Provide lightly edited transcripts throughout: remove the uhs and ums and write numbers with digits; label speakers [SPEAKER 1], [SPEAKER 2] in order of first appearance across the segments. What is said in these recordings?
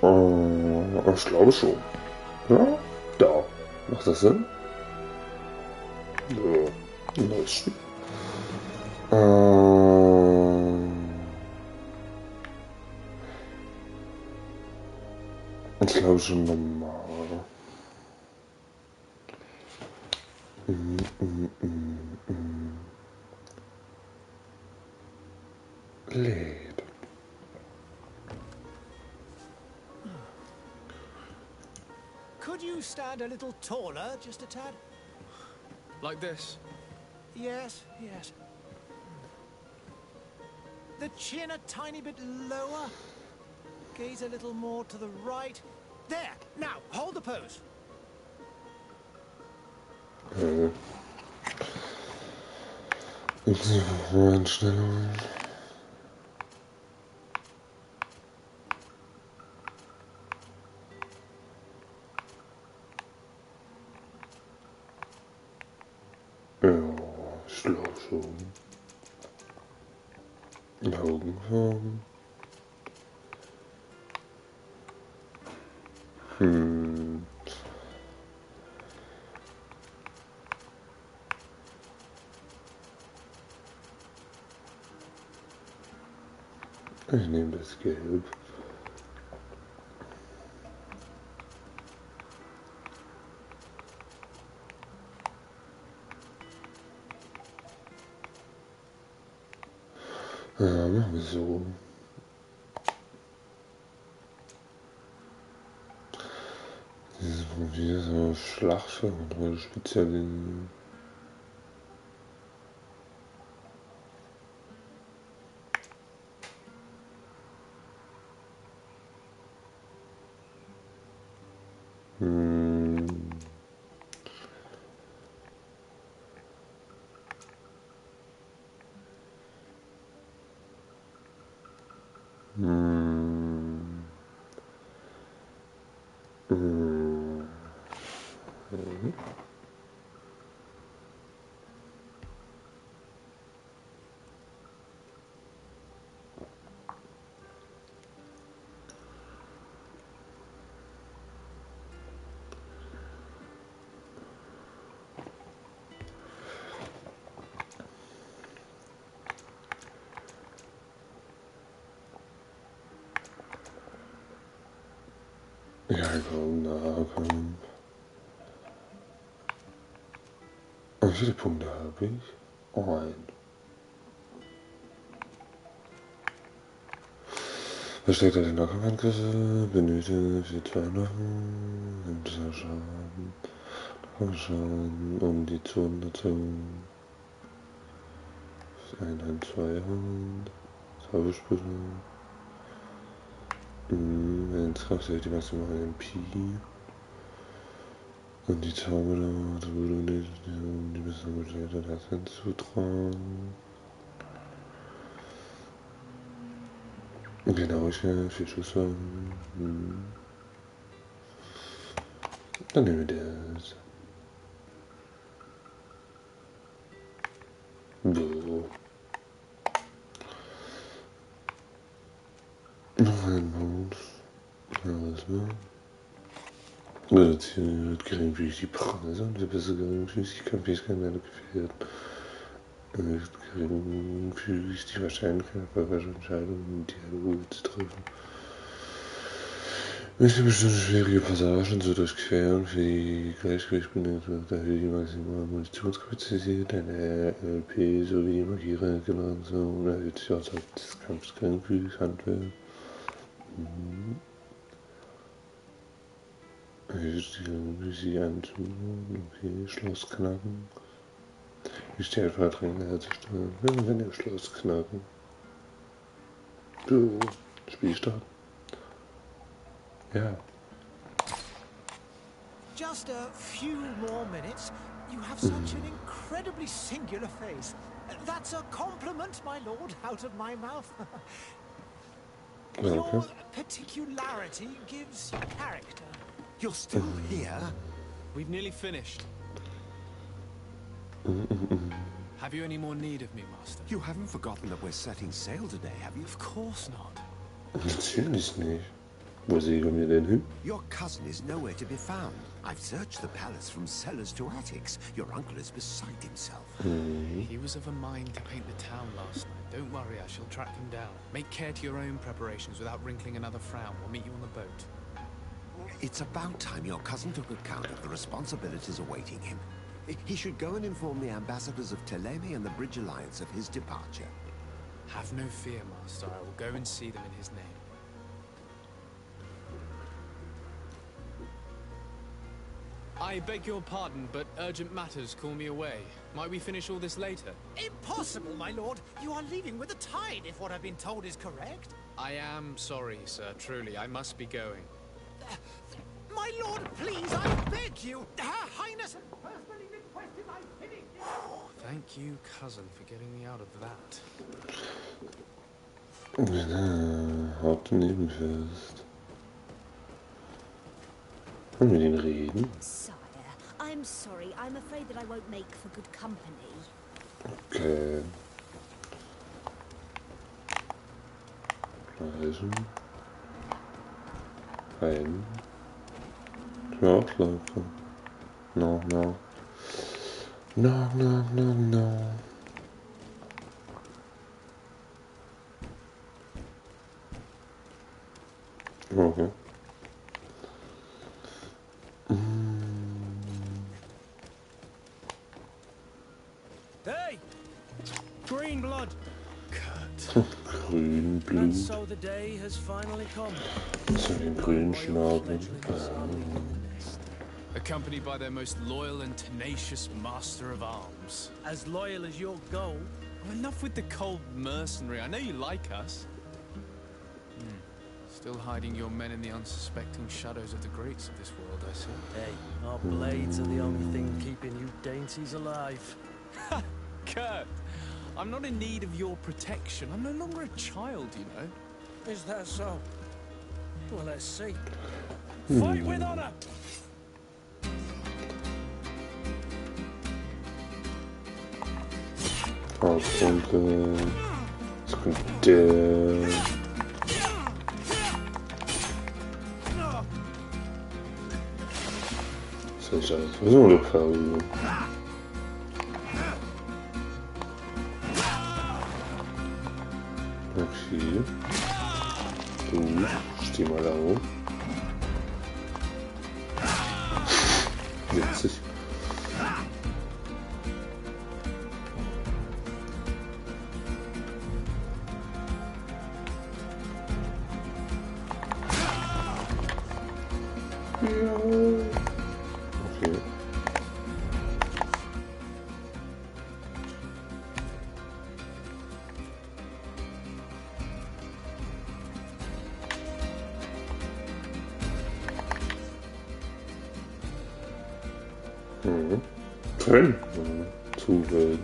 [SPEAKER 1] Ich glaube schon. Ja, da. Macht das Sinn? Ja, nice. Ich glaube schon normal. Lädt.
[SPEAKER 2] Could you stand a little taller, just a tad?
[SPEAKER 3] Like this?
[SPEAKER 2] Yes, yes. The chin a tiny bit lower. Gaze a little more to the right. There! Now, hold the pose.
[SPEAKER 1] Einstellungen. Ja, ich glaube schon. Augenfarben. Ich nehme das Gelb. Ja, machen wir so. Dieses Profil ist aber Schlagfeld oder speziell in ja, komm, na, komm. Wie viele Punkte habe ich? Ein. Versteckt er den Lockerhandgriffe, benötigt für 2 Wochen, nimmt es Schaden, Schaden um die Zonen dazu. Einheit 200, Zaubersprüche. Insgesamt hält die maximale MP. Und die Zauberer, das wurde nicht, die müssen mit das hinzutragen. Genau, ich habe 4 Schusswaffen. Dann nehmen wir das. So. Noch ein Bonus. Alles klar. Reduziert geringfügig die Preise und verbessert geringfügig die Fähigkeit einer Gefährten. Erhöht geringfügig die Wahrscheinlichkeit, erfolgreiche Entscheidungen im Dialog zu treffen. Möchte bestimmte schwierige Passagen zu durchqueren, für die Gleichgewichtsbedingungen erhöht die maximale Munitionskapazität, eine LP sowie die Magierregeneration erhöht sich außerhalb des Kampfes geringfügig Handwerk. Erhöht die Anzüge, okay, Schloss knacken. Die Stellverträge herzustellen, wenn ihr Schloss knacken. So, Spielstart. Ja.
[SPEAKER 2] Just a few more minutes. You have such an incredibly singular face. That's a compliment, my lord, out of my mouth. Your particularity gives you character.
[SPEAKER 4] You're still here?
[SPEAKER 3] We've nearly finished. Have you any more need of me, Master?
[SPEAKER 4] You haven't forgotten that we're setting sail today, have you?
[SPEAKER 3] Of course not.
[SPEAKER 1] Natürlich nicht. Wo segeln wir denn hin?
[SPEAKER 4] Your cousin is nowhere to be found. I've searched the palace from cellars to attics. Your uncle is beside himself.
[SPEAKER 3] He was of a mind to paint the town last night. Don't worry, I shall track him down. Make care to your own preparations without wrinkling another frown. We'll meet you on the boat.
[SPEAKER 4] It's about time your cousin took account of the responsibilities awaiting him. He should go and inform the ambassadors of Teleme and the Bridge Alliance of his departure.
[SPEAKER 3] Have no fear, Master. I will go and see them in his name. I beg your pardon, but urgent matters call me away. Might we finish all this later?
[SPEAKER 2] Impossible, my lord. You are leaving with the tide, if what I've been told is correct.
[SPEAKER 3] I am sorry, sir. Truly, I must be going.
[SPEAKER 2] My lord, please, I beg you. Her Highness has personally requested I finish this.
[SPEAKER 3] Thank you, cousin, for getting me out of that.
[SPEAKER 1] Haupt- und Nebenfest. Können wir den reden?
[SPEAKER 5] Sire, I'm sorry. I'm afraid that I won't make for good company.
[SPEAKER 1] Okay. Reisen. Rein. Ausläufer. No. Okay.
[SPEAKER 6] Hey! Green blood!
[SPEAKER 1] Grün
[SPEAKER 6] And
[SPEAKER 1] Blut.
[SPEAKER 6] so the day has finally come.
[SPEAKER 1] So den grünen Schnabel.
[SPEAKER 3] Accompanied by their most loyal and tenacious master of arms.
[SPEAKER 6] As loyal as your goal.
[SPEAKER 3] Well, enough with the cold mercenary. I know you like us. Still hiding your men in the unsuspecting shadows of the greats of this world, I see.
[SPEAKER 6] Hey, our blades are the only thing keeping you dainties alive.
[SPEAKER 3] Kurt, I'm not in need of your protection. I'm no longer a child, you know.
[SPEAKER 6] Is that so? Well, let's see. Fight with honor!
[SPEAKER 1] Aufrunden. Esconder. Ça, faisons le faire. Okay. Du, steh mal da rum. Witzig. Okay. Können zuwählen.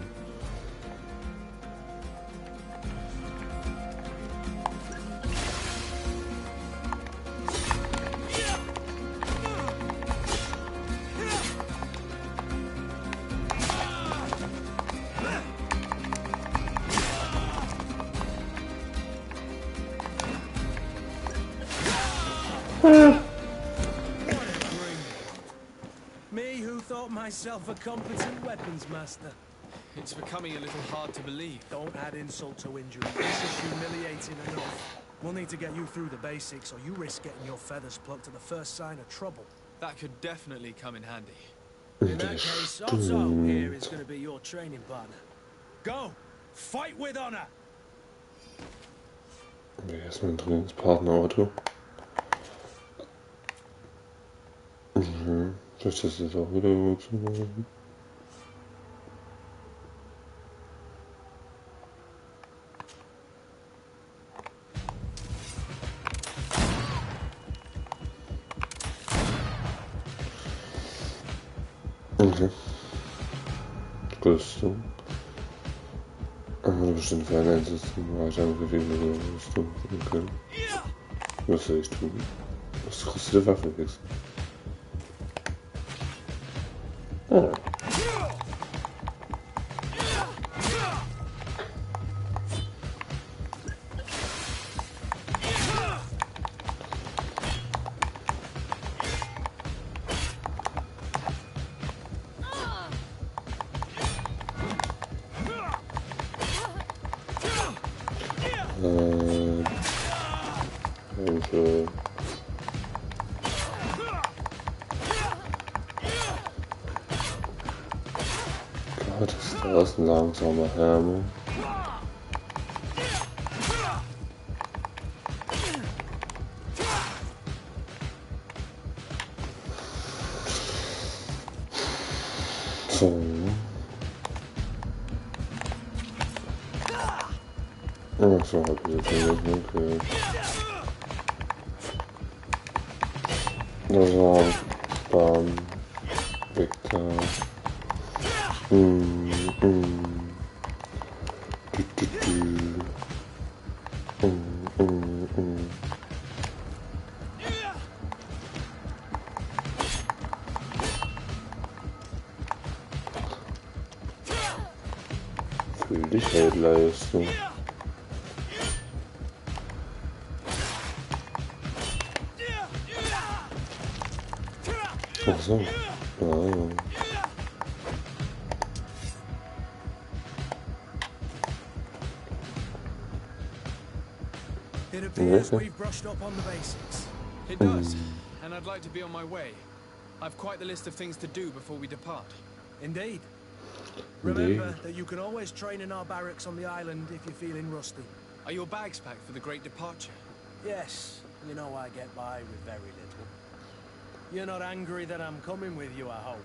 [SPEAKER 6] Me who thought myself a competent weapons master.
[SPEAKER 3] It's becoming a little hard to believe.
[SPEAKER 6] Don't add insult to injury. This is humiliating enough. We'll need to get you through the basics, or you risk getting your feathers plucked at the first sign of trouble.
[SPEAKER 3] That could definitely come in handy.
[SPEAKER 6] In that case, Otto here is going to be your training partner. Go! Fight with honor!
[SPEAKER 1] Wer ist mein Trainingspartner-Auto? Vielleicht ist das auch wieder gut zu machen. Okay. Rüstung. Bestimmt für einen einsetzen. Wahrscheinlich bewegen wir Rüstung. Okay. Was soll ich tun? Was kostet der Waffenwechsel? Oh. Also. Gott, ist das ein langsamer Hammer. So. Ach so, hab ich jetzt nicht mitgehört. Das war Bam. Victor. Fühl dich halt Leistung. Ach so. Ja.
[SPEAKER 6] It appears we've brushed up on the basics.
[SPEAKER 3] It does, and I'd like to be on my way. I've quite the list of things to do before we depart.
[SPEAKER 6] Indeed. Remember that you can always train in our barracks on the island if you're feeling rusty.
[SPEAKER 3] Are your bags packed for the great departure?
[SPEAKER 6] Yes, you know I get by with very little. You're not angry that I'm coming with you, I hope.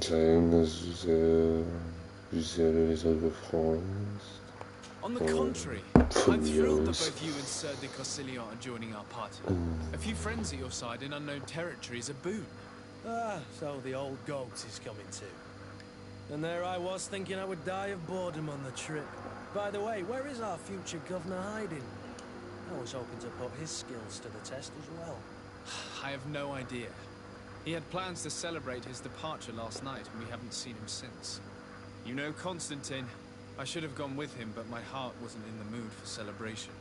[SPEAKER 1] Saying dass wie sehr du dich halt befreust.
[SPEAKER 3] On the contrary, I'm thrilled that both you and Sir de Corsilion are joining our party. A few friends at your side in unknown territory is a boon.
[SPEAKER 6] Ah, so the old goat is coming too. And there I was thinking I would die of boredom on the trip. By the way, where is our future governor hiding? I was hoping to put his skills to the test as well.
[SPEAKER 3] I have no idea. He had plans to celebrate his departure last night, and we haven't seen him since. You know Constantine. I should have gone with him, but my heart wasn't in the mood for celebration.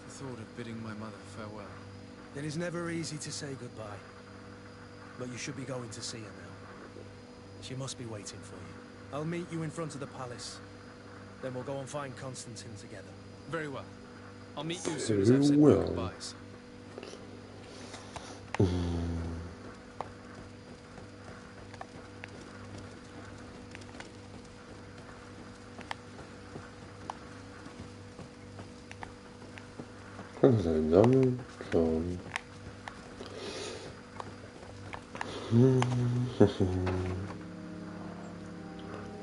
[SPEAKER 3] The thought of bidding my mother farewell.
[SPEAKER 6] It is never easy to say goodbye. But you should be going to see her now. She must be waiting for you. I'll meet you in front of the palace. Then we'll go and find Constantine together.
[SPEAKER 3] Very well. I'll meet you as soon as I've said my goodbyes.
[SPEAKER 1] Kann sein sammeln, schauen.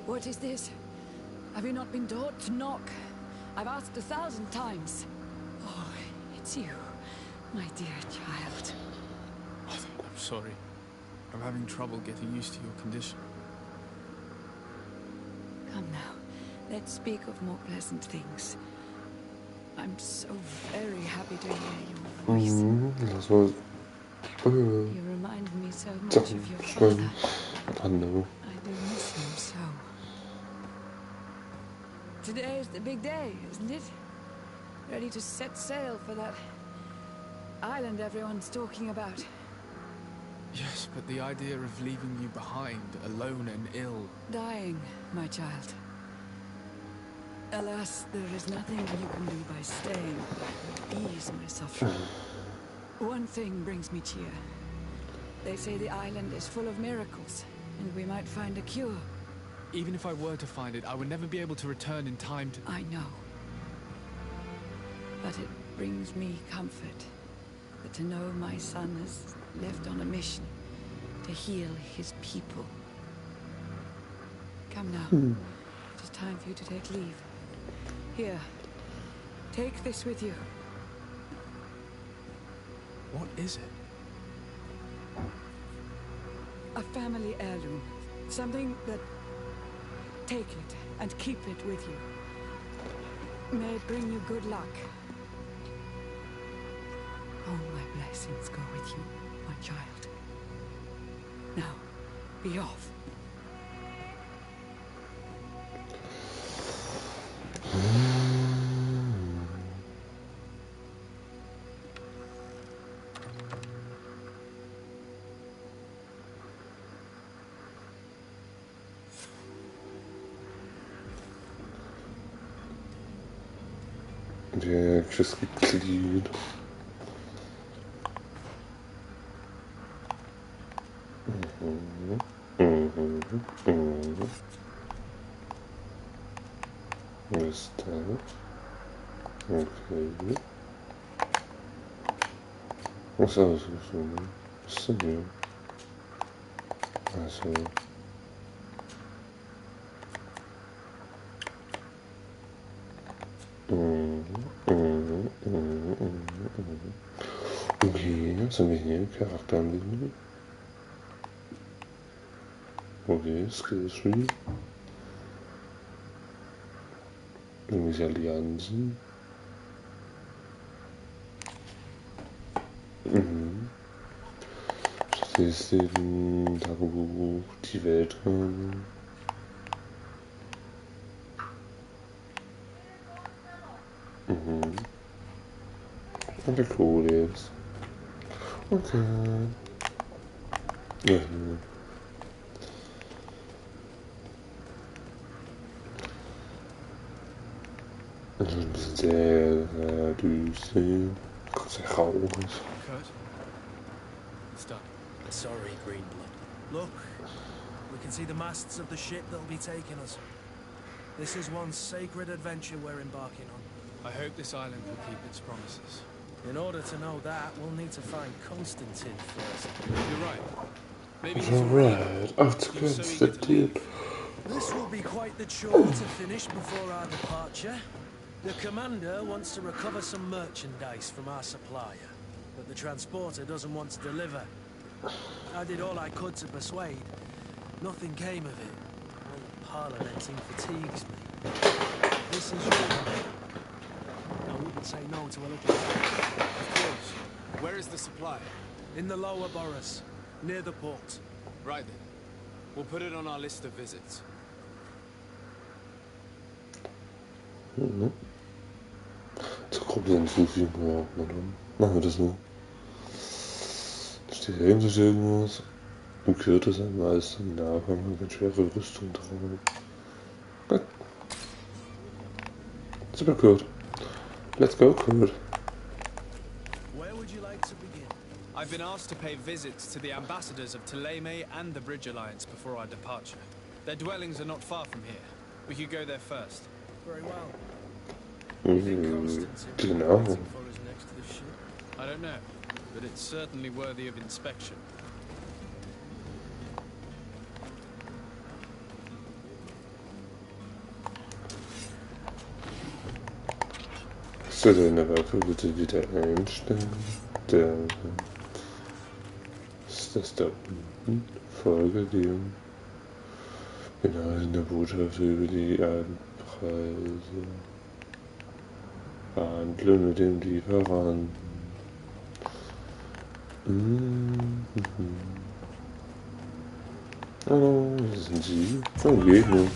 [SPEAKER 7] What is this? Have you not been taught to knock? I've asked 1,000 times. Oh, it's you, my dear child.
[SPEAKER 3] I'm sorry. I'm having trouble getting used to your condition.
[SPEAKER 7] Come now, let's speak of more pleasant things. I'm so very happy to hear your voice.
[SPEAKER 1] Das war
[SPEAKER 7] You remind me so much of your father.
[SPEAKER 1] I know.
[SPEAKER 7] I do miss him so. Today is the big day, isn't it? Ready to set sail for that island everyone's talking about.
[SPEAKER 3] Yes, but the idea of leaving you behind, alone and ill...
[SPEAKER 7] Dying, my child. Alas, there is nothing you can do by staying to ease my suffering. One thing brings me cheer. They say the island is full of miracles, and we might find a cure.
[SPEAKER 3] Even if I were to find it, I would never be able to return in time to...
[SPEAKER 7] I know. But it brings me comfort that to know my son has left on a mission to heal his people. Come now. It is time for you to take leave. Here, take this with you.
[SPEAKER 3] What is it?
[SPEAKER 7] A family heirloom. Something that... Take it and keep it with you. May it bring you good luck. Oh, my blessings go with you, my child. Now, be off.
[SPEAKER 1] Ja, just gekleed. Was ist das? Okay. Was ist das? Was ist denn hier? Also. Okay, was haben wir hier? Charakteranlegen. Okay, Skills Tree. Irgendwelche Allianzen. Statistiken, Tagebuch, die Weltkarte. Und der Kodex. Okay. Ja. Das ist ein bisschen sehr düster. Sehr traurig.
[SPEAKER 3] Kurt? It's done.
[SPEAKER 6] Sorry, Greenblood. Look, we can see the masts of the ship that'll be taking us. This is one sacred adventure we're embarking on.
[SPEAKER 3] I hope this island will keep its promises.
[SPEAKER 6] In order to know that, we'll need to find Constantine first.
[SPEAKER 3] You're right. Maybe he's already...
[SPEAKER 1] Alright,
[SPEAKER 3] He was so eager to leave.
[SPEAKER 6] This will be quite the chore to finish before our departure. The commander wants to recover some merchandise from our supplier, but the transporter doesn't want to deliver. I did all I could to persuade. Nothing came of it. Parliamenting fatigues me. This is your money. I wouldn't say no to a little help.
[SPEAKER 3] Of course. Where is the supply?
[SPEAKER 6] In the lower boroughs, near the port.
[SPEAKER 3] Right then. We'll put it on our list of visits.
[SPEAKER 1] Zur Gruppe hinzufügen, ja, dann machen wir das mal. Steht hier irgendwas irgendwas? Im Kürte sein Meister, im Nahkampf, mit schwere Rüstung tragen. Gut. Super Kurt. Let's go, Kurt.
[SPEAKER 6] Where would you like to begin?
[SPEAKER 3] I've been asked to pay visits to the ambassadors of Thélème and the Bridge Alliance before our departure. Their dwellings are not far from here. We could go there first.
[SPEAKER 6] Very well.
[SPEAKER 1] Genau.
[SPEAKER 6] Waiting for us next to the ship.
[SPEAKER 3] I don't know, but it's certainly worthy of inspection.
[SPEAKER 1] So, deine Waffe bitte wieder einstellen. Der ist das da unten? Folge geben. Genau, in der Botschaft über die alten Preise. Verhandeln mit dem Lieferanten. Hallo, hier sind Sie. Vom Gegner.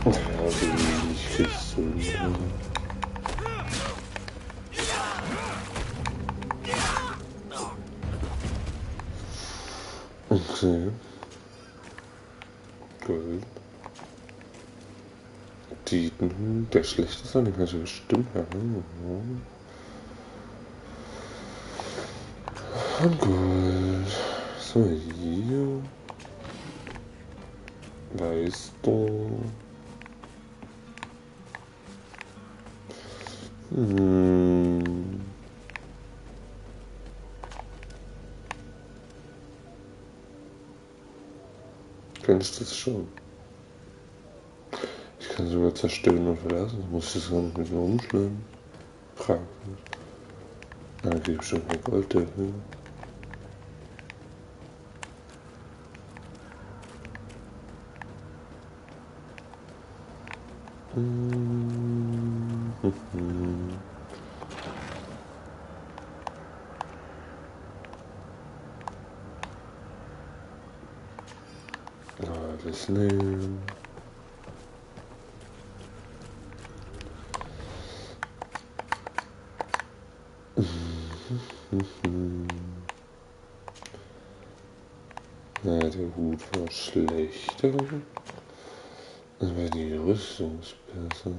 [SPEAKER 1] Ja, bin ich gesund. Okay. Gold. Der schlechte ist doch nicht mehr so bestimmt. Und Gold. So, hier. Leistung. Kann ich das schon? Ich kann sogar zerstören und verlassen. Muss ich das gar nicht mit mir umschlagen? Fraglich. Da kriege ich bestimmt mehr Gold dafür. Alles nehmen. Hut war schlechter. Aber die Rüstung ist besser.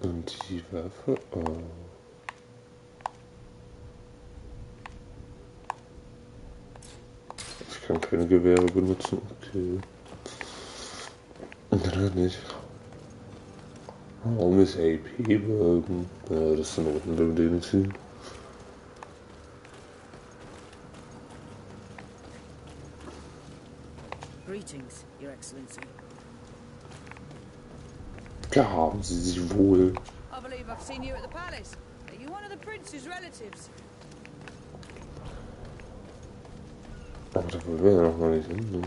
[SPEAKER 1] Und die Waffe auch. Ich kann keine Gewehre benutzen, okay. Und dann nicht. Warum ist AP-Wagen? Ja, das ist ein roten Ding.
[SPEAKER 8] Greetings, Your Excellency.
[SPEAKER 1] Ja, haben Sie sich wohl.
[SPEAKER 7] I believe I've seen you at the palace. Are you one of the prince's relatives?
[SPEAKER 1] Aber da wollen wir ja noch mal nicht hin,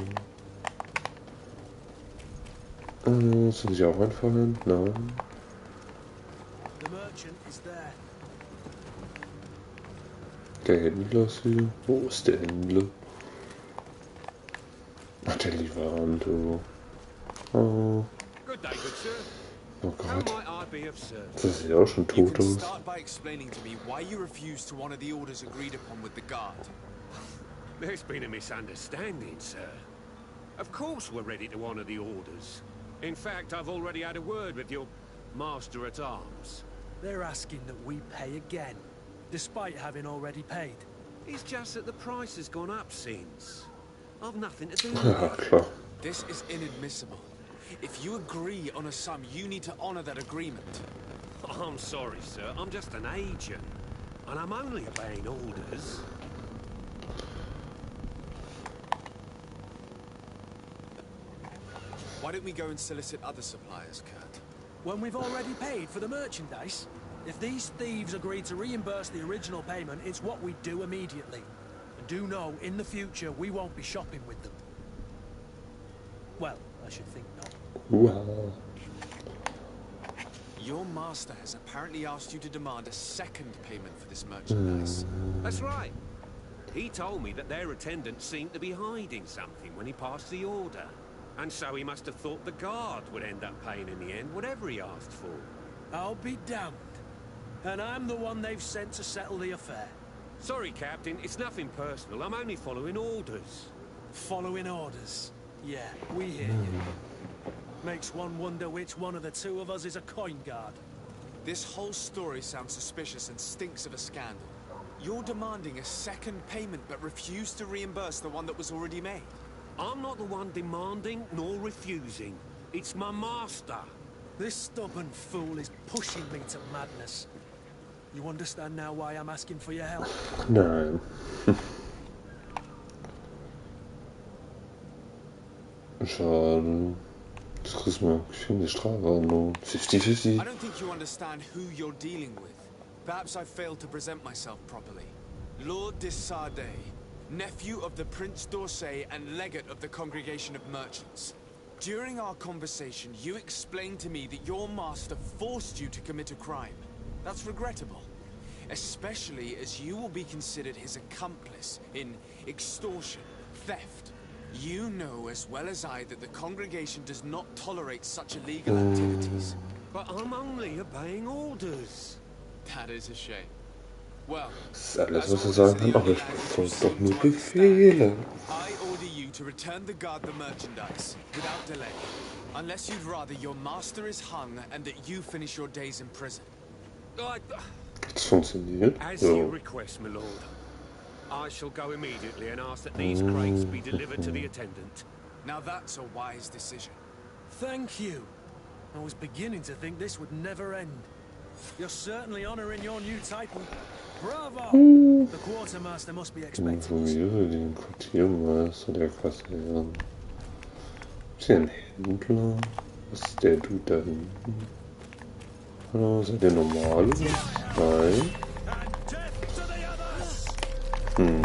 [SPEAKER 1] ne? Sind Sie auch einfallen? Nein.
[SPEAKER 6] The merchant is there.
[SPEAKER 1] Der Händler ist hier. Wo ist der Händler? Ach, der Lieferant, oh. Oh.
[SPEAKER 9] Good day, good sir.
[SPEAKER 1] Oh
[SPEAKER 9] How
[SPEAKER 1] Gott.
[SPEAKER 9] might I be of service?
[SPEAKER 1] Das sieht auch schon
[SPEAKER 3] You
[SPEAKER 1] tot
[SPEAKER 3] can
[SPEAKER 1] aus.
[SPEAKER 3] start by explaining to me why you refused to honor the orders agreed upon with the guard.
[SPEAKER 9] There's been a misunderstanding, sir. Of course we're ready to honor the orders. In fact, I've already had a word with your master-at-arms.
[SPEAKER 6] They're asking that we pay again, despite having already paid.
[SPEAKER 9] It's just that the price has gone up since. I've nothing to do with
[SPEAKER 1] Ja,
[SPEAKER 9] it.
[SPEAKER 1] klar.
[SPEAKER 3] This is inadmissible. If you agree on a sum, you need to honor that agreement.
[SPEAKER 9] I'm sorry, sir. I'm just an agent. And I'm only obeying orders.
[SPEAKER 3] Why don't we go and solicit other suppliers, Kurt?
[SPEAKER 6] When we've already paid for the merchandise? If these thieves agree to reimburse the original payment, it's what we do immediately. And do know, in the future, we won't be shopping with them. Well, I should think not.
[SPEAKER 1] Wow.
[SPEAKER 3] Your master has apparently asked you to demand a second payment for this merchandise.
[SPEAKER 9] That's right. He told me that their attendants seemed to be hiding something when he passed the order. And so he must have thought the guard would end up paying in the end, whatever he asked for.
[SPEAKER 6] I'll be damned. And I'm the one they've sent to settle the affair.
[SPEAKER 9] Sorry, Captain, it's nothing personal. I'm only following orders.
[SPEAKER 6] Following orders. Yeah, we hear you. Makes one wonder which one of the two of us is a coin guard.
[SPEAKER 3] This whole story sounds suspicious and stinks of a scandal. You're demanding a second payment but refuse to reimburse the one that was already made.
[SPEAKER 9] I'm not the one demanding nor refusing. It's my master.
[SPEAKER 6] This stubborn fool is pushing me to madness. You understand now why I'm asking for your help?
[SPEAKER 1] Nein. Schade. Das kriegst du mal Gefängnisstrafverhandlung. 50-50.
[SPEAKER 3] I don't think you understand who you're dealing with. Perhaps I failed to present myself properly. Lord de Sardet, nephew of the Prince d'Orsay and legate of the Congregation of Merchants. During our conversation, you explained to me that your master forced you to commit a crime. That's regrettable, especially as you will be considered his accomplice in extortion, theft. You know as well as I that the congregation does not tolerate such illegal activities.
[SPEAKER 9] But I'm only obeying orders.
[SPEAKER 3] That is a shame. Well,
[SPEAKER 1] Das ist alles, was er sagen kann, aber ich befolge doch nur Befehle.
[SPEAKER 3] I order you to return the guard the merchandise, without delay. Unless you'd rather your master is hung and that you finish your days in prison.
[SPEAKER 1] Das funktioniert.
[SPEAKER 9] As you
[SPEAKER 1] So.
[SPEAKER 9] request, my lord. I shall go immediately and ask that these crates be delivered to the attendant.
[SPEAKER 3] Now that's a wise decision.
[SPEAKER 6] Thank you. I was beginning to think this would never end. You're certainly honoring your new title. Bravo! The quartermaster must be expecting us.
[SPEAKER 1] Informiere den Quartiermeister der Kaserne. Ist der ein Händler? Was ist der Dude da hinten? Hallo, seid ihr normal? Nein.
[SPEAKER 6] Move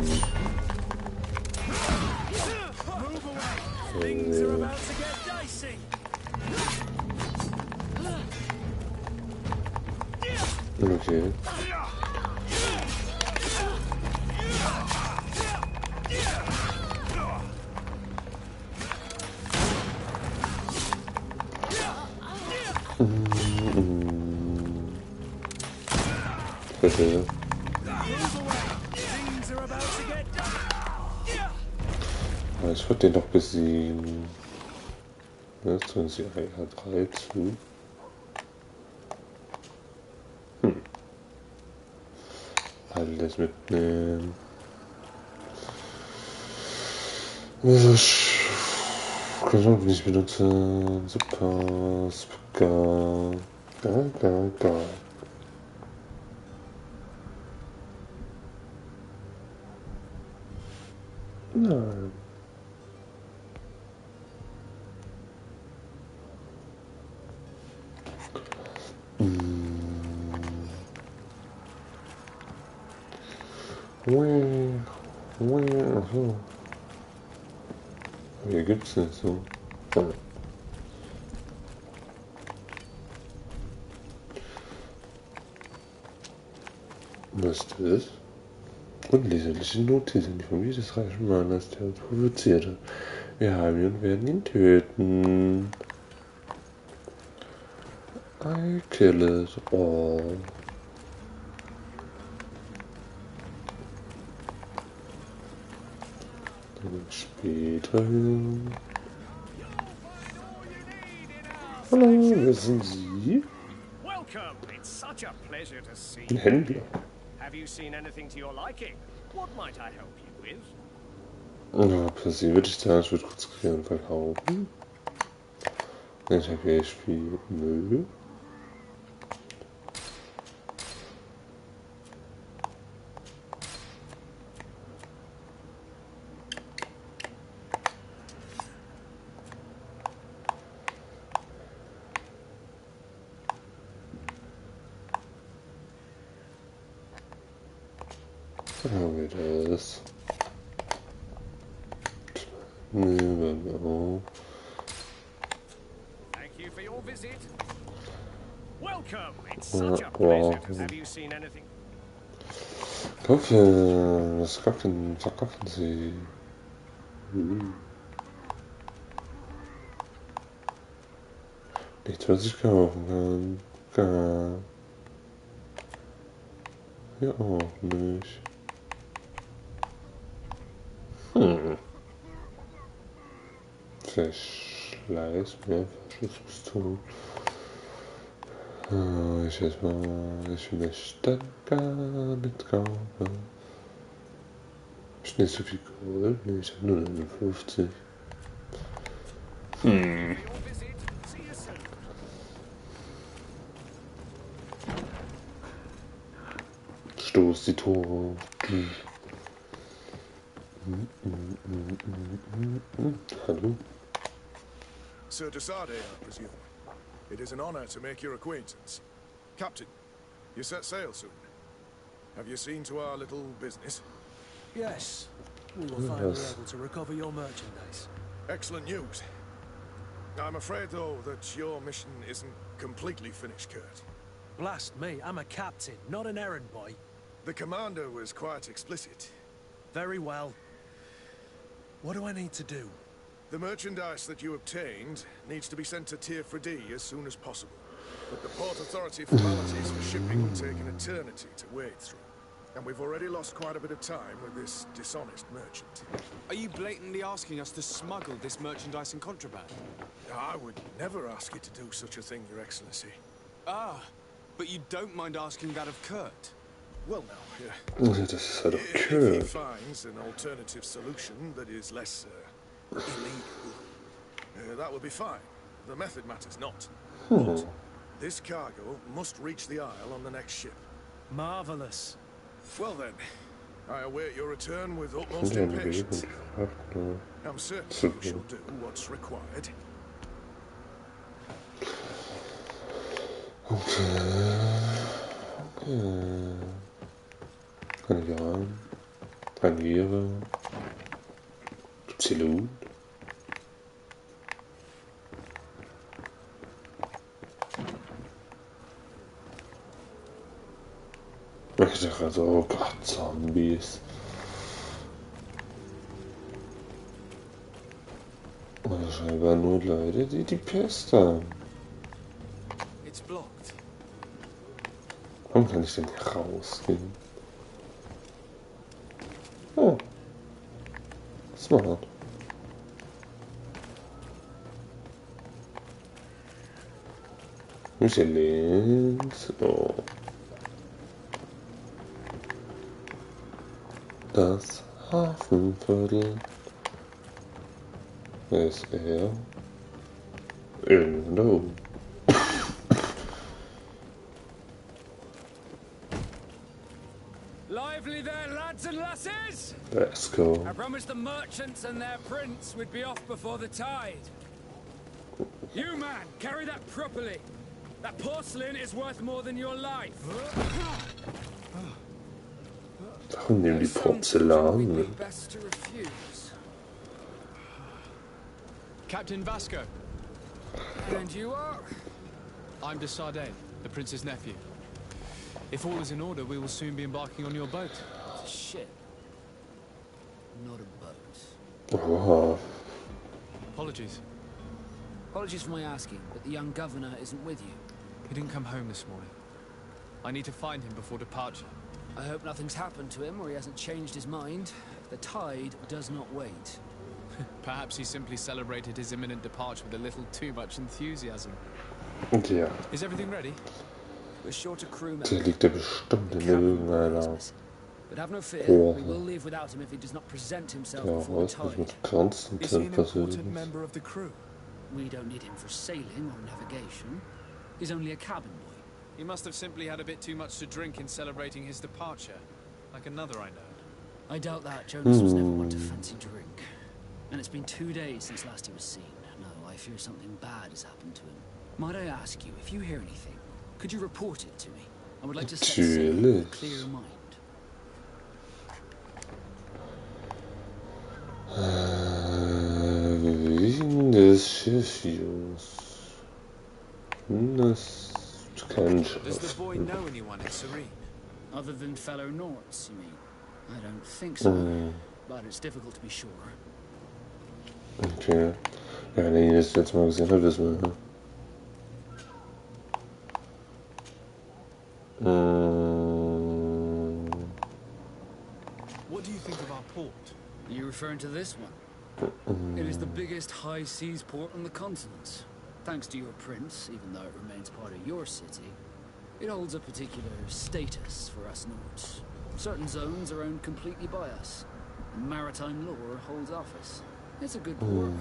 [SPEAKER 6] away! Things are about to get dicey!
[SPEAKER 1] Okay. bitte. Aber ich würde den doch besiegen. Jetzt tun sie AR3 zu. Alles mitnehmen. Kann ich auch nicht benutzen. Super, super. Geil. Nein. Achso. Hier gibt's nicht so. Was ist das? Unleserliche Notizen, die vom reichen Mannes, der provozierte. Wir haben ihn und werden ihn töten. I kill it all. Dann später. Hallo, wer sind Sie?
[SPEAKER 10] Welcome. It's such a pleasure to see
[SPEAKER 1] Ein
[SPEAKER 10] you.
[SPEAKER 1] Händler.
[SPEAKER 10] Have you seen anything to your liking? What might I help you with?
[SPEAKER 1] Ja, passiert würde ich sagen, ich würde kurz klären verkaufen. Ich habe echt viel Müll. Da haben wir das. Nehmen wir auf.
[SPEAKER 10] Thank you for your visit. Welcome. It's such a pleasure to have you seen anything.
[SPEAKER 1] Kaufen, was verkaufen Sie? Nichts, was ich kaufen kann. Ja, auch nicht. Verschleiß, mehr Verschlussrüstung. Ich möchte gar nicht kaufen. Hab ich nicht so viel Gold? Nee, ich habe nur 59. Stoß die Tore. Hallo?
[SPEAKER 11] Sir Desade, I presume. It is an honor to make your acquaintance. Captain, you set sail soon. Have you seen to our little business?
[SPEAKER 6] Yes. We were finally able to recover your merchandise.
[SPEAKER 11] Excellent news. I'm afraid, though, that your mission isn't completely finished, Kurt.
[SPEAKER 6] Blast me, I'm a captain, not an errand boy.
[SPEAKER 11] The commander was quite explicit.
[SPEAKER 6] Very well. What do I need to do?
[SPEAKER 11] The merchandise that you obtained needs to be sent to Tier 4D as soon as possible. But the Port Authority formalities for shipping will take an eternity to wade through. And we've already lost quite a bit of time with this dishonest merchant.
[SPEAKER 3] Are you blatantly asking us to smuggle this merchandise in contraband?
[SPEAKER 11] I would never ask you to do such a thing, Your Excellency.
[SPEAKER 3] Ah, but you don't mind asking that of Kurt?
[SPEAKER 11] Well, now, yeah.
[SPEAKER 1] Das ist halt
[SPEAKER 11] If he
[SPEAKER 1] okay.
[SPEAKER 11] finds an alternative solution that is less illegal, that would be fine. The method matters not. But this cargo must reach the Isle on the next ship.
[SPEAKER 6] Marvelous.
[SPEAKER 11] Well then, I await your return with utmost impatience. I'm certain you shall do what's required.
[SPEAKER 1] Kann ich rein. Trainiere. Gibt's hier Loot? Ich dachte also, oh Gott, Zombies. Oder scheinbar nur Leute, die Pest haben.
[SPEAKER 3] It's blocked.
[SPEAKER 1] Warum kann ich denn hier rausgehen? Oh. Smart. Nicht hier links. Oh. Das Hafenviertel. Wer ist er? Irgendwo da oben.
[SPEAKER 12] Lively there, lads and lasses!
[SPEAKER 1] Let's go.
[SPEAKER 12] I promised the merchants and their prince we'd be off before the tide. You, man, carry that properly. That porcelain is worth more than your life.
[SPEAKER 1] Warum nehmen die Porzellan?
[SPEAKER 12] Best to refuse.
[SPEAKER 3] Captain Vasco.
[SPEAKER 12] And you are?
[SPEAKER 3] I'm de Sardane, the prince's nephew. If all is in order, we will soon be embarking on your boat.
[SPEAKER 8] It's a ship, not a boat.
[SPEAKER 1] Oh.
[SPEAKER 3] Apologies.
[SPEAKER 8] Apologies for my asking, but the young governor isn't with you.
[SPEAKER 3] He didn't come home this morning. I need to find him before departure.
[SPEAKER 8] I hope nothing's happened to him or he hasn't changed his mind. The tide does not wait.
[SPEAKER 3] Perhaps he simply celebrated his imminent departure with a little too much enthusiasm.
[SPEAKER 1] Ja.
[SPEAKER 3] Is everything ready?
[SPEAKER 8] We're short a crew
[SPEAKER 1] Der liegt ja bestimmt in irgendeiner
[SPEAKER 8] But have no fear,
[SPEAKER 1] Rohre.
[SPEAKER 8] we will leave without him if he does not present himself
[SPEAKER 1] Ja,
[SPEAKER 8] before the
[SPEAKER 1] weiß nicht,
[SPEAKER 8] tide.
[SPEAKER 1] mit Konstantin passiert ist.
[SPEAKER 2] member of the crew?
[SPEAKER 8] We don't need him for sailing or navigation. He's only a cabin boy.
[SPEAKER 3] He must have simply had a bit too much to drink in celebrating his departure. Like another I know.
[SPEAKER 8] I doubt that. Jonas was never one to fancy drink. And it's been 2 days since last he was seen. No, I fear something bad has happened to him. Might I ask you, if you hear anything, could you report it to me? I would like to set sail with a clear mind.
[SPEAKER 1] Wegen des Schiffs. Das kann ich.
[SPEAKER 3] Does the boy know anyone in Serene?
[SPEAKER 8] Other than fellow Norts, you mean? I don't think so. But it's difficult to be sure.
[SPEAKER 1] Okay. Ja, wenn er ihn das letzte Mal gesehen hat, wissen wir.
[SPEAKER 3] What do you think of our port?
[SPEAKER 8] Are you referring to this one? It is the biggest high seas port on the continent. Thanks to your prince, even though it remains part of your city, it holds a particular status for us Nords. Certain zones are owned completely by us. Maritime law holds office. It's a good port.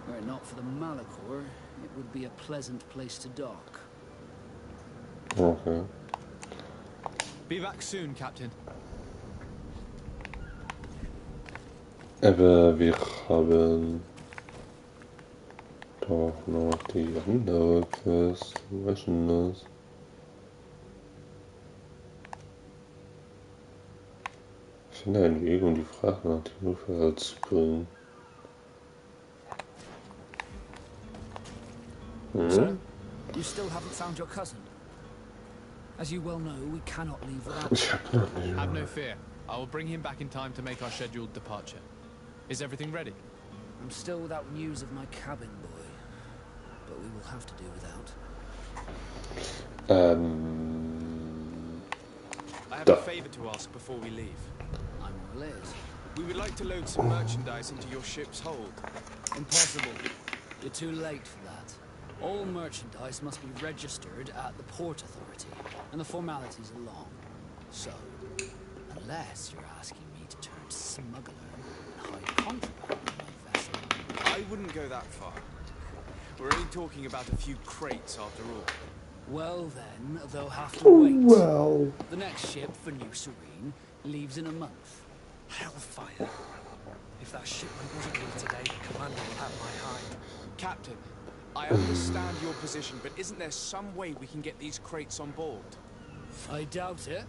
[SPEAKER 8] Were it not for the Malachor, it would be a pleasant place to dock.
[SPEAKER 1] Okay.
[SPEAKER 3] Be back soon, Captain.
[SPEAKER 1] Aber wir haben doch noch die andere Quest. Was ist denn das? Ich finde einen Weg, um die Fragen nach dem Ufer zu bringen.
[SPEAKER 8] Sir, you still haven't found your cousin. As you well know, we cannot leave without him.
[SPEAKER 3] Have no fear. I will bring him back in time to make our scheduled departure. Is everything ready?
[SPEAKER 8] I'm still without news of my cabin boy, but we will have to do without.
[SPEAKER 3] I have a favor to ask before we leave.
[SPEAKER 8] I'm all ears.
[SPEAKER 3] We would like to load some merchandise into your ship's hold.
[SPEAKER 8] Impossible. You're too late for that. All merchandise must be registered at the Port Authority, and the formalities are long. So, unless you're asking me to turn smuggler and hide contraband on my vessel.
[SPEAKER 3] I wouldn't go that far. We're only talking about a few crates after all.
[SPEAKER 8] Well then, they'll have to wait. The next ship for New Serene leaves in a month.
[SPEAKER 2] Hellfire. If that shipment doesn't leave today, the commander will have my hide.
[SPEAKER 3] Captain, I understand your position, but isn't there some way we can get these crates on board?
[SPEAKER 8] I doubt it.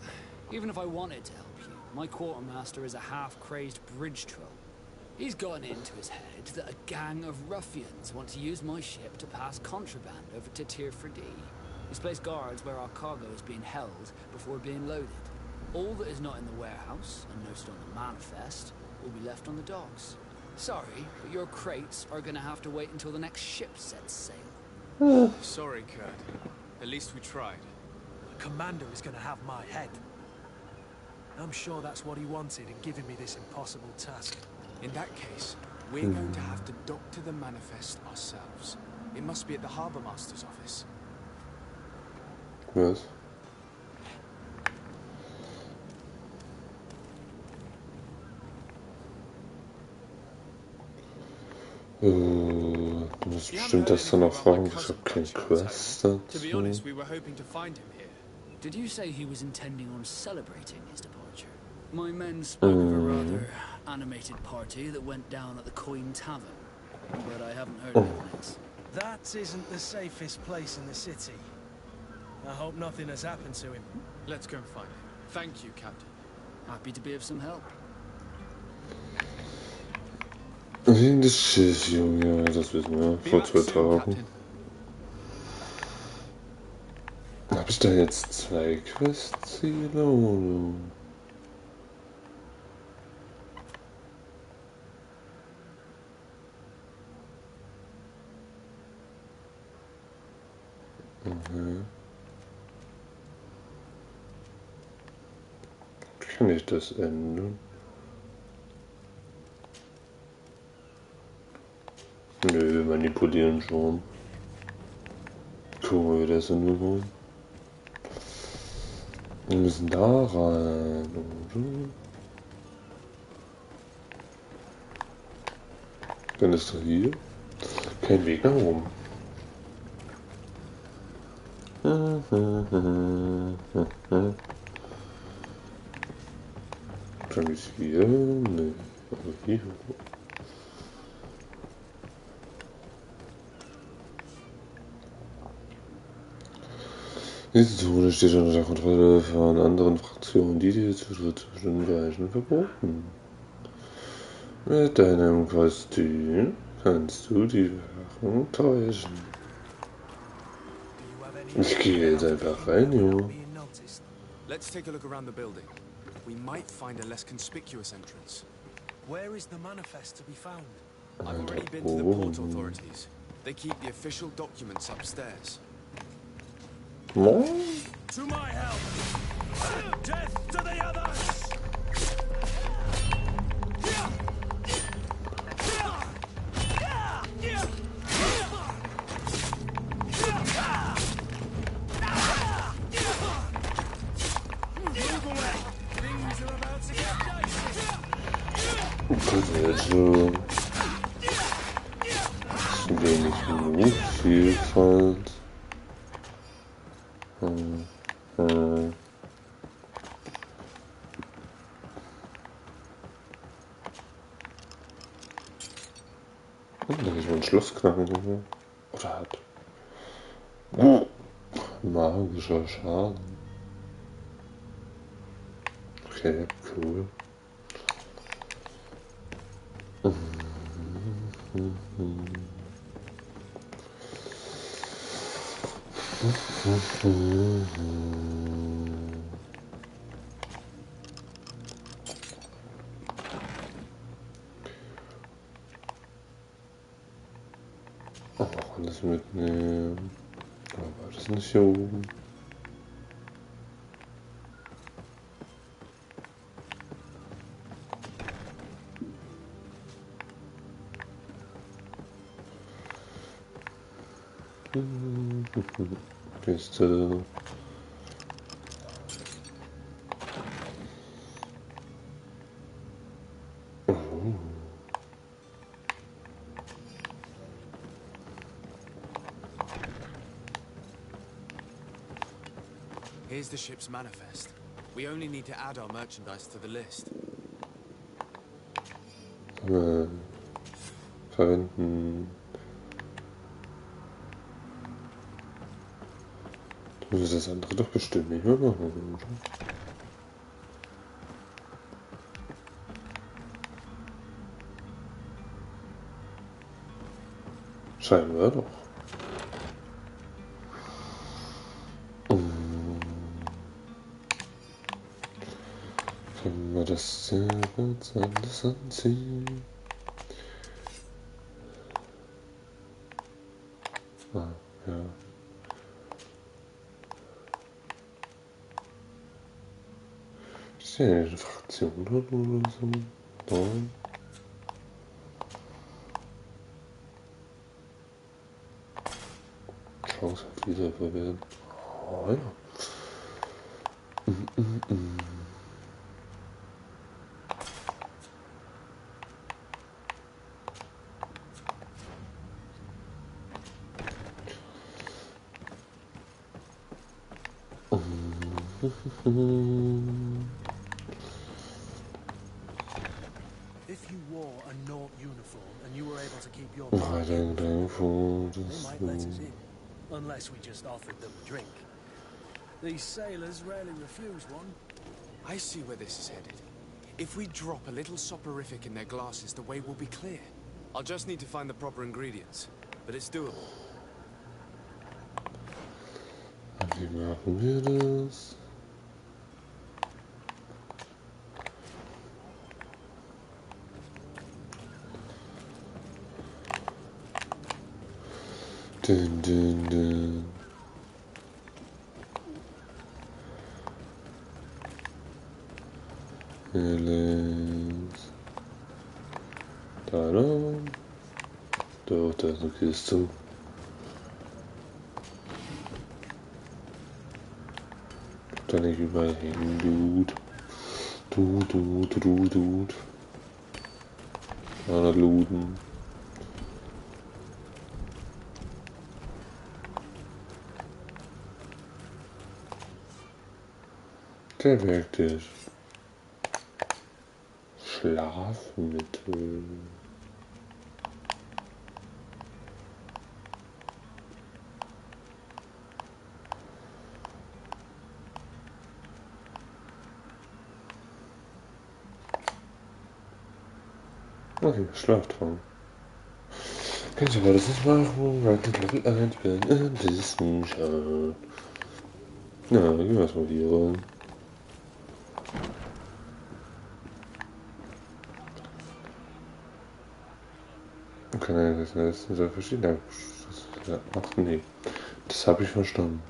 [SPEAKER 8] Even if I wanted to help you, my quartermaster is a half-crazed bridge troll. He's gotten into his head that a gang of ruffians want to use my ship to pass contraband over to Tier 4D. He's placed guards where our cargo is being held before being loaded. All that is not in the warehouse, and noted on the manifest, will be left on the docks. Sorry, but your crates are gonna have to wait until the next ship sets sail.
[SPEAKER 3] Sorry, Kurt. At least we tried.
[SPEAKER 6] commander is going to have my head. I'm sure that's what he wanted in giving me this impossible task.
[SPEAKER 3] In that case, we're going to have to doctor the manifest ourselves. It must be at the Harbour Master's office.
[SPEAKER 1] Was? Du musst bestimmt das dann noch fragen, ich habe keinen Quest dazu.
[SPEAKER 3] To be honest, we were hoping to find him here.
[SPEAKER 8] Did you say he was intending on celebrating his departure? My men spoke of a rather animated party that went down at the Coin Tavern, but I haven't heard anything else.
[SPEAKER 6] That isn't the safest place in the city. I hope nothing has happened to him.
[SPEAKER 3] Let's go and find him. Thank you, Captain.
[SPEAKER 8] Happy to be of some help.
[SPEAKER 1] Wegen des Schiffs, Junge, das wissen wir. Vor 2 Tagen. Hab ich da jetzt 2 Questziele, oder? Mhm. Kann ich das ändern? Nö, manipulieren schon. Gucken wir, wie das hinbekommen. Wir müssen da rein, oder? Dann ist doch hier kein Weg nach oben. Dann ist hier, ne, also hier. Diese Zone steht unter der Kontrolle von anderen Fraktionen, die dir Zutritt zu bestimmten Bereichen verboten. Mit deinem Kostüm kannst du die Wachen täuschen. Ich gehe jetzt einfach rein, jo.
[SPEAKER 3] Let's take a look around the building. We might find a less conspicuous entrance.
[SPEAKER 6] Where is the manifest to be found?
[SPEAKER 3] I've already been to the port authorities. They keep the official documents upstairs.
[SPEAKER 1] No?
[SPEAKER 6] To my help! Death to the others!
[SPEAKER 1] Also, wenig Vielfalt. Da ist ein Schlussknacken. Oder hat magischer Schaden. Okay, cool. Auch alles mitnehmen. Aber das ist nicht hier oben. Kiste.
[SPEAKER 3] Here's the ship's manifest. We only need to add our merchandise to the list.
[SPEAKER 1] Verwenden. Du musst das andere doch bestimmt nicht mehr machen, oder? Scheinbar doch. Können wir das jetzt alles anziehen? Ah, ja. Ist ja eine Fraktion drin oder so? Nein. Chance auf Wiederverwerten. Oh ja.
[SPEAKER 6] If you wore a Naught uniform and you were able to keep your
[SPEAKER 1] I
[SPEAKER 6] mark,
[SPEAKER 1] don't know for
[SPEAKER 6] they
[SPEAKER 1] this.
[SPEAKER 6] might let us in. Unless we just offered them a drink. These sailors rarely refuse one.
[SPEAKER 3] I see where this is headed. If we drop a little soporific in their glasses, the way will be clear. I'll just need to find the proper ingredients, but it's doable.
[SPEAKER 1] Wie machen wir das? Dun, dun, dun. Alex. Da, da. Doch, da ist eine Kiste. Da nicht überall hängen, Dude. Dude. 300 Luden. Der Werktisch. Schlafmittel. Okay, Schlaftraum. Kannst du aber das nicht machen? Ranking Level 1 bin Wissenschaft. Na, gehen wir mal hier rein. Okay, das sind so verschiedene. Ach nee, das habe ich verstanden.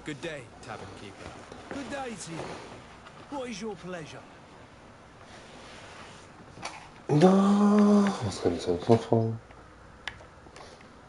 [SPEAKER 3] Good day, tavern keeper.
[SPEAKER 6] Good day to you. What is your pleasure?
[SPEAKER 1] Na, was kann ich sonst noch fragen?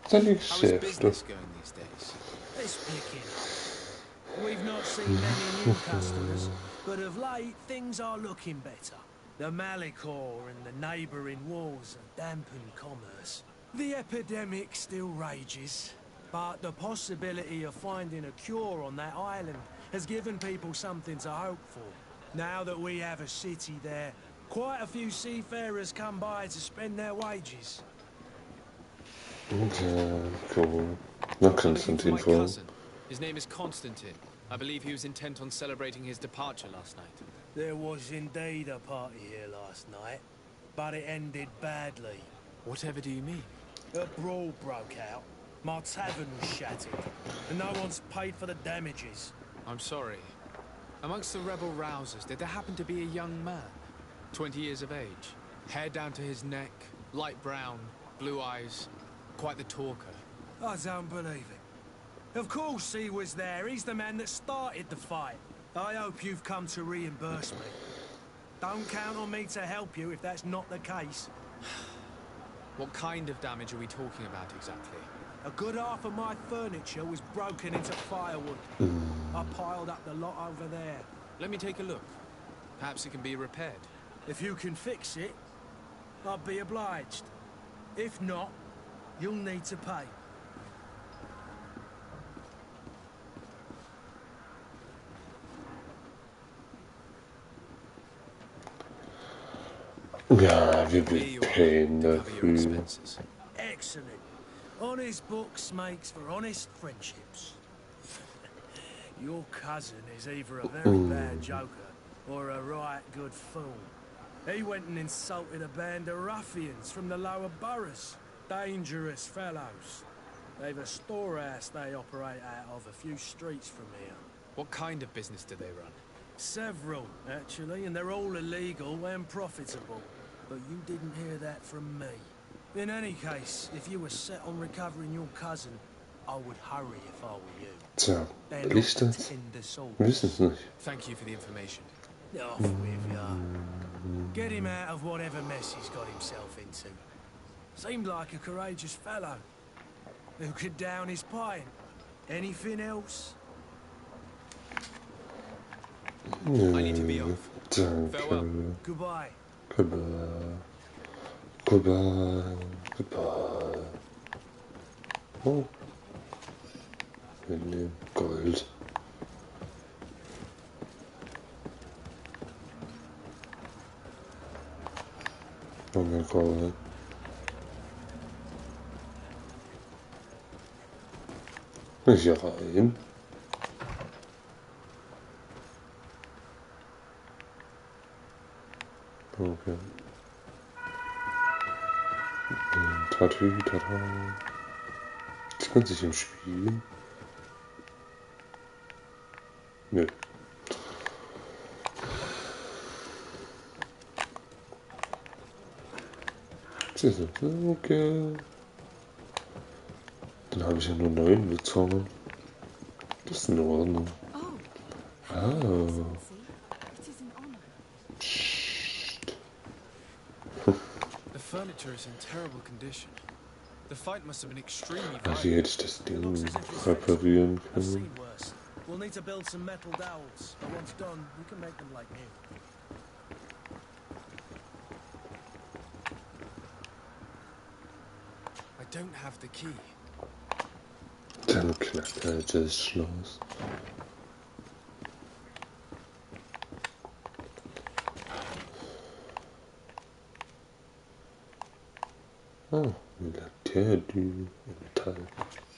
[SPEAKER 1] Seine
[SPEAKER 3] How is
[SPEAKER 1] Geschäfte.
[SPEAKER 3] business going these days?
[SPEAKER 6] It's picking up. We've not seen any new customers, but of late things are looking better. The Malicor and the neighbouring wars have dampened commerce. The epidemic still rages, but the possibility of finding a cure on that island has given people something to hope for. Now that we have a city there, quite a few seafarers come by to spend their wages.
[SPEAKER 1] Okay, cool. Na, Konstantin
[SPEAKER 3] My
[SPEAKER 1] vor.
[SPEAKER 3] cousin. His name is Constantine. I believe he was intent on celebrating his departure last night.
[SPEAKER 6] There was indeed a party here last night, but it ended badly.
[SPEAKER 3] Whatever do you mean?
[SPEAKER 6] A brawl broke out. My tavern was shattered, and no one's paid for the damages.
[SPEAKER 3] I'm sorry. Amongst the rebel rousers, did there happen to be a young man? 20 years of age. Hair down to his neck, light brown, blue eyes. Quite the talker.
[SPEAKER 6] I don't believe it. Of course he was there. He's the man that started the fight. I hope you've come to reimburse me. Don't count on me to help you if that's not the case.
[SPEAKER 3] What kind of damage are we talking about exactly?
[SPEAKER 6] A good half of my furniture was broken into firewood. I piled up the lot over there.
[SPEAKER 3] Let me take a look. Perhaps it can be repaired.
[SPEAKER 6] If you can fix it, I'd be obliged. If not, you'll need to pay.
[SPEAKER 1] Ja, wir bezahlen dafür.
[SPEAKER 6] Excellent. Honest books makes for honest friendships. Your cousin is either a very bad joker or a right good fool. He went and insulted a band of ruffians from the lower boroughs. Dangerous fellows. They've a storehouse they operate out of a few streets from here.
[SPEAKER 3] What kind of business do they run?
[SPEAKER 6] Several, actually, and they're all illegal and profitable. But you didn't hear that from me. In any case, if you were set on recovering your cousin, I would hurry if I were you.
[SPEAKER 1] Tja,
[SPEAKER 6] They're
[SPEAKER 1] will ich
[SPEAKER 6] not
[SPEAKER 1] das?
[SPEAKER 6] tender souls.
[SPEAKER 1] Wir wissen es nicht.
[SPEAKER 3] Thank you for the information.
[SPEAKER 6] Off with ya. Get him out of whatever mess he's got himself into. Seemed like a courageous fellow who could down his pint. Anything else?
[SPEAKER 3] I need to be off.
[SPEAKER 1] Danke.
[SPEAKER 6] Goodbye.
[SPEAKER 1] Goodbye. Goodbye. Goodbye. Oh. Wir nehmen Gold. Oh mein Gott. Hier rein. Okay. Tattoo, tada. Sieht man sich im Spiel? Nö. Okay. Dann habe ich ja nur 9 bezogen. Das ist in Ordnung. Oh.
[SPEAKER 3] The furniture is in terrible condition. The fight must have been extremely
[SPEAKER 1] Also hier hätte ich das Ding reparieren können.
[SPEAKER 6] We'll need to build some metal dowels. Once done, we can make them like new.
[SPEAKER 3] I don't have the key.
[SPEAKER 1] Dann knackt halt das Schloss. Oh, Militär, Metall,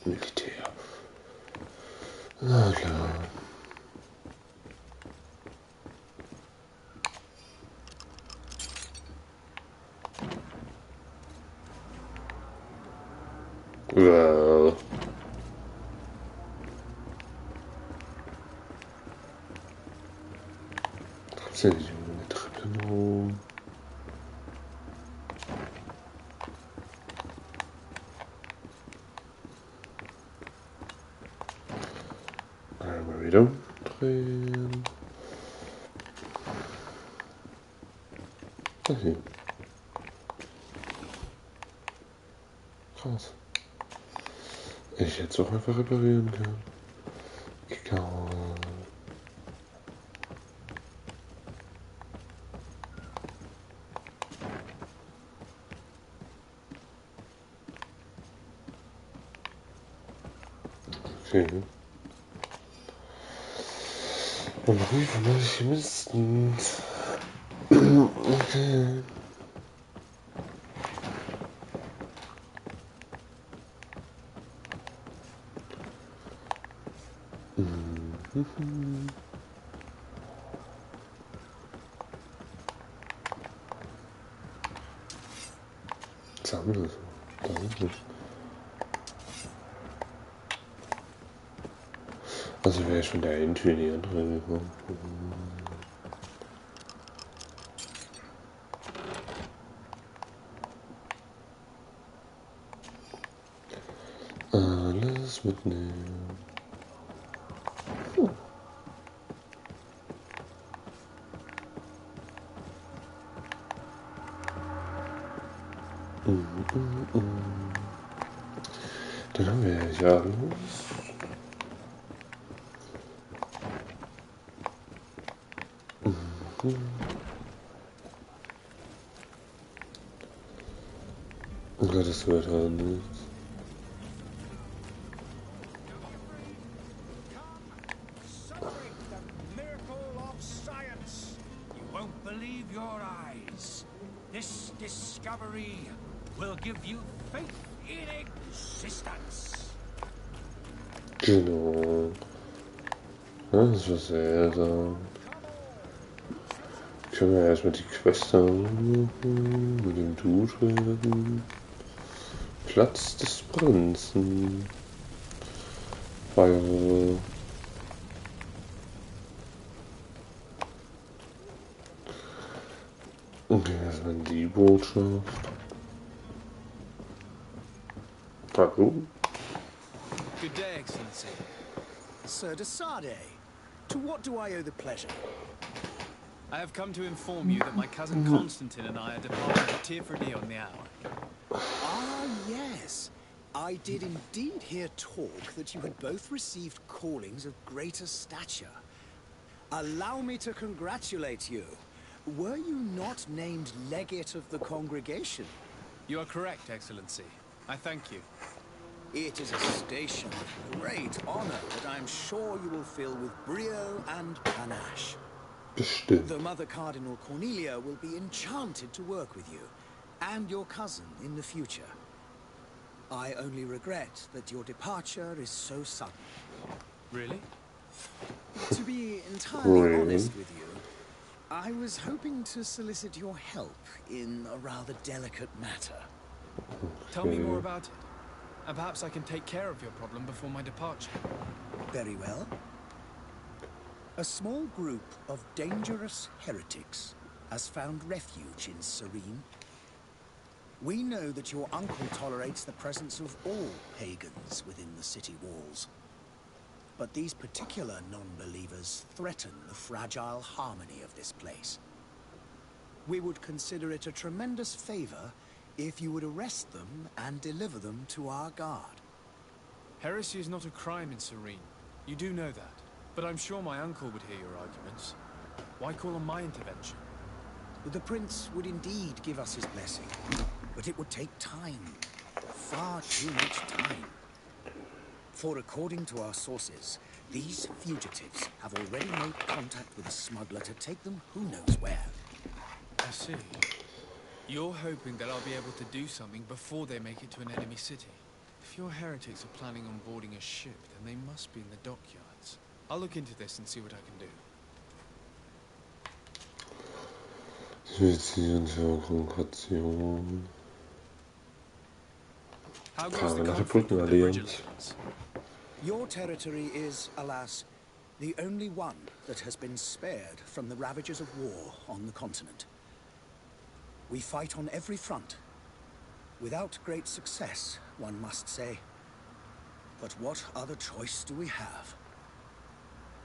[SPEAKER 1] Militär. Na klar. Well. Trotzdem nicht eine Treppe rum. Einmal wieder umdrehen. Ach hier. Krass. Ich hätte es auch einfach reparieren können. Egal. Okay. Und rüber muss ich mindestens. Okay. Sammle so. Danke. Also wäre schon der einen Tür in die andere gekommen. Alles mitnehmen. Dann haben wir ja alles. Okay, das wird halt nichts.
[SPEAKER 10] Celebrate the miracle of science. You won't believe your eyes. This discovery will give you faith in existence.
[SPEAKER 1] Genau. Das war sehr seltsam. Können wir erstmal die Quest machen mit dem Duschreden. Platz des Prinzen. Feuer. Okay, erstmal die Botschaft. Hallo?
[SPEAKER 3] Good day, Excellency.
[SPEAKER 2] Sir de Sardet, to what do I owe the pleasure?
[SPEAKER 3] I have come to inform you that my cousin Constantine and I are departing for Tirfredi on the hour.
[SPEAKER 2] Ah, yes. I did indeed hear talk that you had both received callings of greater stature. Allow me to congratulate you. Were you not named legate of the congregation?
[SPEAKER 3] You are correct, Excellency. I thank you.
[SPEAKER 2] It is a station of great honor that I am sure you will fill with brio and panache.
[SPEAKER 1] Bestimmt.
[SPEAKER 2] The Mother Cardinal Cornelia will be enchanted to work with you, and your cousin in the future. I only regret that your departure is so sudden.
[SPEAKER 3] Really?
[SPEAKER 2] To be entirely
[SPEAKER 1] Really?
[SPEAKER 2] honest with you, I was hoping to solicit your help in a rather delicate matter.
[SPEAKER 3] Tell me more about it. And perhaps I can take care of your problem before my departure.
[SPEAKER 2] Very well. A small group of dangerous heretics has found refuge in Serene. We know that your uncle tolerates the presence of all pagans within the city walls. But these particular non-believers threaten the fragile harmony of this place. We would consider it a tremendous favor if you would arrest them and deliver them to our guard.
[SPEAKER 3] Heresy is not a crime in Serene. You do know that. But I'm sure my uncle would hear your arguments. Why call on my intervention?
[SPEAKER 2] The prince would indeed give us his blessing, but it would take time. Far too much time. For according to our sources, these fugitives have already made contact with a smuggler to take them who knows where.
[SPEAKER 3] I see. You're hoping that I'll be able to do something before they make it to an enemy city. If your heretics are planning on boarding a ship, then they must be in the dockyards. I'll look into this and see what I can do.
[SPEAKER 1] Kommunikation.
[SPEAKER 3] How goes
[SPEAKER 1] Frage
[SPEAKER 3] the
[SPEAKER 1] nach der
[SPEAKER 3] conflict with the
[SPEAKER 1] Brückenallianz.
[SPEAKER 3] Bridgelines?
[SPEAKER 2] Your territory is, alas, the only one that has been spared from the ravages of war on the continent. We fight on every front. Without great success, one must say. But what other choice do we have?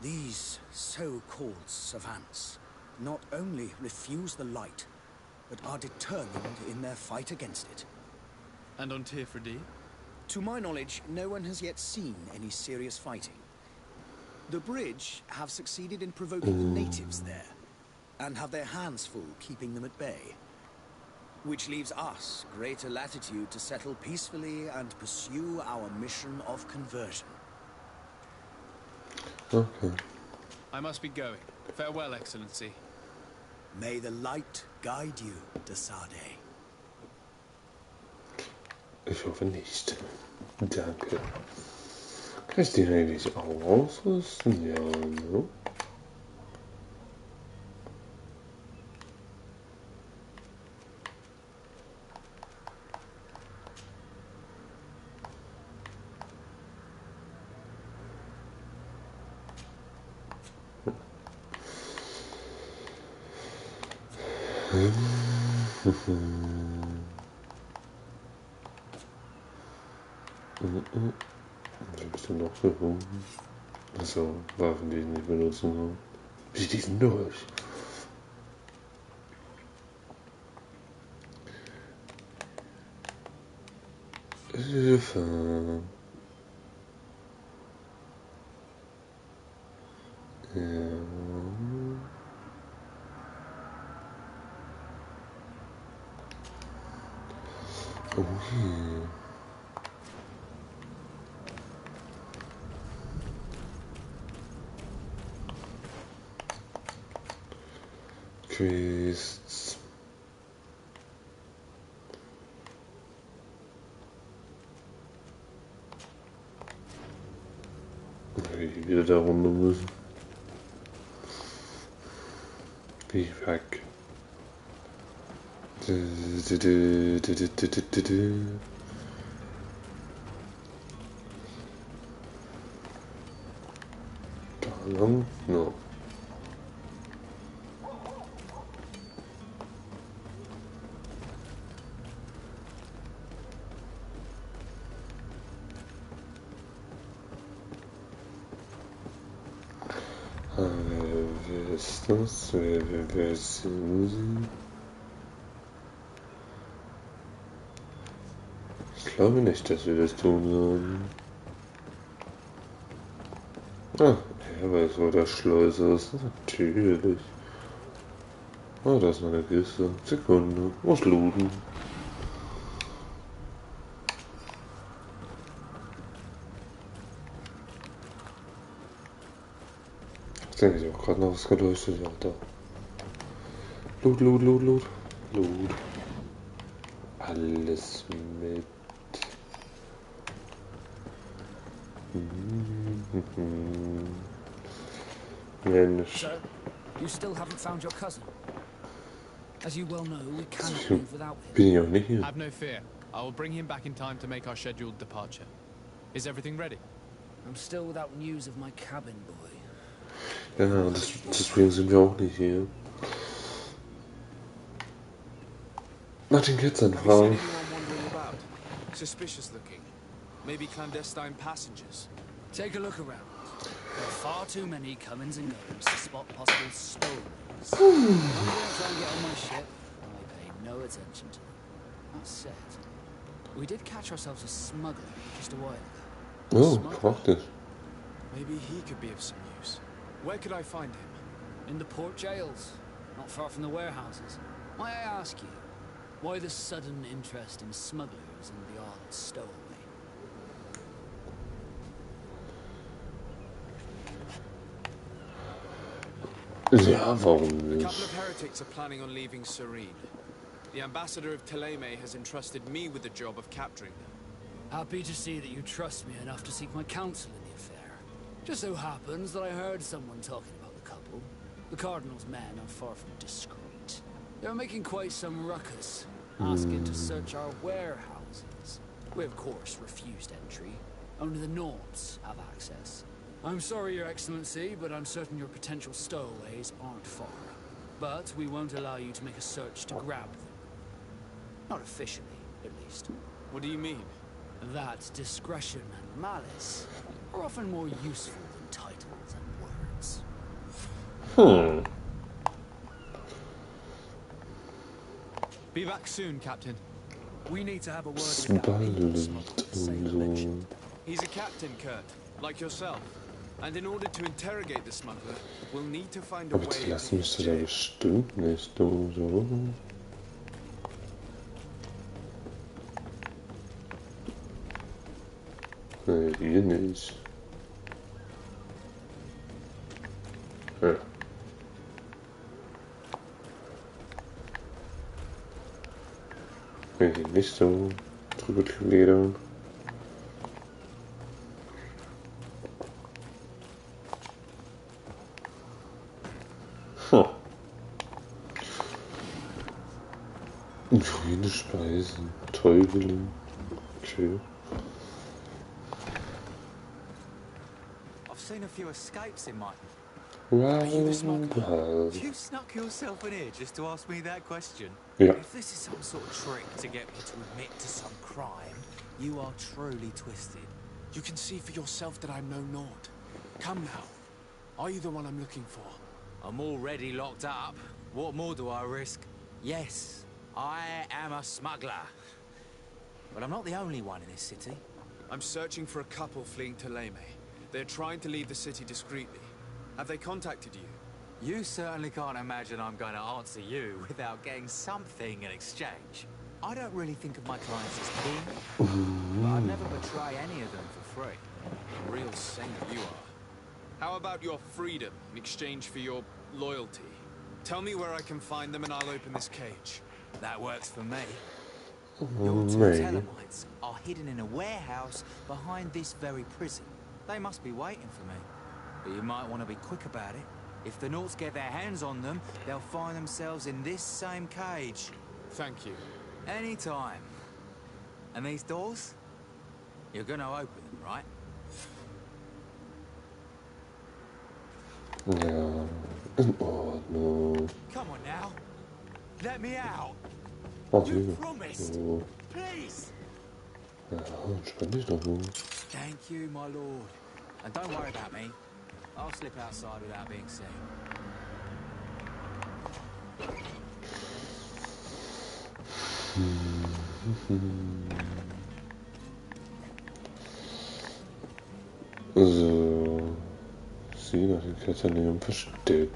[SPEAKER 2] These so-called savants not only refuse the light, but are determined in their fight against it.
[SPEAKER 3] And on Tirfredi?
[SPEAKER 2] To my knowledge, no one has yet seen any serious fighting. The bridge have succeeded in provoking the natives there, and have their hands full keeping them at bay. Which leaves us greater latitude to settle peacefully and pursue our mission of conversion.
[SPEAKER 1] Okay.
[SPEAKER 3] I must be going. Farewell, Excellency.
[SPEAKER 2] May the light guide you, de Sardet.
[SPEAKER 1] Ich hoffe nicht. Danke. Kann ich den eigentlich auch ausrüsten? Ja, ne? Was hab ich denn noch gefunden? Achso, Waffen, die ich nicht benutzen kann. Wie die denn durch? Hilfe. Ja. Okay. Quests. Ich wieder da runter müssen. Wie weg. Da lang? No. ist das? Wer sind Sie? Ich glaube nicht, dass wir das tun sollen. Ah, er weiß, wo der Schleuser ist. Natürlich. Ah, da ist meine Kiste. Sekunde. Muss looten. Jetzt denke ich auch gerade noch was geleuchtet. Ja, da. Loot, Loot, Loot, Loot. Loot. Alles mit. Mensch.
[SPEAKER 8] So, you still haven't found your cousin? As you well know, we cannot leave without him.
[SPEAKER 1] Bin ich auch nicht hier.
[SPEAKER 3] Have no fear. I will bring him back in time to make our scheduled departure. Is everything ready?
[SPEAKER 8] I'm still without news of my cabin boy.
[SPEAKER 1] Ja, deswegen sind wir auch nicht hier. Martin Kitz anfragen.
[SPEAKER 3] Suspicious looking. Maybe clandestine passengers.
[SPEAKER 8] Take a look around. There are far too many comings and goings to spot possible stowaways. I'm gonna try and get on my ship, and we pay no attention to them. That said, we did catch ourselves a smuggler just a while ago.
[SPEAKER 1] Oh, praktisch.
[SPEAKER 3] Maybe he could be of some use. Where could I find him?
[SPEAKER 8] In the port jails, not far from the warehouses. May I ask you, why the sudden interest in smugglers and the odd stowaway?
[SPEAKER 1] Ja, warum
[SPEAKER 3] A
[SPEAKER 1] nicht?
[SPEAKER 3] couple of heretics are planning on leaving Serene. The ambassador of Thélème has entrusted me with the job of capturing them.
[SPEAKER 8] Happy to see that you trust me enough to seek my counsel in the affair. Just so happens that I heard someone talking about the couple. The Cardinal's men are far from discreet. They're making quite some ruckus, asking to search our warehouses. We, of course, refused entry. Only the Nords have access. I'm sorry, Your Excellency, but I'm certain your potential stowaways aren't far. But we won't allow you to make a search to grab them. Not officially, at least.
[SPEAKER 3] What do you mean?
[SPEAKER 8] That discretion and malice are often more useful than titles and words.
[SPEAKER 3] Be back soon, Captain.
[SPEAKER 2] We need to have a word with that Indian smuggler Sailor mentioned.
[SPEAKER 3] He's a captain, Kurt, like yourself. And in order to interrogate the smuggler, we'll need to find a
[SPEAKER 1] Aber
[SPEAKER 3] way
[SPEAKER 1] die
[SPEAKER 3] into
[SPEAKER 1] lassen
[SPEAKER 3] his
[SPEAKER 1] mich da
[SPEAKER 3] jail.
[SPEAKER 1] bestimmt nicht so. Nee, hier nicht. Ja. Nee, hier nicht so drüber gliedern. Grüne Speisen, Täubelin. Okay.
[SPEAKER 13] I've seen a few escapes in my...
[SPEAKER 1] Wow.
[SPEAKER 13] You snuck yourself in here just to ask me that question?
[SPEAKER 1] Yeah.
[SPEAKER 13] If this is some sort of trick to get me to admit to some crime, you are truly twisted.
[SPEAKER 3] You can see for yourself that I'm no Nord. Come now. Are you the one I'm looking for?
[SPEAKER 13] I'm already locked up. What more do I risk? Yes, I am a smuggler. But I'm not the only one in this city.
[SPEAKER 3] I'm searching for a couple fleeing Thélème. They're trying to leave the city discreetly. Have they contacted you?
[SPEAKER 13] You certainly can't imagine I'm going to answer you without getting something in exchange. I don't really think of my clients as kin, but I'd never betray any of them for free.
[SPEAKER 3] A real saint you are. How about your freedom in exchange for your loyalty? Tell me where I can find them and I'll open this cage.
[SPEAKER 13] That works for me. Your two Thelemites are hidden in a warehouse behind this very prison. They must be waiting for me. But you might want to be quick about it. If the Nords get their hands on them, they'll find themselves in this same cage.
[SPEAKER 3] Thank you.
[SPEAKER 13] Anytime. And these doors? You're gonna open them, right?
[SPEAKER 1] Ja, in Ordnung.
[SPEAKER 13] Come on now. Let me out.
[SPEAKER 1] Ach,
[SPEAKER 13] You
[SPEAKER 1] hier.
[SPEAKER 13] promised.
[SPEAKER 1] So.
[SPEAKER 13] Please.
[SPEAKER 1] Ja, spann dich doch nur.
[SPEAKER 13] Thank you, my lord. And don't worry about me. I'll slip outside without being seen.
[SPEAKER 1] So. Sie nach den Klettern in ihrem Versteck.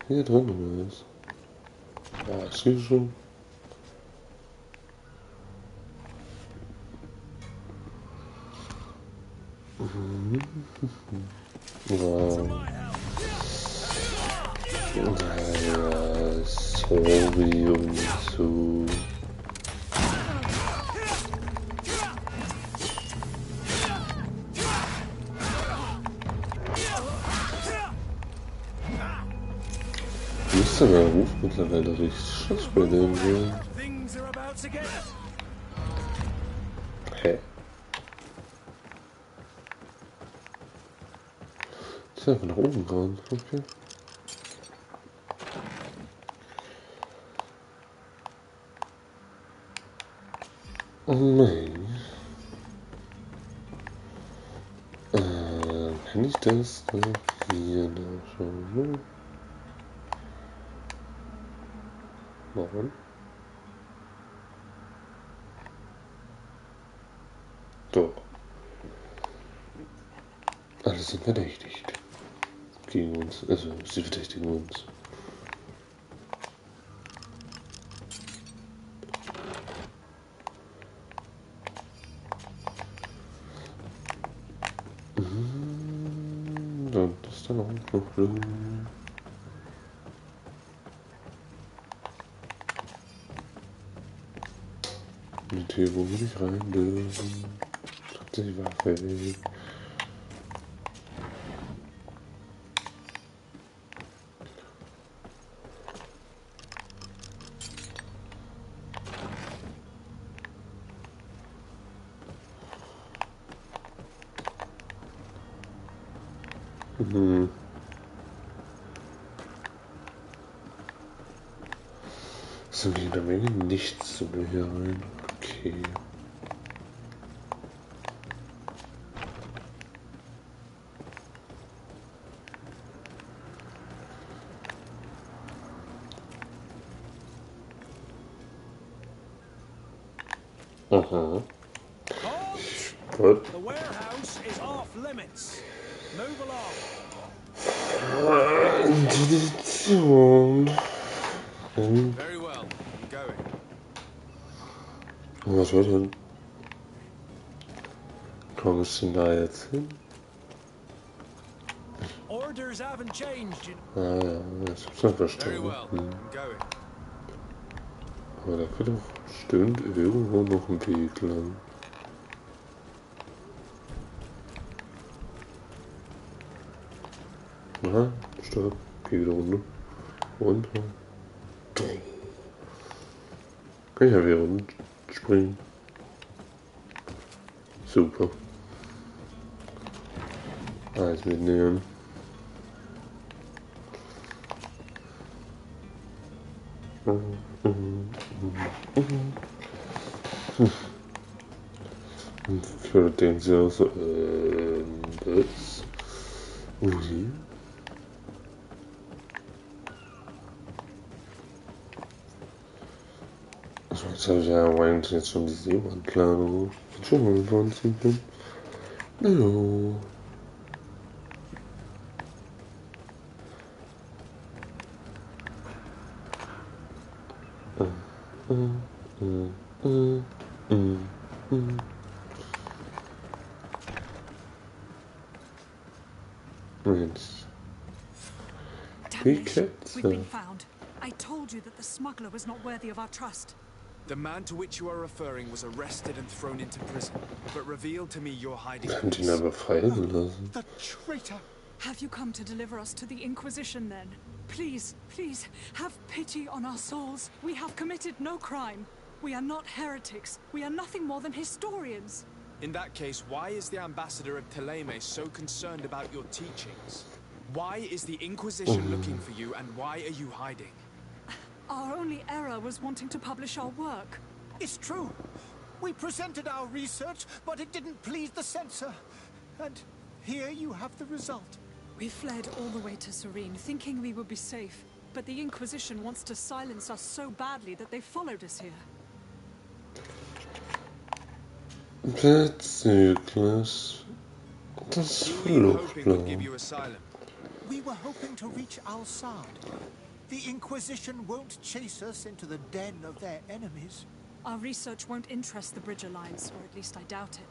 [SPEAKER 1] Hier drin oder was? Ja, ist hier schon. Wow. Naja, sorry und so. Müsste mein Ruf mittlerweile richtig schlecht bei dem sein. Hä? Ist einfach nach oben gegangen, okay. Oh nein. Kann ich das da hier nachschauen? Warum? Doch. Alle sind verdächtigt. Gegen uns. Also, sie verdächtigen uns. Dann ist dann auch noch blöd. Die Tür, wo wir nicht rein dürfen. Hat sich Waffe weg. So, in jeder Menge nichts zu mir hier rein. Okay. Aha. What?
[SPEAKER 10] The warehouse is off limits. Move along.
[SPEAKER 3] Very well, I'm going.
[SPEAKER 1] Was war denn? Komm ich denn da jetzt hin?
[SPEAKER 10] Orders haven't changed.
[SPEAKER 1] Ah ja, das hab's noch verstanden.
[SPEAKER 3] Very well, I'm going.
[SPEAKER 1] Aber da wird doch bestimmt irgendwo noch ein Weg lang. Aha, stopp. Geh wieder runter. Runter. Kann ich ja wieder runter springen. Super. Alles mitnehmen. Für den sie auch so, das. Ui. Also jetzt habe ich ja eigentlich jetzt schon die Seebahnplanung. Schon mal gefahren sind bin. Hallo.
[SPEAKER 7] We've been found. I told you that the smuggler was not worthy of our trust.
[SPEAKER 3] The man to which you are referring was arrested and thrown into prison, but revealed to me your hiding
[SPEAKER 1] Könnt ihn
[SPEAKER 3] place.
[SPEAKER 1] aber freigelassen.
[SPEAKER 10] The traitor!
[SPEAKER 7] Have you come to deliver us to the Inquisition then? Please, please, have pity on our souls. We have committed no crime. We are not heretics. We are nothing more than historians.
[SPEAKER 3] In that case, why is the ambassador of Teleme so concerned about your teachings? Why is the Inquisition looking for you, and why are you hiding?
[SPEAKER 7] Our only error was wanting to publish our work.
[SPEAKER 10] It's true.
[SPEAKER 2] We presented our research, but it didn't please the censor. And here you have the result.
[SPEAKER 7] We fled all the way to Serene, thinking we would be safe. But the Inquisition wants to silence us so badly that they followed us here.
[SPEAKER 1] Bezüglich des Fluchtplans.
[SPEAKER 2] We were hoping to reach Al-Sad. The Inquisition won't chase us into the den of their enemies.
[SPEAKER 7] Our research won't interest the Bridge Alliance, or at least I doubt it.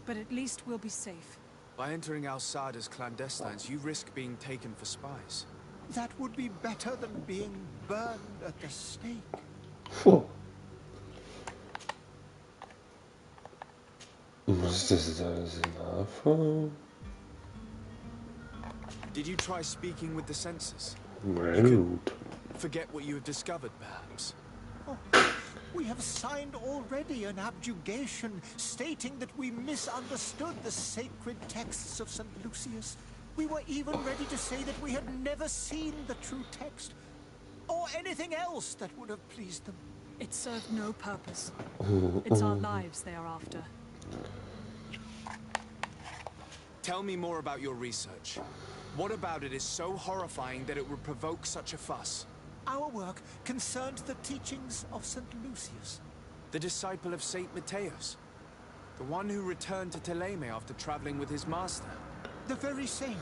[SPEAKER 7] But at least we'll be safe.
[SPEAKER 3] By entering Al-Sad as clandestines, you risk being taken for spies.
[SPEAKER 2] That would be better than being burned at the stake.
[SPEAKER 1] Muss das alles nachfragen?
[SPEAKER 3] Did you try speaking with the censors?
[SPEAKER 1] Well,
[SPEAKER 3] Forget what you have discovered, perhaps.
[SPEAKER 2] Oh, we have signed already an abjugation stating that we misunderstood the sacred texts of St. Lucius. We were even ready to say that we had never seen the true text, or anything else that would have pleased them.
[SPEAKER 7] It served no purpose. It's our lives they are after.
[SPEAKER 3] Tell me more about your research. What about it is so horrifying that it would provoke such a fuss?
[SPEAKER 2] Our work concerned the teachings of St. Lucius.
[SPEAKER 3] The disciple of Saint Matthias? The one who returned to Thélème after traveling with his master?
[SPEAKER 2] The very same.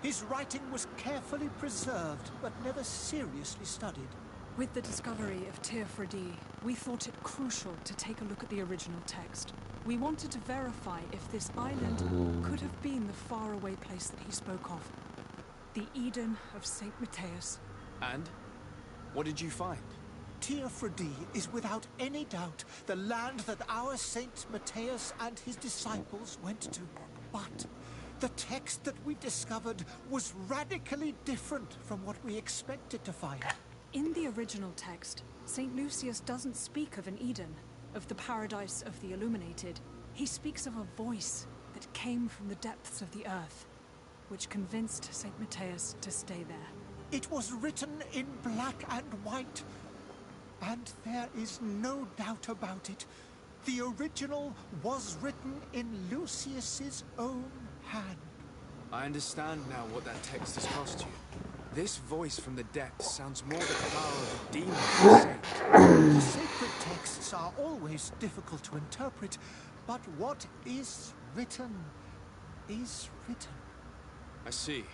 [SPEAKER 2] His writing was carefully preserved, but never seriously studied.
[SPEAKER 7] With the discovery of Tir Freddy, we thought it crucial to take a look at the original text. We wanted to verify if this island could have been the faraway place that he spoke of. The Eden of Saint Matthias.
[SPEAKER 3] And? What did you find?
[SPEAKER 2] Tir Freddy is without any doubt the land that our Saint Matthias and his disciples went to. But the text that we discovered was radically different from what we expected to find.
[SPEAKER 7] In the original text, St. Lucius doesn't speak of an Eden, of the paradise of the illuminated. He speaks of a voice that came from the depths of the earth, which convinced St. Matthias to stay there.
[SPEAKER 2] It was written in black and white, and there is no doubt about it. The original was written in Lucius's own hand.
[SPEAKER 3] I understand now what that text has cost you. This voice from the depths sounds more the power of a demon than a saint.
[SPEAKER 2] The sacred texts are always difficult to interpret, but what is written is written.
[SPEAKER 3] I see.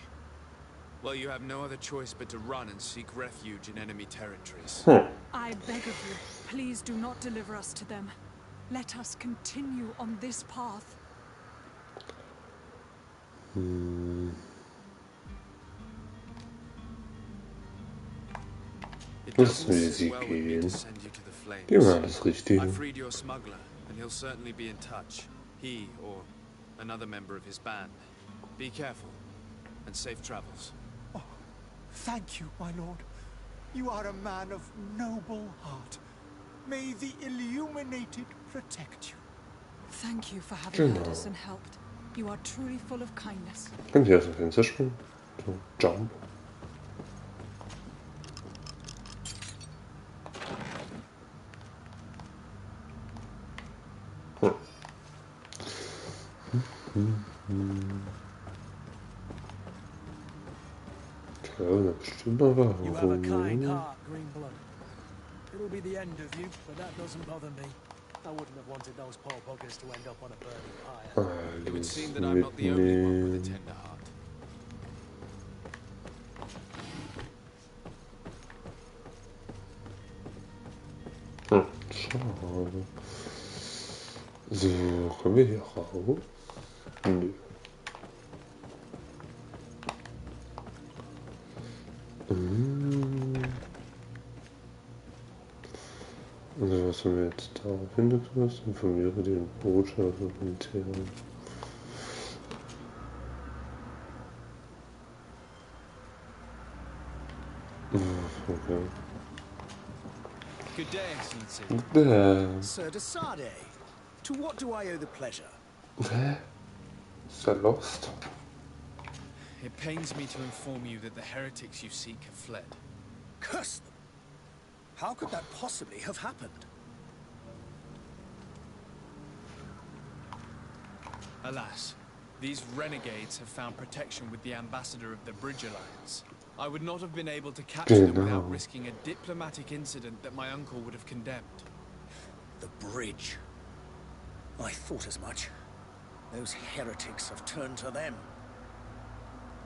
[SPEAKER 3] Well, you have no other choice but to run and seek refuge in enemy territories.
[SPEAKER 7] I beg of you, please do not deliver us to them. Let us continue on this path.
[SPEAKER 1] Das will sie gehen. Die war das Richtige.
[SPEAKER 3] I freed your smuggler, and he'll certainly be in touch. He or another member of his band. Be careful, and safe travels.
[SPEAKER 2] Oh, thank you, my lord. You are a man of noble heart. May the illuminated protect you.
[SPEAKER 7] Thank you for having heard us and helped. You are truly full of kindness.
[SPEAKER 1] Kann ich aus dem Fenster springen? So, jump.
[SPEAKER 6] You have a kind heart, Greenblood. It'll be the end of you, but that doesn't bother me. I wouldn't have wanted those poor buggers to end up on a burning pyre.
[SPEAKER 3] It would seem that I'm not the only one with a tender heart.
[SPEAKER 1] Schade. So, können wir hier raus? Nö. Also was haben wir jetzt da? Findet was? Informiere den Botschafter vom Militär. Okay.
[SPEAKER 2] Good day, Excellency.
[SPEAKER 1] Good day.
[SPEAKER 2] Sir de Sade, to what do I owe the pleasure?
[SPEAKER 1] Is that lost?
[SPEAKER 3] It pains me to inform you that the heretics you seek have fled.
[SPEAKER 2] Curse them! How could that possibly have happened?
[SPEAKER 3] Alas, these renegades have found protection with the ambassador of the Bridge Alliance. I would not have been able to capture them without risking a diplomatic incident that my uncle would have condemned.
[SPEAKER 2] The bridge. I thought as much. Those heretics have turned to them.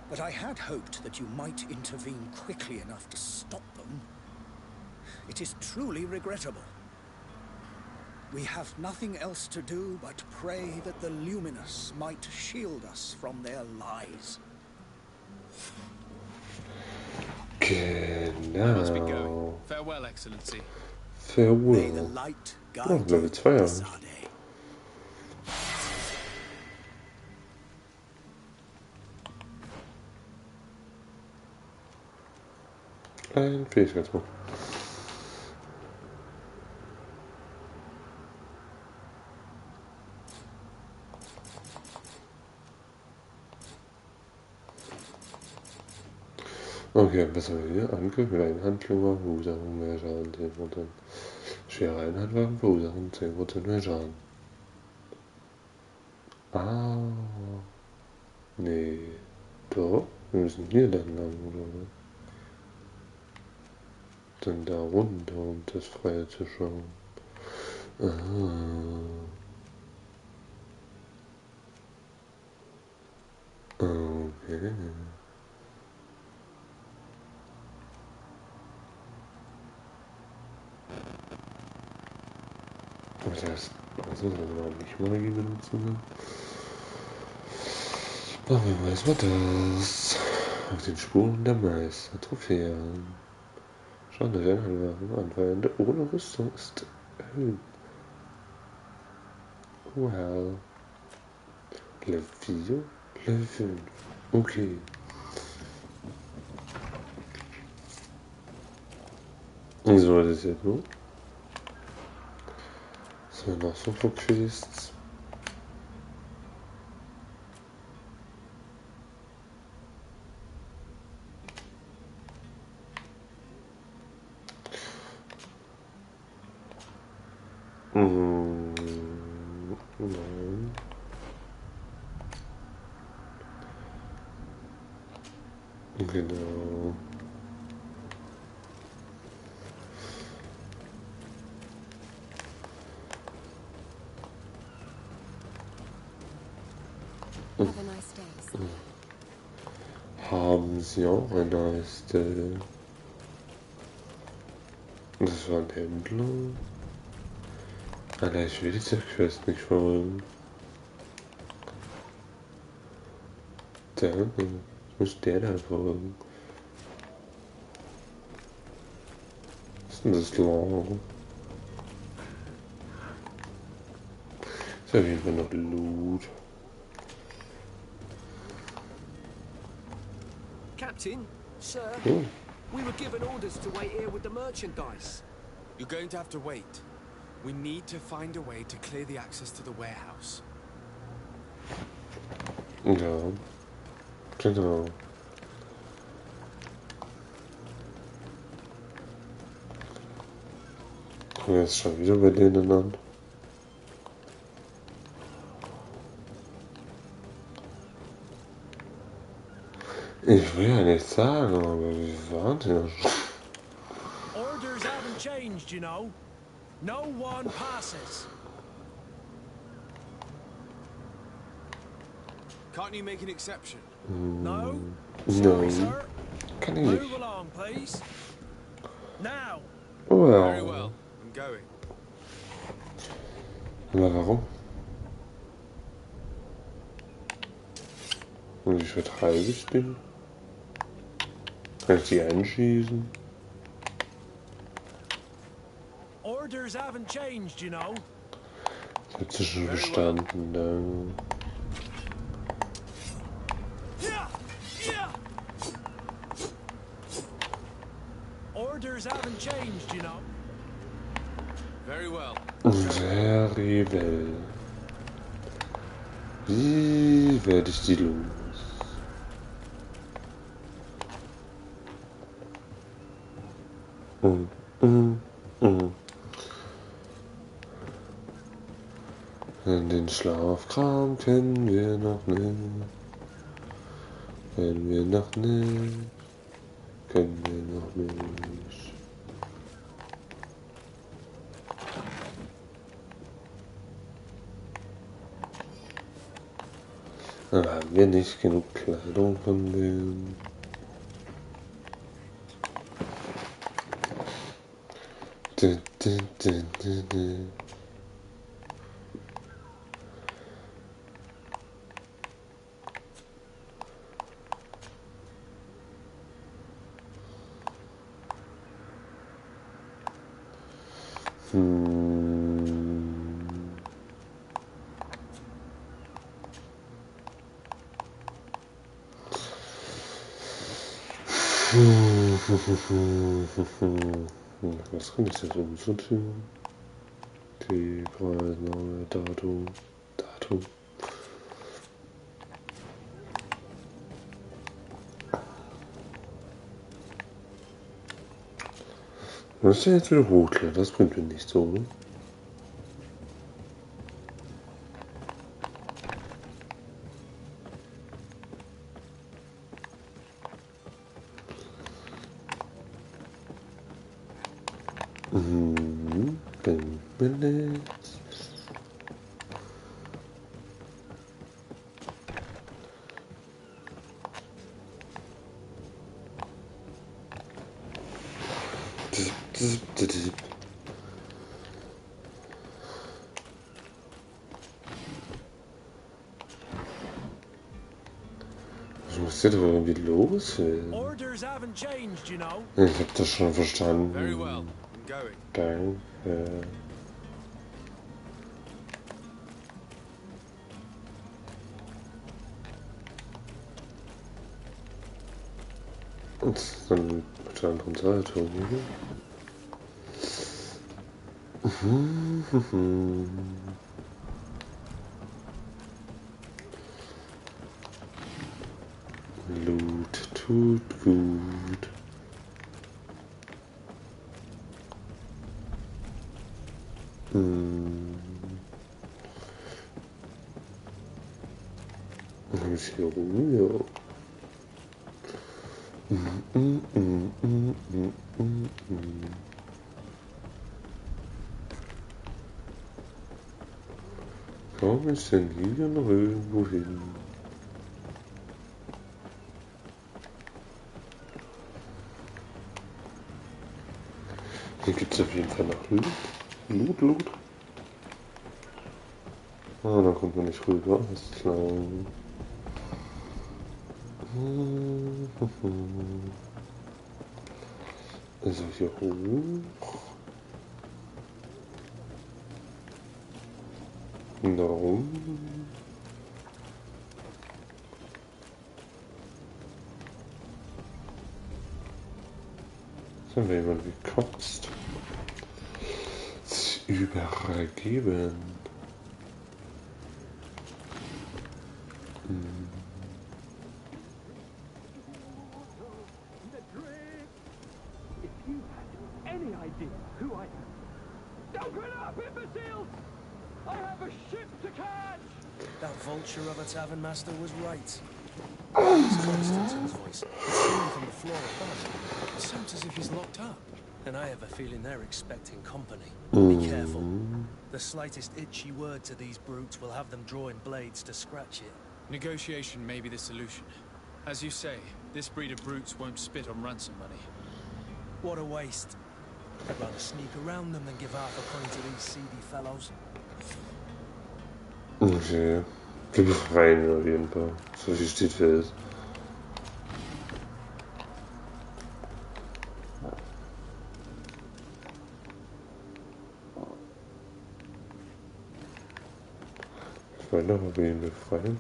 [SPEAKER 2] But I had hoped that you might intervene quickly enough to stop them. It is truly regrettable. We have nothing else to do but pray that the Luminous might shield us from their lies.
[SPEAKER 3] I must be going. Farewell, Excellency.
[SPEAKER 1] Farewell.
[SPEAKER 2] May the light guide
[SPEAKER 1] Level 2, ja.
[SPEAKER 2] Sade.
[SPEAKER 1] Ein Fähigkeitsbuch. Okay, was haben wir hier? Angriff mit Einhandlung, Verursachen mehr Schaden, 10%. Schwere Einhandwaffen verursachen 10% mehr Schaden. Ah. Nee. Doch, wir müssen hier dann lang, oder was? Dann da runter, um das Freie zu schauen. Ah. Okay. Das also nicht Magie benutzen. Aber wie weiß man das? Auf den Spuren der Meister, Trophäen. Schauen, dass ein Anwärter Anfallende ohne Rüstung ist erhöht. Well. Level 4, Level 5. Okay. So, das ist jetzt nur. So, noch so für Quests. Nein. Genau. Haben Sie auch ein neues Stelle? Das war ein Händler. Alter, ich will diese Quest nicht folgen. Danke. Ich muss der da folgen. Was ist denn das lang? Ist auf jeden Fall noch Loot.
[SPEAKER 14] Captain, sir,
[SPEAKER 1] Oh.
[SPEAKER 14] we were given orders to wait here with the merchandise.
[SPEAKER 3] You're going to have to wait. We need to find a way to clear the access to the warehouse.
[SPEAKER 1] Ja. Genau. Kommen wir jetzt schon wieder bei denen an? Ich will ja nicht sagen, aber wir waren ja schon.
[SPEAKER 6] Orders haven't changed, you know. No one passes.
[SPEAKER 3] Can't you make an exception?
[SPEAKER 6] No?
[SPEAKER 1] No.
[SPEAKER 6] Sorry, sir.
[SPEAKER 1] Kann ich
[SPEAKER 6] Move
[SPEAKER 1] nicht.
[SPEAKER 6] along, please. Now.
[SPEAKER 3] Very well. I'm going.
[SPEAKER 1] Aber warum? Und wie vertreibe ich den? Kann ich die einschießen?
[SPEAKER 6] Orders haven't changed, you know.
[SPEAKER 1] Ich hab sie schon verstanden, dann.
[SPEAKER 6] Orders haven't changed, you know.
[SPEAKER 3] Very well.
[SPEAKER 1] Very well. Wie werde ich die los? Den Schlafkram kennen wir noch nicht. Kennen wir noch nicht. Kennen wir noch nicht. Dann haben wir nicht genug Kleidung von denen. Was kann ich denn umsortieren? Die Preisnahme, Datum. Was ist denn jetzt wieder hochklettern? Das bringt mir nichts so, ne? Ich muss jetzt aber irgendwie loswerden. Ich hab das schon verstanden. Danke. Und dann mit der anderen Seite, oder? Loot tut gut. Was ist hier rum? Ja. Warum ist denn hier noch irgendwo hin? Hier gibt es auf jeden Fall noch Loot. Ah, da kommt man nicht rüber, ist klar. Also hier hoch. Darum. Jetzt haben wir jemanden gekotzt. Sich übergeben.
[SPEAKER 6] Vulture of a tavern master was right. It's Constantine's voice. It's coming from the floor above. It sounds as if he's locked up. And I have a feeling they're expecting company. Be careful. The slightest itchy word to these brutes will have them drawing blades to scratch it.
[SPEAKER 3] Negotiation may be the solution. As you say, this breed of brutes won't spit on ransom money.
[SPEAKER 6] What a waste. I'd rather sneak around them than give half a coin to these seedy fellows.
[SPEAKER 1] Okay. Wir befreien ihn auf jeden Fall. So viel steht fest. Ich weiß noch, ob wir ihn befreien.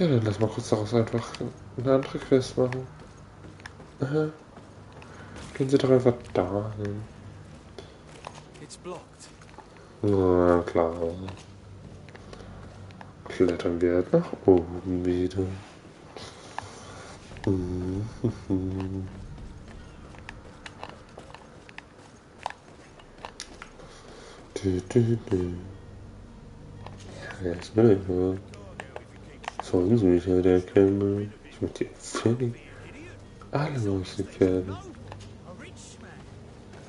[SPEAKER 1] Ja, dann lass mal kurz daraus einfach eine andere Quest machen. Aha. Gehen Sie doch einfach dahin. Na klar. Klettern wir halt nach oben wieder. Ja, ist mir egal. Sollen sie mich halt erkennen? Ich mach die fertig. Alle Mauskerle.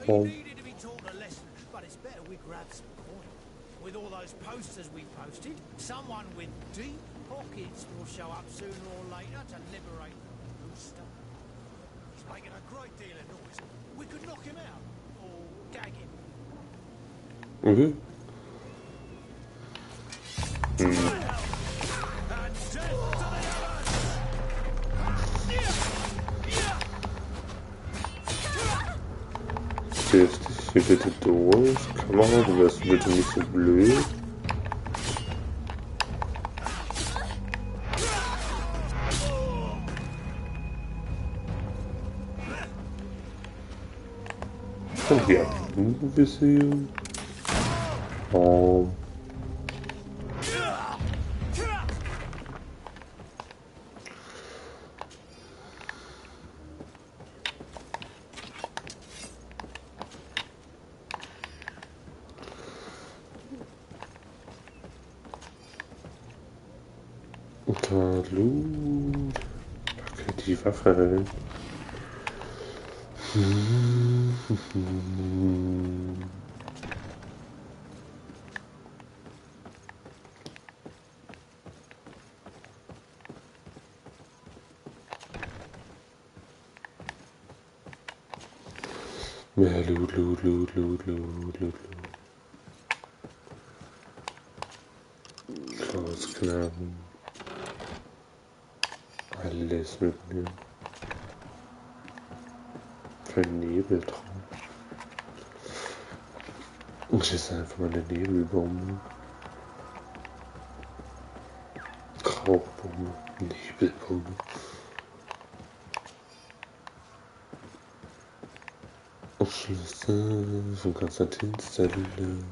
[SPEAKER 1] Warum?
[SPEAKER 15] With all those posters we posted, someone with deep pockets will show up sooner or later to liberate the rooster. He's making a great deal of noise. We could knock him out or gag him.
[SPEAKER 1] Mhm. Jetzt hier bitte durch. Kamera, du wärst bitte nicht so blöd. Und hier ein bisschen. Oh. Hallo. Okay, die Waffe. Mehr Loot. Rausknaben. Alles mitnehmen. Nebeltraum. Und jetzt einfach mal eine Nebelbombe. Rauchbombe. Nebelbombe. Schlüssel von Konstantins Zelle.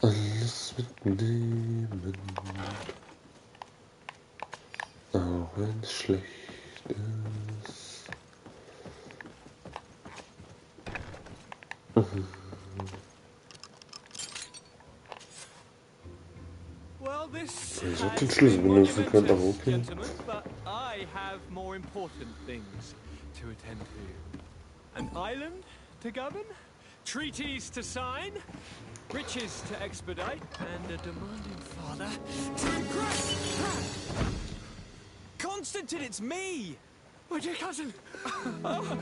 [SPEAKER 1] Alles mitnehmen. Auch wenn es schlecht ist.
[SPEAKER 16] Well, this
[SPEAKER 1] Ich hab
[SPEAKER 16] has
[SPEAKER 1] den Schlüssel
[SPEAKER 16] been
[SPEAKER 1] benutzen können, aber
[SPEAKER 16] monumentous,
[SPEAKER 1] okay.
[SPEAKER 16] gentlemen, but I have more important things to attend to. An island to govern, treaties to sign, riches to expedite, and a demanding father to impress. Constantine, it's me! My dear cousin! Oh,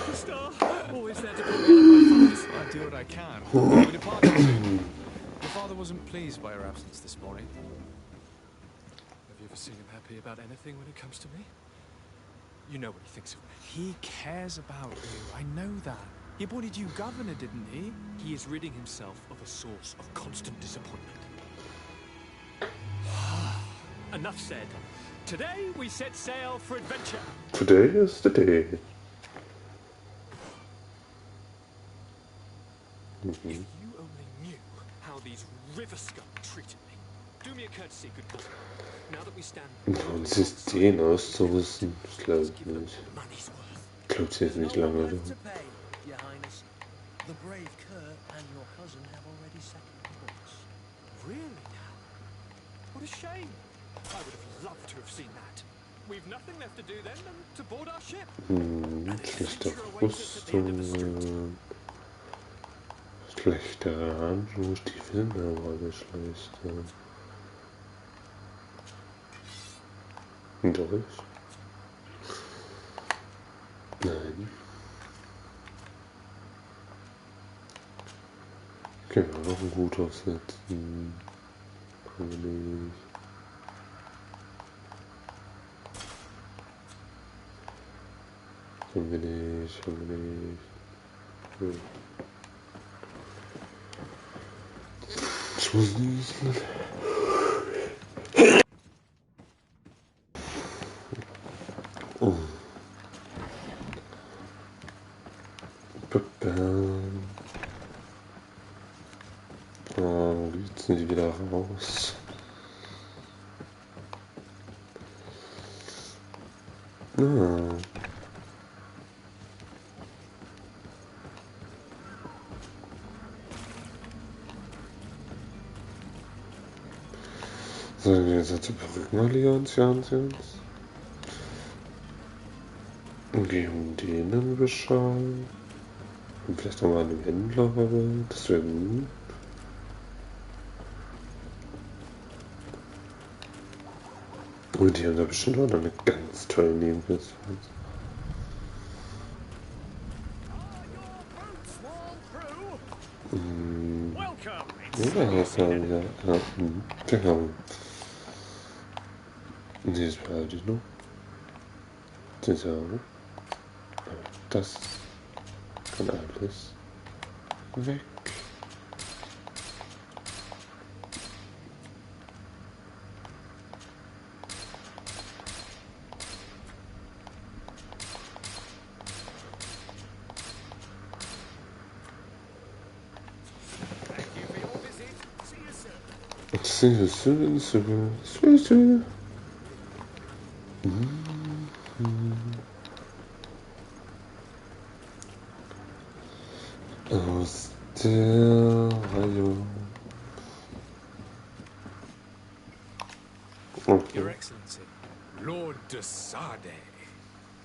[SPEAKER 16] the star! Always there to pull me out of my fires.
[SPEAKER 3] I do what I can. We depart soon. Your father wasn't pleased by your absence this morning. Have you ever seen him happy about anything when it comes to me? You know what he thinks of me. He cares about you. I know that. He appointed you governor, didn't he? He is ridding himself of a source of constant disappointment.
[SPEAKER 16] Enough said. Today we set sail for adventure.
[SPEAKER 1] Today is the day.
[SPEAKER 16] If you only knew how these river scum treated me. Do me a courtesy, good cousin. Now that we stand.
[SPEAKER 1] Und System auszurüsten, ich glaube nicht. Ich glaube, es ist nicht lange dauern.
[SPEAKER 6] Your Highness, the brave Kurt and your cousin have already settled course.
[SPEAKER 16] Really now? What a shame. I would have loved to have seen that. We've nothing left to do then than to board our ship.
[SPEAKER 1] Schlechte Rüstung. Schlechtere Handschuhe, Stiefel, aber alle schlechter. Durch? Nein. Können wir noch einen Hut aufsetzen? Kann wir nicht. Können wir nicht. Hm. Ich muss niesen. Oh. Oh, jetzt sind die wieder raus. So, jetzt hat die Perückenallianz uns. Und geben denen Bescheid. Und vielleicht nochmal an den Händler, aber das wäre gut. Und die haben da bestimmt auch noch eine ganz tolle Nebenquest. Ja, ja. Genau. Und jetzt behalte ich noch. Das auch. Das kann alles weg. Aus der Reihe. Okay.
[SPEAKER 17] Your Excellency, Lord de Sade,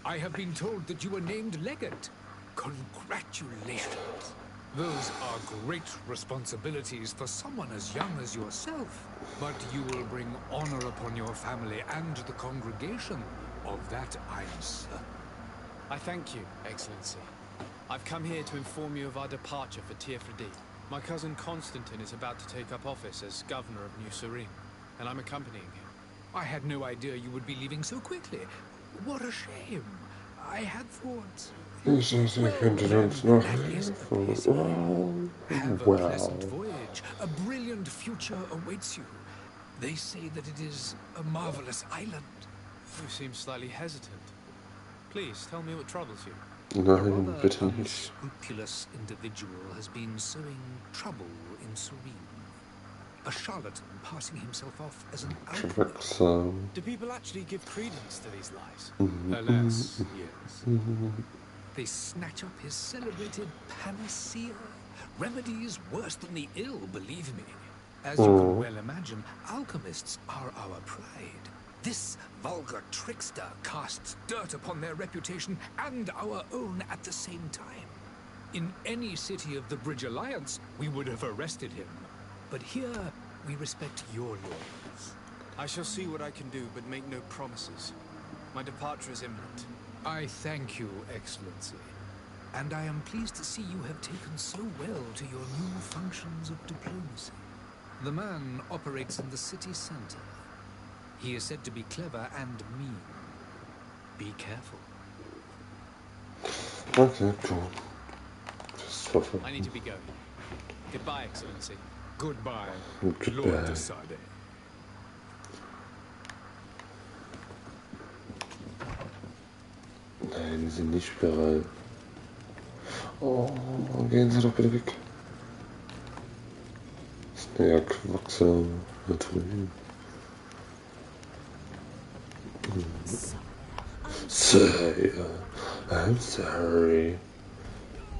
[SPEAKER 17] I have been told that you were named Legate. Congratulations. Those are great responsibilities for someone as young as yourself. But you will bring honor upon your family and the congregation. Of that I am certain.
[SPEAKER 3] I thank you, Excellency. I've come here to inform you of our departure for Tirfredi. My cousin Constantine is about to take up office as governor of New Serene, and I'm accompanying him.
[SPEAKER 17] I had no idea you would be leaving so quickly. What a shame. I had thought... Have a pleasant voyage. A brilliant future awaits you. They say that it is a marvelous island.
[SPEAKER 3] You seem slightly hesitant. Please, tell me what troubles you.
[SPEAKER 1] Nein, bitte nicht.
[SPEAKER 17] Unscrupulous individual has been sowing trouble in Serene. A charlatan passing himself off as an outlaw.
[SPEAKER 3] Do people actually give credence to these lies?
[SPEAKER 17] Alas, yes. They snatch up his celebrated panacea. Remedies worse than the ill, believe me. As you can well imagine, alchemists are our pride. This vulgar trickster casts dirt upon their reputation and our own at the same time. In any city of the Bridge Alliance, we would have arrested him. But here, we respect your laws.
[SPEAKER 3] I shall see what I can do, but make no promises. My departure is imminent.
[SPEAKER 17] I thank you, Excellency. And I am pleased to see you have taken so well to your new functions of diplomacy. The man operates in the city center. He is said to be clever and mean. Be careful.
[SPEAKER 1] Okay, cool.
[SPEAKER 3] I need to be going. Goodbye, Excellency.
[SPEAKER 17] Goodbye,
[SPEAKER 1] Goodbye.
[SPEAKER 17] Lord de Sade.
[SPEAKER 1] Nein, die sind nicht bereit. Oh, gehen Sie doch bitte weg. Das ist ja Quackser da drüben. Sir, I'm sorry.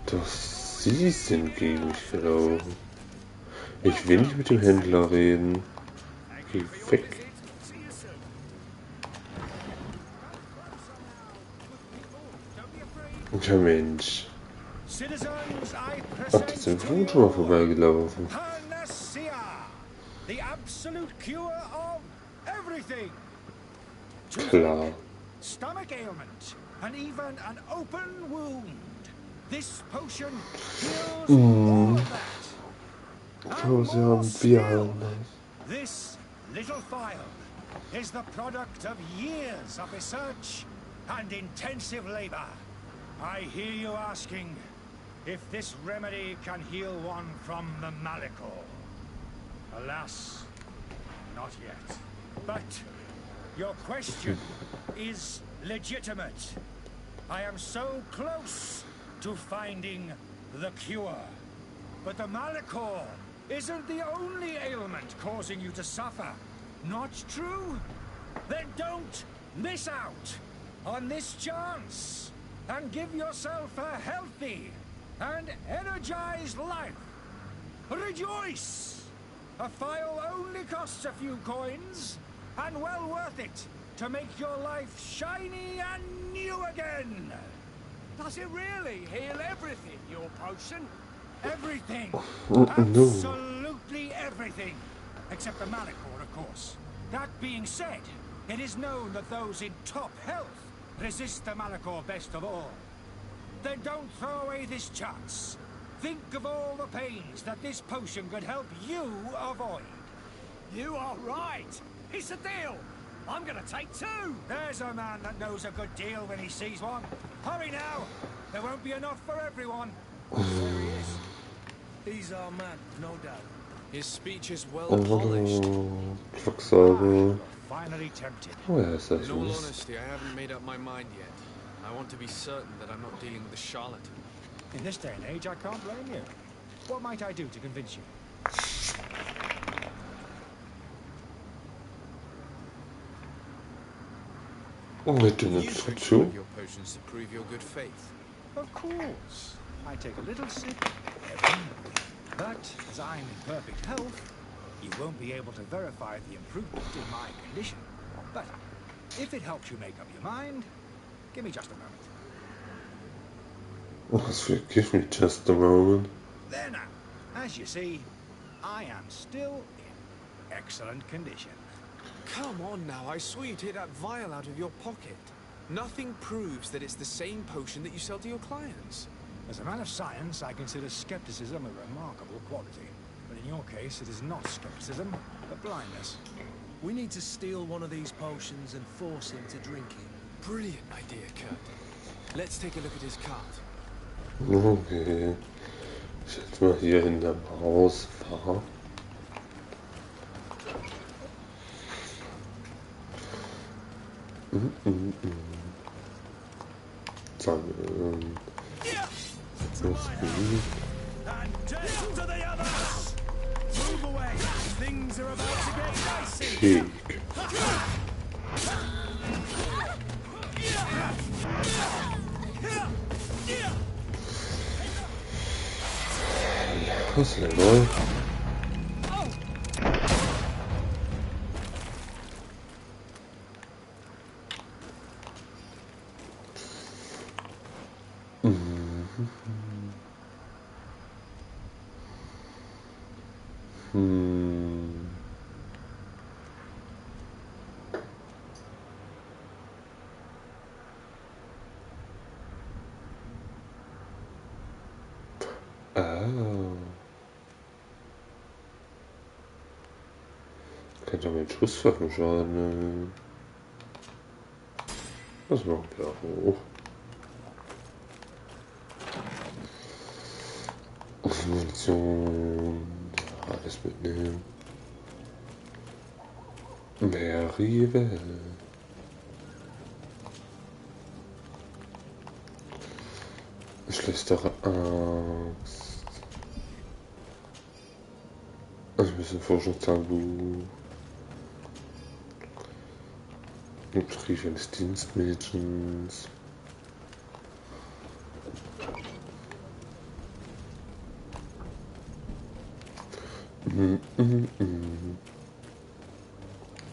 [SPEAKER 1] Doch Sie sind gegen mich gelaufen. Ich will nicht mit dem Händler reden. Geh weg. Ja Mensch. Ach, die sind vorhin schon mal vorbeigelaufen.
[SPEAKER 2] The absolute cure of everything.
[SPEAKER 1] Klar.
[SPEAKER 2] Stomach ailment and even an open wound. This potion heals all of that. This little phial is the product of years of research and intensive labor. I hear you asking if this remedy can heal one from the Malachor. Alas, not yet. But your question is legitimate. I am so close to finding the cure. But the Malachor isn't the only ailment causing you to suffer. Not true? Then don't miss out on this chance and give yourself a healthy and energized life. Rejoice! A file only costs a few coins, and well worth it to make your life shiny and new again.
[SPEAKER 14] Does it really heal everything, your potion?
[SPEAKER 2] Everything.
[SPEAKER 1] No.
[SPEAKER 2] Absolutely everything. Except the Malachor, of course. That being said, it is known that those in top health resist the Malachor best of all. Then don't throw away this chance. Think of all the pains that this potion could help you avoid.
[SPEAKER 14] You are right. It's a deal. I'm gonna take 2.
[SPEAKER 2] There's a man that knows a good deal when he sees one. Hurry now. There won't be enough for everyone.
[SPEAKER 6] There he is. He's our man, no doubt.
[SPEAKER 3] His speech is well polished.
[SPEAKER 2] Finally tempted.
[SPEAKER 3] In all honesty, I haven't made up my mind yet. I want to be certain that I'm not dealing with a charlatan.
[SPEAKER 2] In this day and age, I can't blame you. What might I do to convince you?
[SPEAKER 3] You drink your potions to prove your good faith.
[SPEAKER 2] Of course. I take a little sip every morning. But as I'm in perfect health, you won't be able to verify the improvement in my condition. But if it helps you make up your mind, give me just a moment.
[SPEAKER 1] Give me just a moment.
[SPEAKER 2] There now. As you see, I am still in excellent condition.
[SPEAKER 3] Come on now, I swear you take that vial out of your pocket. Nothing proves that it's the same potion that you sell to your clients.
[SPEAKER 2] As a man of science, I consider skepticism a remarkable quality. But in your case, it is not skepticism, but blindness.
[SPEAKER 6] We need to steal one of these potions and force him to drink it.
[SPEAKER 3] Brilliant idea, Kurt. Let's take a look at his cart.
[SPEAKER 1] Okay. Ich jetzt mal hier hinterm Haus fahre. Sammeln. Das Cake. Was denn wohl? Könnte mit Schusswaffen schaden. Das machen wir auch. Munition. Alles mitnehmen. Mehr Riebe. Schlechtere Angst. Also ein bisschen Forschungstagebuch. Brief eines Dienstmädchens.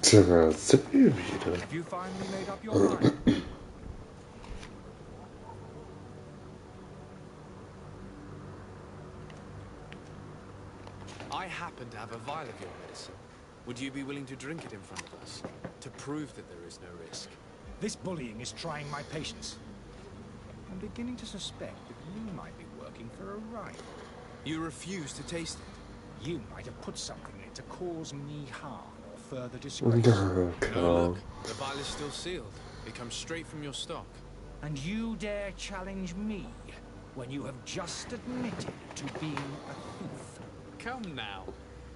[SPEAKER 1] Da sind wir wieder.
[SPEAKER 3] I happen to have a vial of your medicine. Would you be willing to drink it in front of us, to prove that there is no risk?
[SPEAKER 2] This bullying is trying my patience. I'm beginning to suspect that you might be working for a rival.
[SPEAKER 3] You refuse to taste it?
[SPEAKER 2] You might have put something in it to cause me harm or further disgrace.
[SPEAKER 3] No, look, the vial is still sealed. It comes straight from your stock.
[SPEAKER 2] And you dare challenge me when you have just admitted to being a thief?
[SPEAKER 3] Come now.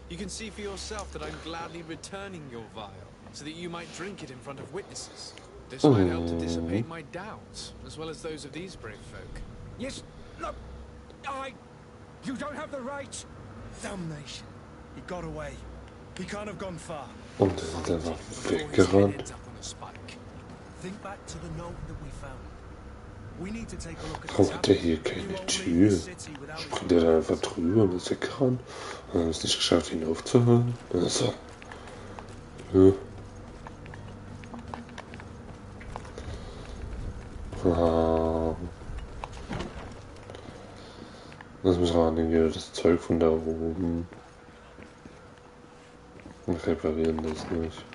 [SPEAKER 3] You can see for yourself that I'm gladly returning your vial, so that you might drink it in front of witnesses. This might help to dissipate my doubts, as well as those of these brave folk.
[SPEAKER 2] Yes, look, you don't have the right.
[SPEAKER 6] Damnation. He got away. He can't have gone far.
[SPEAKER 1] Und der war weggerannt.
[SPEAKER 6] Think back to the note that we found.
[SPEAKER 2] We need to take a look at the
[SPEAKER 1] Warum hat der
[SPEAKER 2] tavern.
[SPEAKER 1] hier
[SPEAKER 2] You
[SPEAKER 1] keine
[SPEAKER 2] won't leave
[SPEAKER 1] Tür?
[SPEAKER 2] this city without its
[SPEAKER 1] Kommt der da einfach drüber und ist weggerannt? Und hat es nicht geschafft, ihn aufzuhalten? Also. Ja. Ah. Lass mich ran, das Zeug von da oben. Und reparieren das nicht.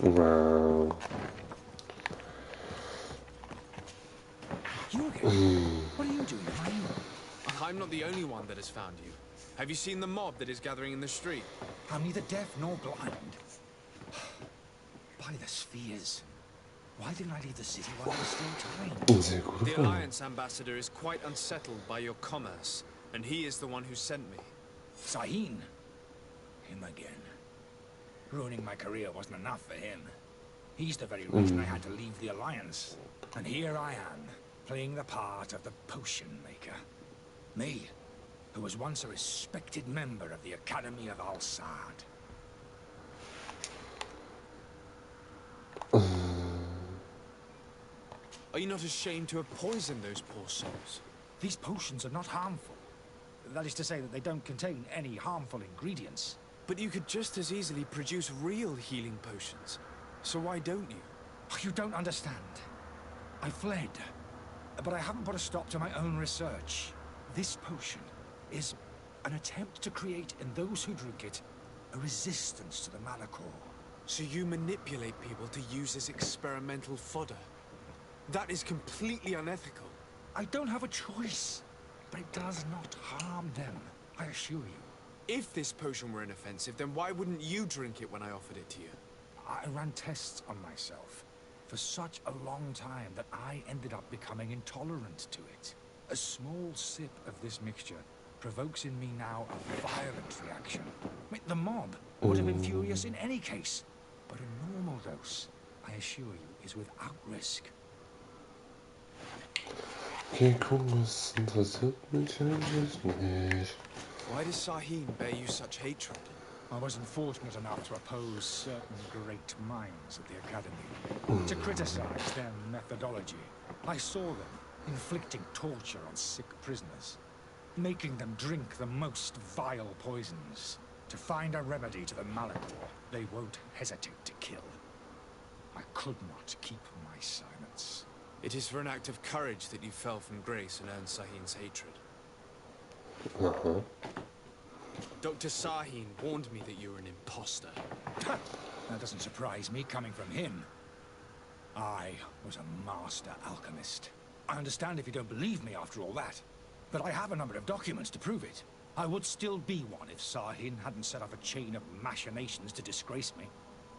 [SPEAKER 1] Wow.
[SPEAKER 17] You again? What are you doing in my room?
[SPEAKER 3] I'm not the only one that has found you. Have you seen the mob that is gathering in the street?
[SPEAKER 17] I'm neither deaf nor blind. By the spheres. Why didn't I leave the city while there was still time?
[SPEAKER 3] The Alliance ambassador is quite unsettled by your commerce, and he is the one who sent me.
[SPEAKER 17] Sahin? Him again. Ruining my career wasn't enough for him. He's the very reason I had to leave the Alliance. And here I am, playing the part of the potion maker. Me, who was once a respected member of the Academy of Al-Sad.
[SPEAKER 3] Are you not ashamed to have poisoned those poor souls?
[SPEAKER 17] These potions are not harmful. That is to say that they don't contain any harmful ingredients.
[SPEAKER 3] But you could just as easily produce real healing potions. So why don't you?
[SPEAKER 17] You don't understand. I fled, but I haven't put a stop to my own research. This potion is an attempt to create in those who drink it a resistance to the Malachor.
[SPEAKER 3] So you manipulate people to use as experimental fodder? That is completely unethical.
[SPEAKER 17] I don't have a choice, but it does not harm them, I assure you.
[SPEAKER 3] If this potion were inoffensive, then why wouldn't you drink it when I offered it to you?
[SPEAKER 17] I ran tests on myself for such a long time that I ended up becoming intolerant to it. A small sip of this mixture provokes in me now a violent reaction. The mob would have been furious in any case, but a normal dose, I assure you, is without risk.
[SPEAKER 1] Okay, guck, was interessiert mich eigentlich nicht.
[SPEAKER 3] Why does Sahin bear you such hatred?
[SPEAKER 17] I wasn't fortunate enough to oppose certain great minds at the Academy, to criticize their methodology. I saw them inflicting torture on sick prisoners, making them drink the most vile poisons. To find a remedy to the Malachor, they won't hesitate to kill. I could not keep my silence.
[SPEAKER 3] It is for an act of courage that you fell from grace and earned Sahin's hatred. Dr. Sahin warned me that you were an imposter.
[SPEAKER 17] That doesn't surprise me, coming from him. I was a master alchemist. I understand if you don't believe me after all that, but I have a number of documents to prove it. I would still be one if Sahin hadn't set up a chain of machinations to disgrace me.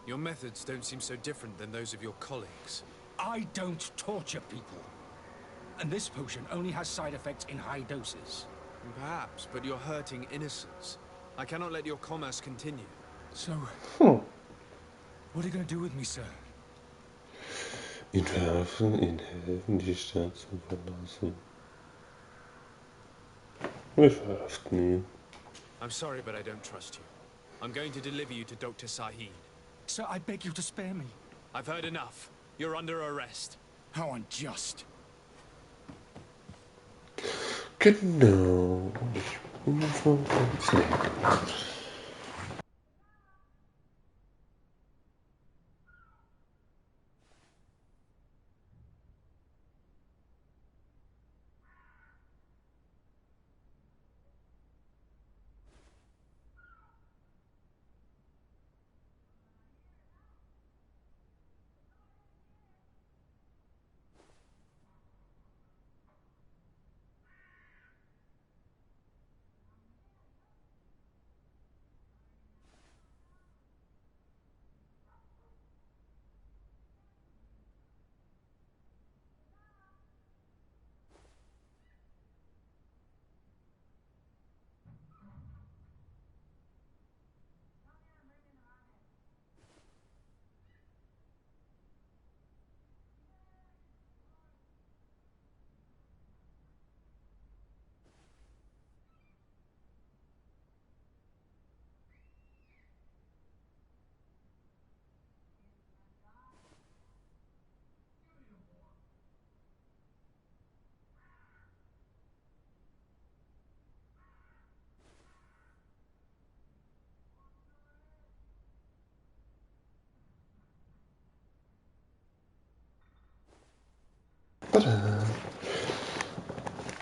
[SPEAKER 3] Your methods don't seem so different than those of your colleagues.
[SPEAKER 17] I don't torture people. And this potion only has side effects in high doses.
[SPEAKER 3] Perhaps, but you're hurting innocents. I cannot let your commerce continue.
[SPEAKER 17] So, what are you going to do with me, sir?
[SPEAKER 1] Ihn werfen, ihn helfen, die Stadt zu verlassen. Wir verhaften ihn.
[SPEAKER 3] I'm sorry, but I don't trust you. I'm going to deliver you to Dr. Sahin.
[SPEAKER 17] Sir, I beg you to spare me.
[SPEAKER 3] I've heard enough. You're under arrest.
[SPEAKER 17] How unjust.
[SPEAKER 1] Genau. Ich bin von ganz nett.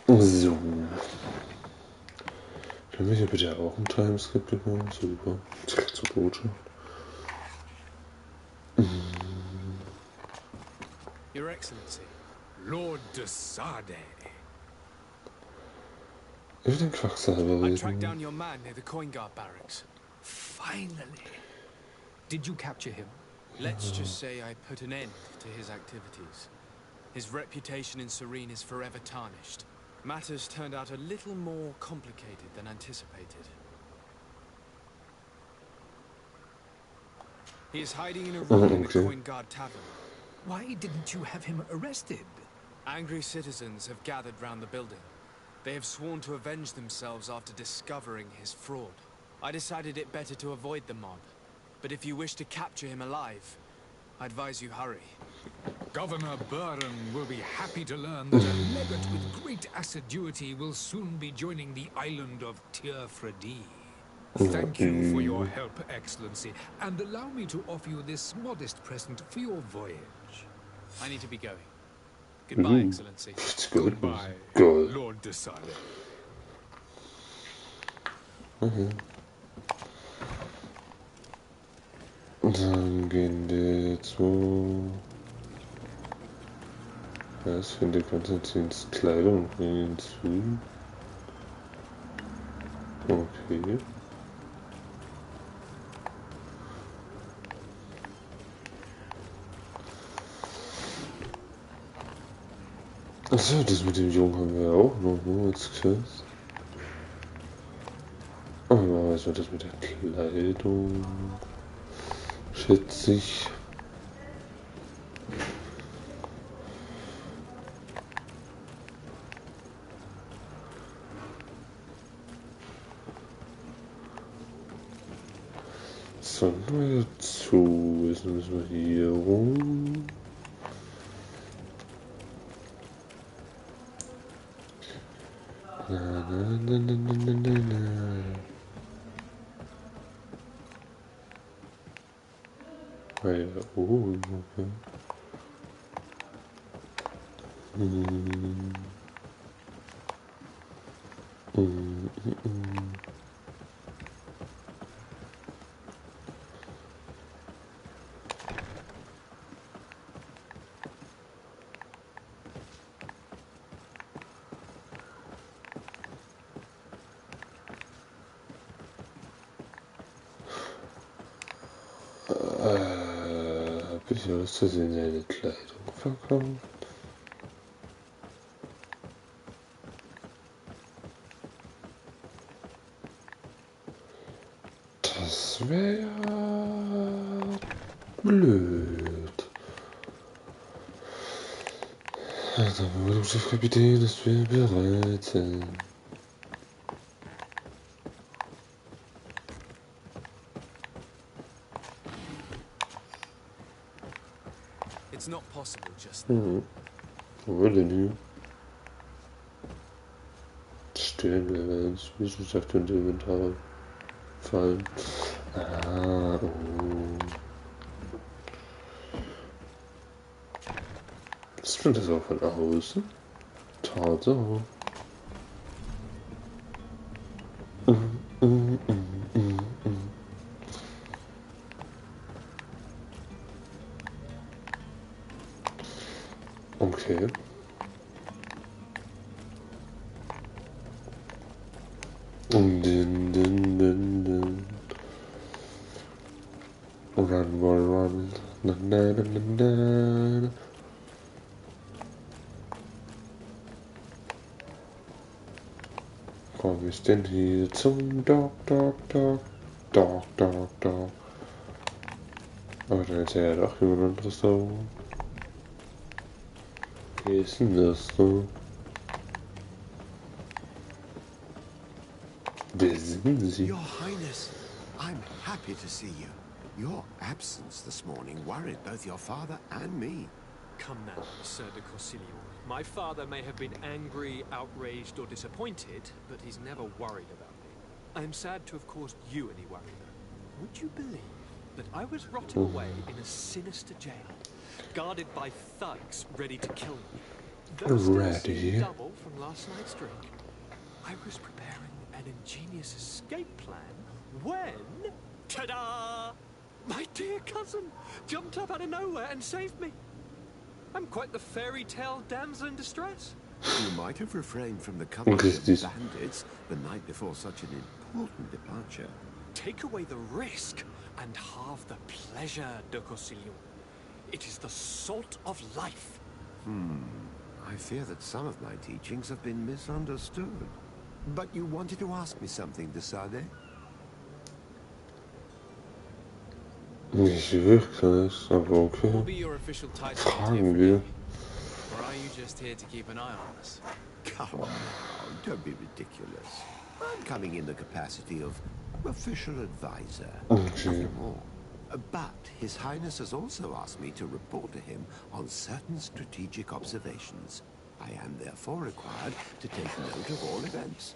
[SPEAKER 1] So. Können wir hier bitte auch ein Timeskip bekommen? Super. Zur Botschaft.
[SPEAKER 3] Your Excellency,
[SPEAKER 17] Lord de Sade.
[SPEAKER 1] Ich will den Quacksalber
[SPEAKER 3] I tracked
[SPEAKER 1] reden.
[SPEAKER 3] down your man near the coin guard barracks.
[SPEAKER 17] Finally. Did you capture him?
[SPEAKER 3] Let's just say I put an end to his activities. His reputation in Serene is forever tarnished. Matters turned out a little more complicated than anticipated. He is hiding in a room in the Coin Guard Tavern.
[SPEAKER 17] Why didn't you have him arrested?
[SPEAKER 3] Angry citizens have gathered round the building. They have sworn to avenge themselves after discovering his fraud. I decided it better to avoid the mob. But if you wish to capture him alive, I advise you hurry.
[SPEAKER 17] Governor Burren will be happy to learn that a legate with great assiduity will soon be joining the island of Tir-Fredi. Thank you for your help, Excellency, and allow me to offer you this modest present for your voyage.
[SPEAKER 3] I need to be going. Goodbye, Excellency.
[SPEAKER 17] Goodbye,
[SPEAKER 1] Good.
[SPEAKER 17] Lord de Sade.
[SPEAKER 1] Okay. Dann gehen wir zu... Was finde Konstantins Kleidung hinzu? Okay. Achso, das mit dem Jungen haben wir auch noch, nur als Quest. Aber was war das mit der Kleidung? Schätze ich. Sollen wir dazu? Jetzt müssen wir hier rum. Na, na, na, na, na, na, na. Ah ja, oh, okay. Hab ich aus Versehen seine Kleidung verkauft? Das wäre ja blöd. Also, Kapitän, dass wir bereit sind.
[SPEAKER 3] It's not possible just now.
[SPEAKER 1] Mhm. Wo war denn hier? Stellen wir ins Wissenschaft und Inventar fallen. Ah, oh. Ist mir das auch von außen? Tatsache. Okay. Run. Na, na, na, na, na. Komm ich denn hier zum Dog. Aber dann ist ja doch jemand anderes da oben. Wie ist denn das so? Wer sind Sie?
[SPEAKER 4] Your Highness, I'm happy to see you. Your absence this morning worried both your father and me.
[SPEAKER 16] Come now, Sir de Corsilio. My father may have been angry, outraged, or disappointed, but he's never worried about me. I am sad to have caused you any worry, though. Would you believe that I was rotting away in a sinister jail, guarded by thugs ready to kill me? Those still
[SPEAKER 1] Ready.
[SPEAKER 16] seem double from last night's drink. I was preparing an ingenious escape plan when, ta-da! My dear cousin jumped up out of nowhere and saved me. I'm quite the fairy tale damsel in distress.
[SPEAKER 4] You might have refrained from the company of bandits the night before such an important departure.
[SPEAKER 16] Take away the risk and halve the pleasure, de Cosillon. It is the salt of life.
[SPEAKER 4] I fear that some of my teachings have been misunderstood. But you wanted to ask me something, de Sade?
[SPEAKER 1] Nicht wirklich, aber okay.
[SPEAKER 3] What will be your official title?
[SPEAKER 1] Fragen wir.
[SPEAKER 3] Or are you just here to keep an eye on us?
[SPEAKER 4] Come on now, don't be ridiculous. I'm coming in the capacity of official advisor. Nothing more. But His Highness has also asked me to report to him on certain strategic observations. I am therefore required to take note of all events,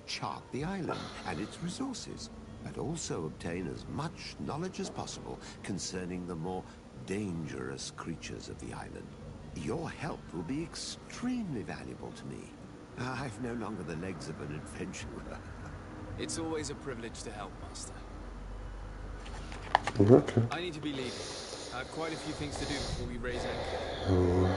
[SPEAKER 4] chart the island and its resources, but also obtain as much knowledge as possible concerning the more dangerous creatures of the island. Your help will be extremely valuable to me. I've no longer the legs of an adventurer.
[SPEAKER 3] It's always a privilege to help, Master.
[SPEAKER 1] Okay.
[SPEAKER 3] I need to be leaving. I have quite a few things to do before we raise anchor.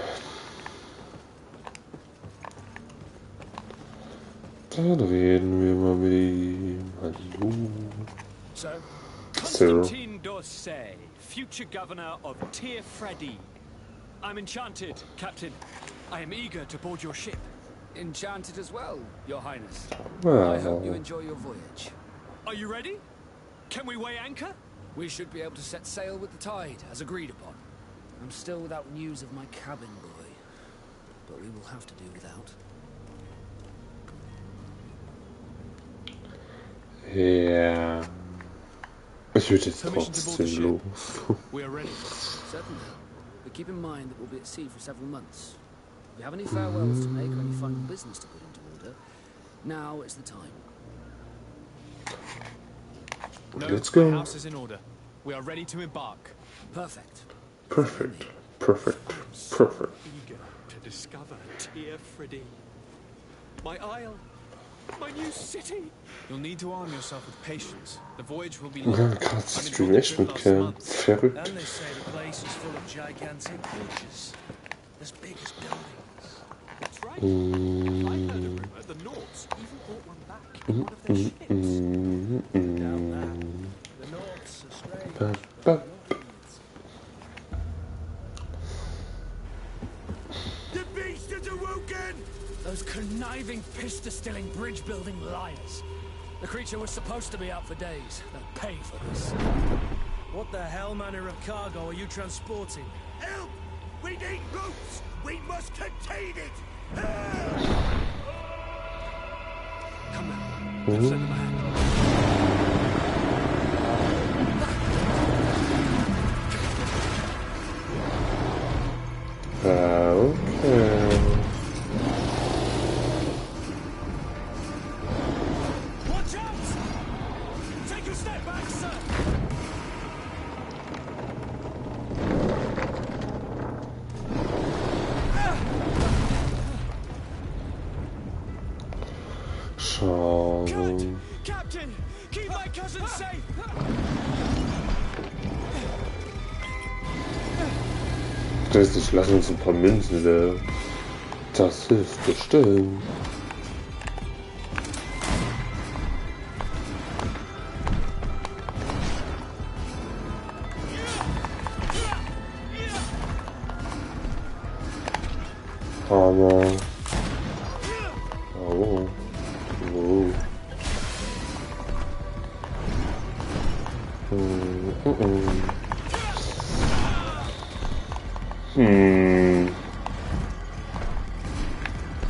[SPEAKER 1] Dann reden wir mal mit ihm. Hallo.
[SPEAKER 16] So, Constantine d'Orsay, future governor of Tir Freddy. I'm enchanted, Captain. I am eager to board your ship.
[SPEAKER 8] Enchanted as well, Your Highness.
[SPEAKER 1] Wow.
[SPEAKER 8] I hope you enjoy your voyage.
[SPEAKER 16] Are you ready? Can we weigh anchor?
[SPEAKER 8] We should be able to set sail with the tide, as agreed upon. I'm still without news of my cabin boy, but we will have to do without.
[SPEAKER 1] Ja. Ich würde jetzt trotzdem los.
[SPEAKER 16] We are ready.
[SPEAKER 8] Certainly. But keep in mind that we'll be at sea for several months. If you have any farewells to make or any final business to put into order, now is the time.
[SPEAKER 1] Let's go.
[SPEAKER 3] The house is in order. We are ready to embark.
[SPEAKER 8] Perfect.
[SPEAKER 1] Perfect. Perfect. Perfect.
[SPEAKER 16] Eager to discover Tir Freddy. My isle. My new city.
[SPEAKER 3] You'll need to arm yourself with patience. The voyage will be
[SPEAKER 1] Ja,
[SPEAKER 3] long.
[SPEAKER 1] krass, das Stream echt mitkehren. Verrückt.
[SPEAKER 6] And they say the place is full of gigantic bridges, as big as buildings.
[SPEAKER 16] That's right. I heard a rumor the Nords even brought one back in one of their ships.
[SPEAKER 6] Down that. The Nords are strange.
[SPEAKER 15] The beast is awoken!
[SPEAKER 8] Those conniving, pista-stilling, bridge-building liars. The creature was supposed to be out for days. They'll pay for this.
[SPEAKER 6] What the hell manner of cargo are you transporting?
[SPEAKER 15] Help! We need ropes! We must contain it!
[SPEAKER 16] Come now. Let's send them a hand.
[SPEAKER 1] Okay.
[SPEAKER 6] Watch out! Take a step back, sir!
[SPEAKER 1] Schade.
[SPEAKER 16] Captain, keep my cousin safe!
[SPEAKER 1] Ich lasse uns ein paar Münzen da. Das hilft bestimmt. Aber... Oh. Oh.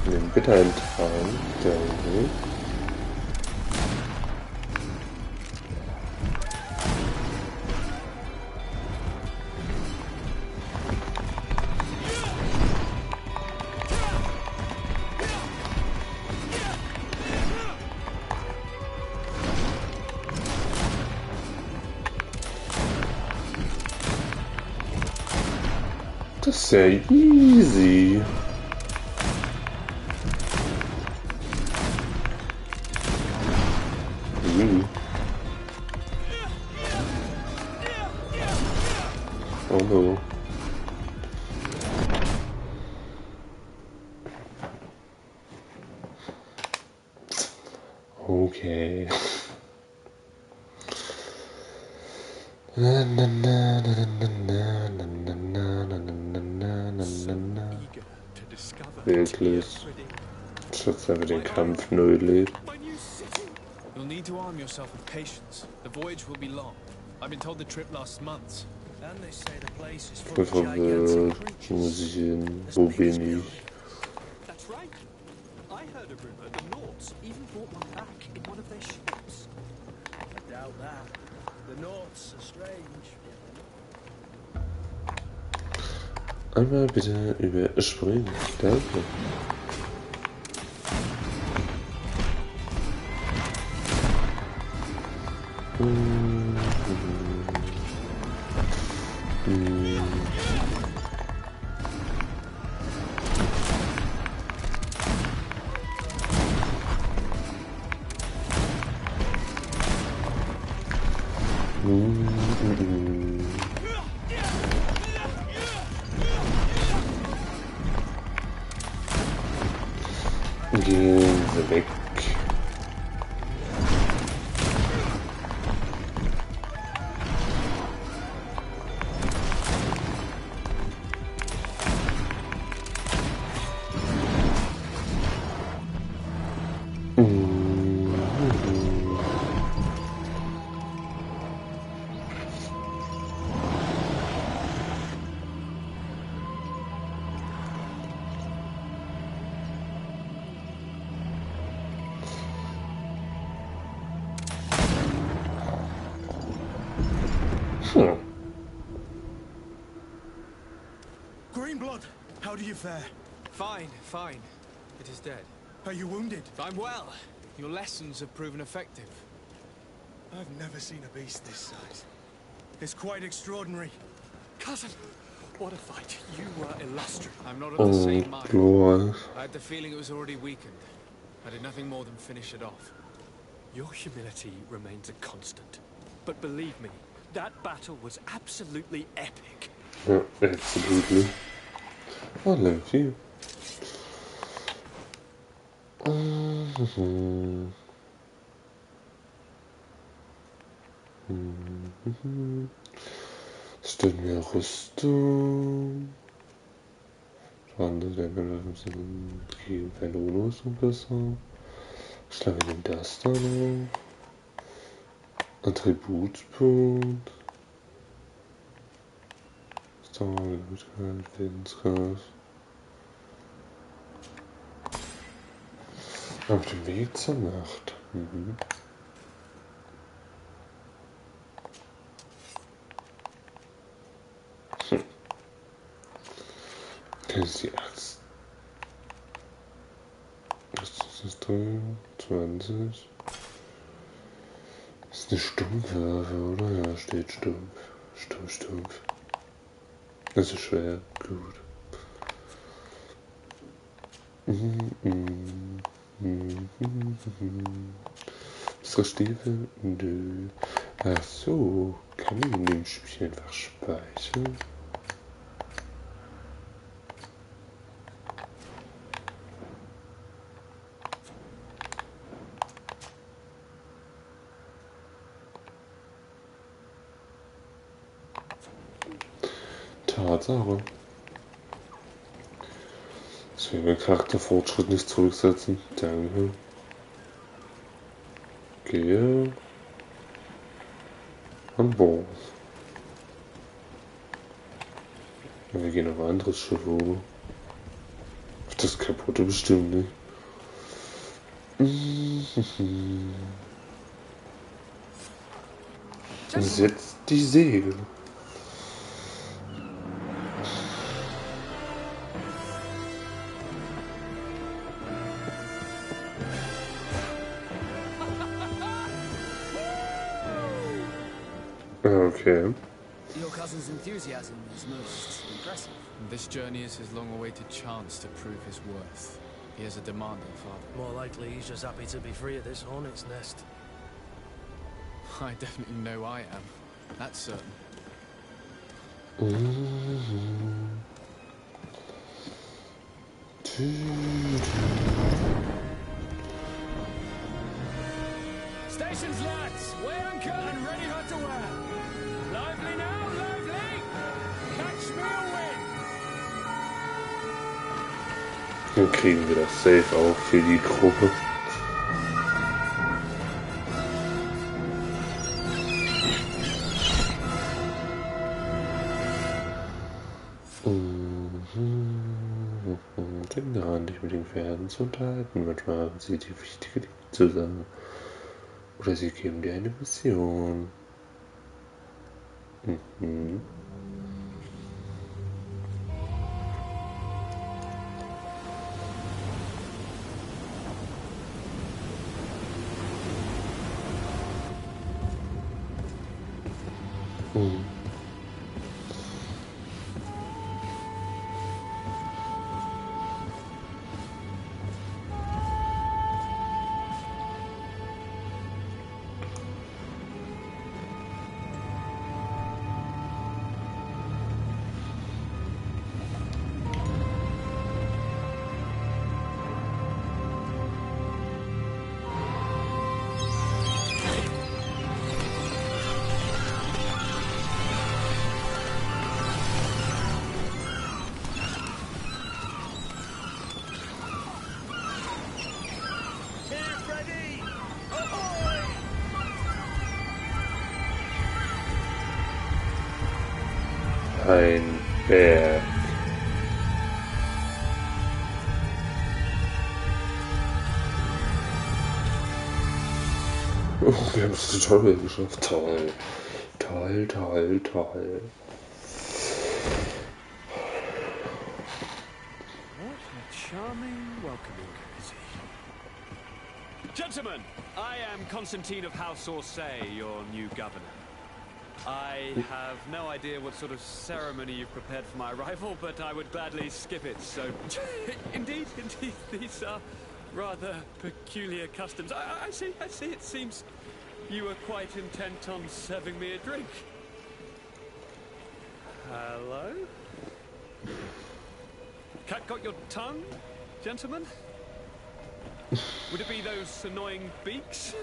[SPEAKER 1] Den bitte enttarnt, denke ich. Das ist ja easy. Oh. Okay. Wirklich. Statt einfach den Kampf neu lebt.
[SPEAKER 3] You'll need to arm yourself with patience. The voyage will be long. I've been told the trip lasts months.
[SPEAKER 6] And they say the place is full
[SPEAKER 1] Ich bin
[SPEAKER 6] of gigantic
[SPEAKER 1] verwirrt.
[SPEAKER 6] creatures.
[SPEAKER 1] Wo muss ich hin? Wo bin ich?
[SPEAKER 16] That's right. I heard a rumor the Nords even brought one back in one of their ships.
[SPEAKER 6] I doubt that. The Nords are strange.
[SPEAKER 1] Einmal bitte überspringen. Danke. Gehen Sie weg.
[SPEAKER 6] Greenblood, how do you fare?
[SPEAKER 3] Fine, fine. It is dead.
[SPEAKER 6] Are you wounded?
[SPEAKER 3] I'm well. Your lessons have proven effective.
[SPEAKER 6] I've never seen a beast this size. It's quite extraordinary.
[SPEAKER 16] Cousin, what a fight. You were illustrious.
[SPEAKER 3] I'm not of the same mind.
[SPEAKER 1] Glorious.
[SPEAKER 3] I had the feeling it was already weakened. I did nothing more than finish it off.
[SPEAKER 16] Your humility remains a constant. But believe me, that battle was absolutely epic.
[SPEAKER 1] Yeah, absolutely. I love you. Stellen wir Rüstung. Andere geben keine Rüstung besser. Schlagen wir den das da noch. Attributspunkt. Willenskraft. Auf dem Weg zur Nacht. Das ist die Axt. Was ist das drin? 20. Das ist eine Stumpfwaffe, oder? Ja, steht stumpf. Stumpf. Das ist schwer. Gut. Ist das Stiefel? Nö. Ach so. Kann ich in dem Spiel einfach speichern? Tatsache. Ich will meinen Charakterfortschritt nicht zurücksetzen. Danke. Gehe an Bord. Wir gehen auf ein anderes Schiff, oder? Das kaputte bestimmt nicht. Setzt die Segel. Okay.
[SPEAKER 8] Your cousin's enthusiasm is most impressive.
[SPEAKER 3] This journey is his long-awaited chance to prove his worth. He has a demanding father.
[SPEAKER 6] More likely he's just happy to be free of this hornet's nest.
[SPEAKER 3] I definitely know I am. That's certain.
[SPEAKER 12] Stations, lads! Weigh anchor and ready her to wear. Lively now, lively! Catch me a wind!
[SPEAKER 1] Dann kriegen wir das safe auch für die Gruppe. Denken daran, dich mit den Pferden zu unterhalten. Manchmal haben sie die wichtige Dinge zu sagen. Oder sie geben dir eine Mission. Ein Berg. Oh, wir haben es total geschafft. Toll. Toll, toll, toll.
[SPEAKER 16] What a charming welcoming courtesy. Gentlemen, I am Constantine of House Orsay, your new governor. I have no idea what sort of ceremony you've prepared for my arrival, but I would gladly skip it, so... Indeed, these are rather peculiar customs. I see, it seems you were quite intent on serving me a drink. Hello? Cat got your tongue, gentlemen? Would it be those annoying beaks?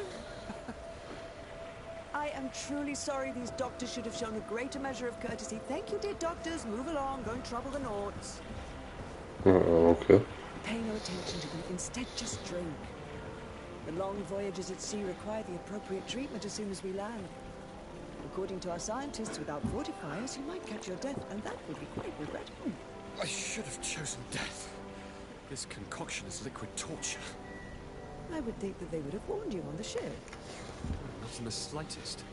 [SPEAKER 18] I am truly sorry. These doctors should have shown a greater measure of courtesy. Thank you, dear doctors. Move along. Don't trouble the Nords.
[SPEAKER 1] Okay.
[SPEAKER 18] Pay no attention to them. Instead, just drink. The long voyages at sea require the appropriate treatment as soon as we land. According to our scientists, without fortifiers, you might catch your death, and that would be quite regrettable.
[SPEAKER 16] I should have chosen death. This concoction is liquid torture.
[SPEAKER 18] I would think that they would have warned you on the ship.
[SPEAKER 16] Not in the slightest.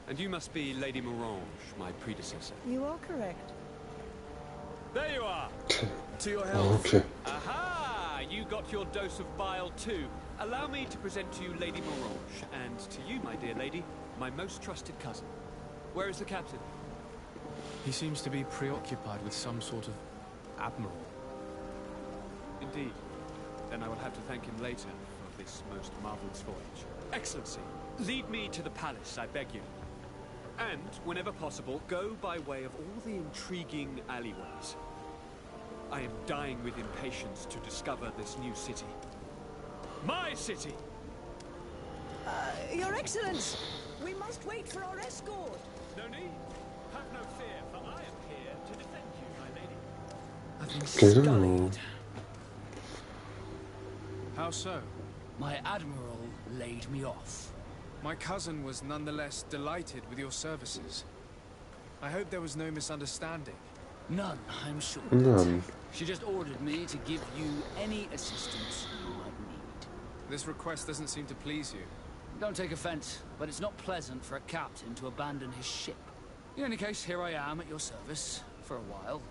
[SPEAKER 16] And you must be Lady Morange, my predecessor.
[SPEAKER 18] You are correct.
[SPEAKER 16] There you are!
[SPEAKER 11] To your health.
[SPEAKER 1] Okay.
[SPEAKER 16] Aha! You got your dose of bile too. Allow me to present to you Lady Morange, and to you, my dear lady, my most trusted cousin. Where is the captain?
[SPEAKER 3] He seems to be preoccupied with some sort of admiral.
[SPEAKER 16] Indeed. Then I will have to thank him later for this most marvelous voyage. Excellency, lead me to the palace, I beg you. And, whenever possible, go by way of all the intriguing alleyways. I am dying with impatience to discover this new city. My city!
[SPEAKER 18] Your Excellence! We must wait for our escort!
[SPEAKER 16] No need. Have no fear, for I am here to defend you, my lady.
[SPEAKER 3] I've been
[SPEAKER 1] Genau.
[SPEAKER 3] scullied. How so?
[SPEAKER 8] My admiral laid me off.
[SPEAKER 3] My cousin was nonetheless delighted with your services. I hope there was no misunderstanding.
[SPEAKER 8] None, I'm sure.
[SPEAKER 1] None.
[SPEAKER 8] She just ordered me to give you any assistance you might need.
[SPEAKER 3] This request doesn't seem to please you.
[SPEAKER 8] Don't take offense, but it's not pleasant for a captain to abandon his ship. In any case, here I am at your service for a while.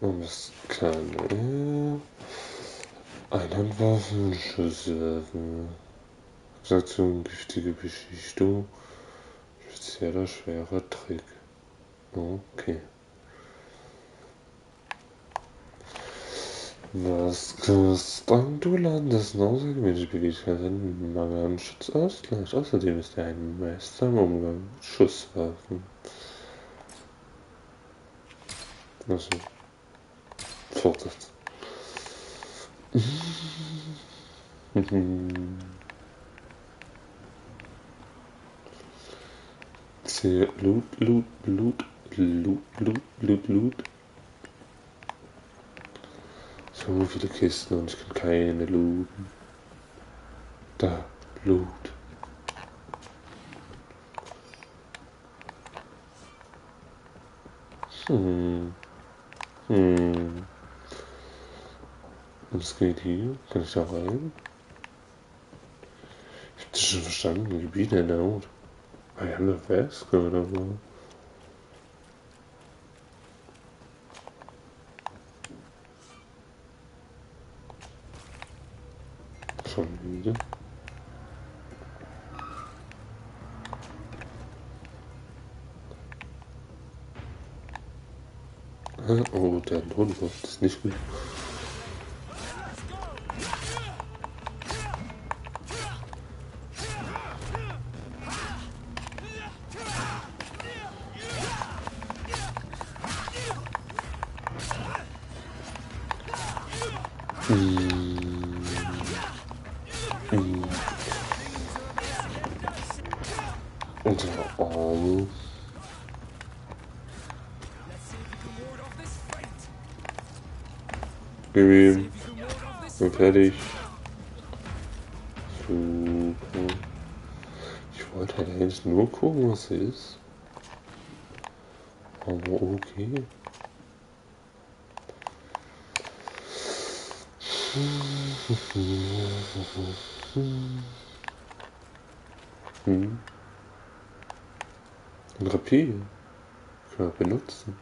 [SPEAKER 1] Und das kann Einhandwaffen, Schusswaffen, Aktion, giftige Beschichtung, spezieller schwerer Trick. Okay. Was kostet du landest eine außergewöhnliche Beweglichkeit in Mangel an Schutzausgleich. Außerdem ist er ein Meister im Umgang mit Schusswaffen. Also, Fortsatz. Loot. So viele Kisten und ich kann keine looten. Da, Loot. Was geht hier? Kann ich da rein? Ich hab das schon verstanden. Gebiete in der Not. Wir haben doch Wesker oder so. Schon wieder. Oh, der hat einen Hund. Das ist nicht gut. Und der Arme. Gib ihm. Bin fertig. Super. Ich wollte halt eigentlich nur gucken, was es ist. Aber okay. Ein Rapier. Können wir benutzen.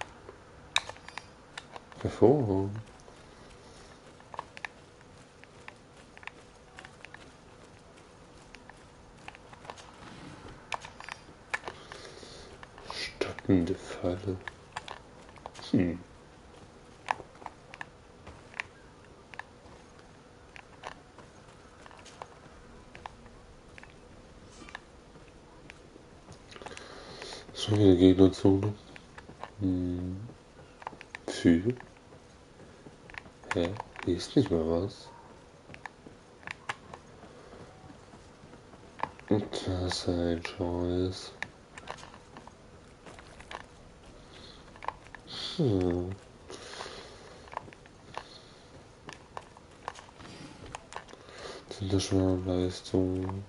[SPEAKER 1] Hervorragend. Stoppende Falle. Schon wieder Gegnerzone. Für. Hä? Hier ist nicht mal was. Und das ist ein Scheiß. Sind das schon mal Leistungen?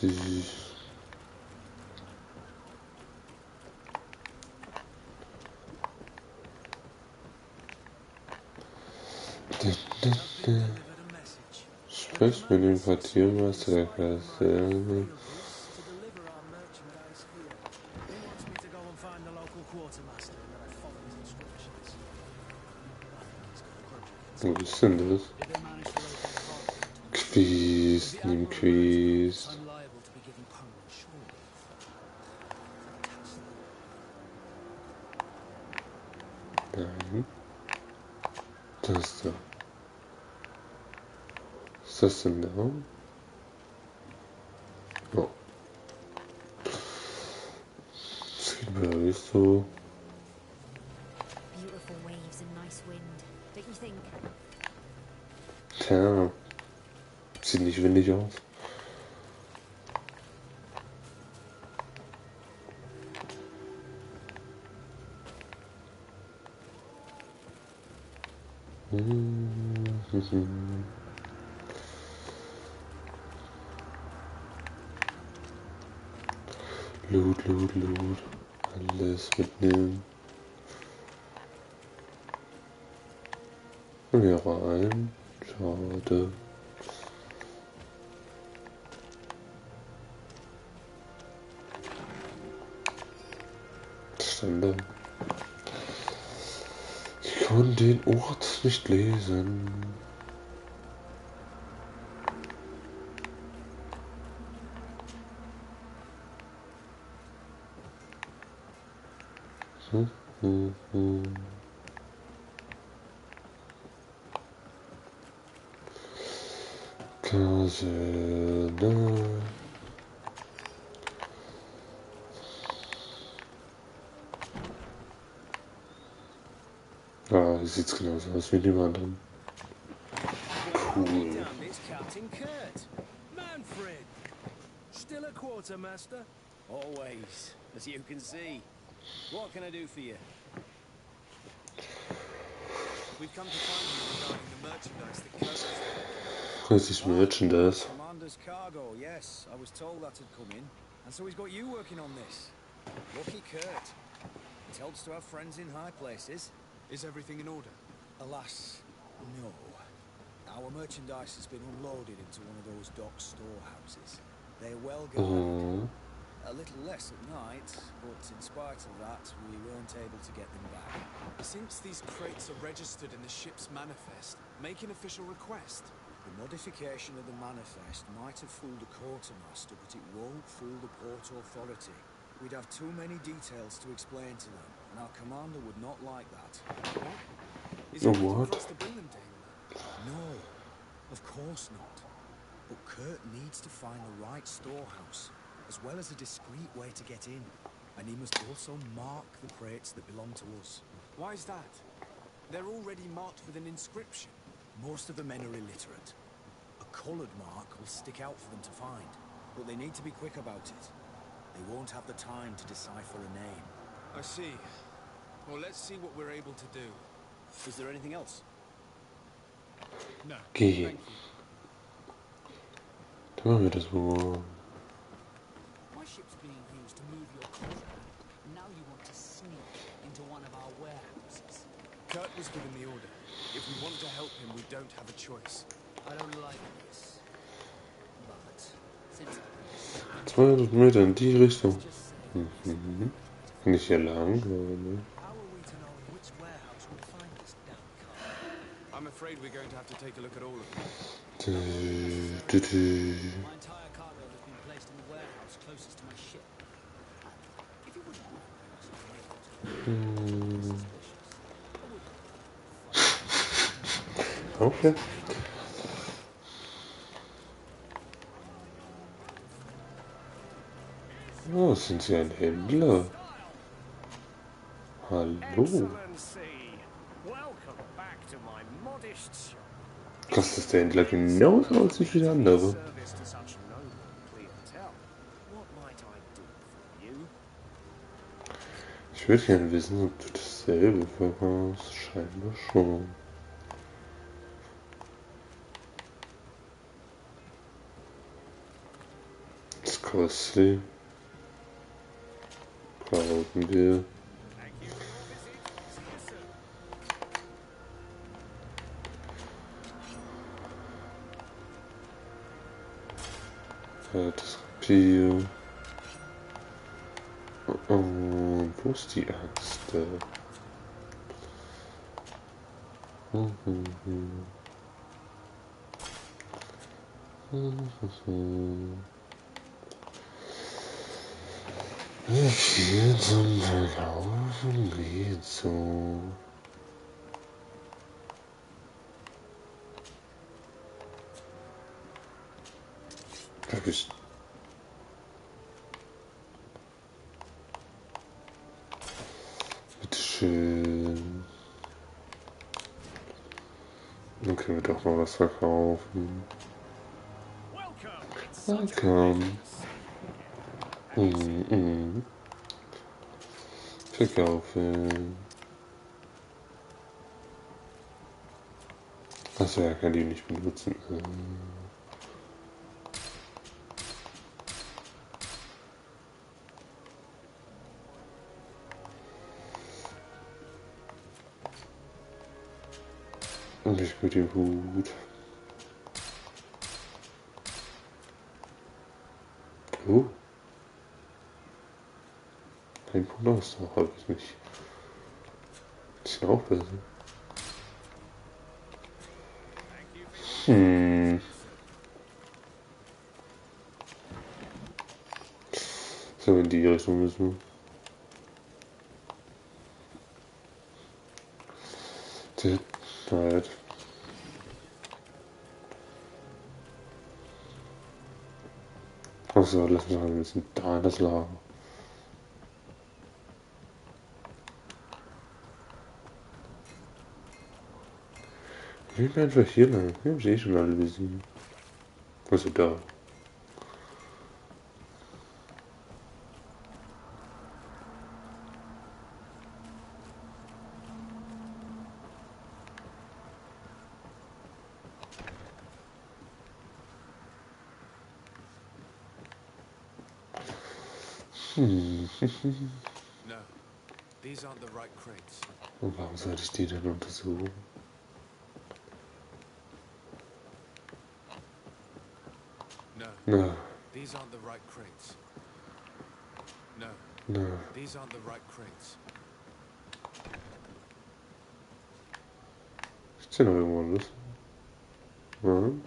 [SPEAKER 1] Die Sprich mit dem Quartiermeister der Kaserne. Wo ist denn das? Quiz, nimm Quiz. Nein. Das da. Was ist das denn da? Oh. Das geht mir nicht so. Tja. Sieht nicht windig aus. Loot. Alles mitnehmen. Und hier rein. Schade. Was stand da? Ich konnte den Ort nicht lesen. Kaserne. Ah, sieht's genauso aus wie die anderen. Cool.
[SPEAKER 14] It's Captain Kurt.
[SPEAKER 6] Manfred! Still a quartermaster?
[SPEAKER 14] Always, as you can see. What can I do for you?
[SPEAKER 3] We've come to find you regarding the merchandise that Kurt was thinking.
[SPEAKER 1] Das ist Merchandise.
[SPEAKER 2] Commander's cargo, yes. I was told that had come in. And so he's got you working on this. Lucky Kurt. It helps to have friends in high places.
[SPEAKER 3] Is everything in order?
[SPEAKER 2] Alas, no. Our merchandise has been unloaded into one of those dock storehouses. They're well guarded. A little less at night, but in spite of that, we weren't able to get them back.
[SPEAKER 3] Since these crates are registered in the ship's manifest, make an official request.
[SPEAKER 2] The modification of the manifest might have fooled the quartermaster, but it won't fool the Port Authority. We'd have too many details to explain to them, and our commander would not like that.
[SPEAKER 3] What? Is it waiting for us to bring them to him?
[SPEAKER 2] No, of course not. But Kurt needs to find the right storehouse, as well as a discreet way to get in. And he must also mark the crates that belong to us.
[SPEAKER 3] Why is that? They're already marked with an inscription.
[SPEAKER 2] Most of the men are illiterate. A coloured mark will stick out for them to find, but they need to be quick about it. They won't have the time to decipher a name.
[SPEAKER 3] I see. Well, let's see what we're able to do.
[SPEAKER 2] Is there anything else?
[SPEAKER 3] No.
[SPEAKER 1] Geh. Dann machen wir das wohl.
[SPEAKER 8] My ship's being used to move your contract. Now you want to sneak into one of our warehouses.
[SPEAKER 3] Kurt was given the order. If we want to help him, we don't have a choice.
[SPEAKER 8] I don't like this. But since
[SPEAKER 1] 200 Meter in die Richtung. Nicht hier lang, aber ne.
[SPEAKER 3] I'm afraid we're going to have to take a look at all of them.
[SPEAKER 8] my entire cargo has been placed in the warehouse closest to my ship. If you wouldn't mind,
[SPEAKER 1] Okay. Oh, sind Sie ein Händler? Hallo. Kostet der Händler genauso aussieht wie der andere. Ich würde gerne wissen, ob du dasselbe verkaufst. Scheinbar schon. Das kostet. Kaufen wir. Das Rapier. Und wo ist die Axt? Wie viel zum Verkaufen geht so? Bitteschön. Dann können wir doch mal was verkaufen. Willkommen. Verkaufen. Achso, er kann die nicht benutzen. Und ich mit dem Hut. Oh. Ein Punkt aus, da habe ich nicht. Das ist ja auch besser. So in die Richtung müssen wir. Halt. Achso, lass mal sagen, wir sind da das Lager. Ich bin einfach hier lang. Ich hab eh schon alle besiegt. Also da.
[SPEAKER 3] No, these aren't the right crates.
[SPEAKER 1] Und warum sollte ich die denn untersuchen?
[SPEAKER 3] No. These aren't the right crates. No.
[SPEAKER 1] No.
[SPEAKER 3] These aren't the right crates.
[SPEAKER 1] Ist hier noch irgendwo alles? Nein.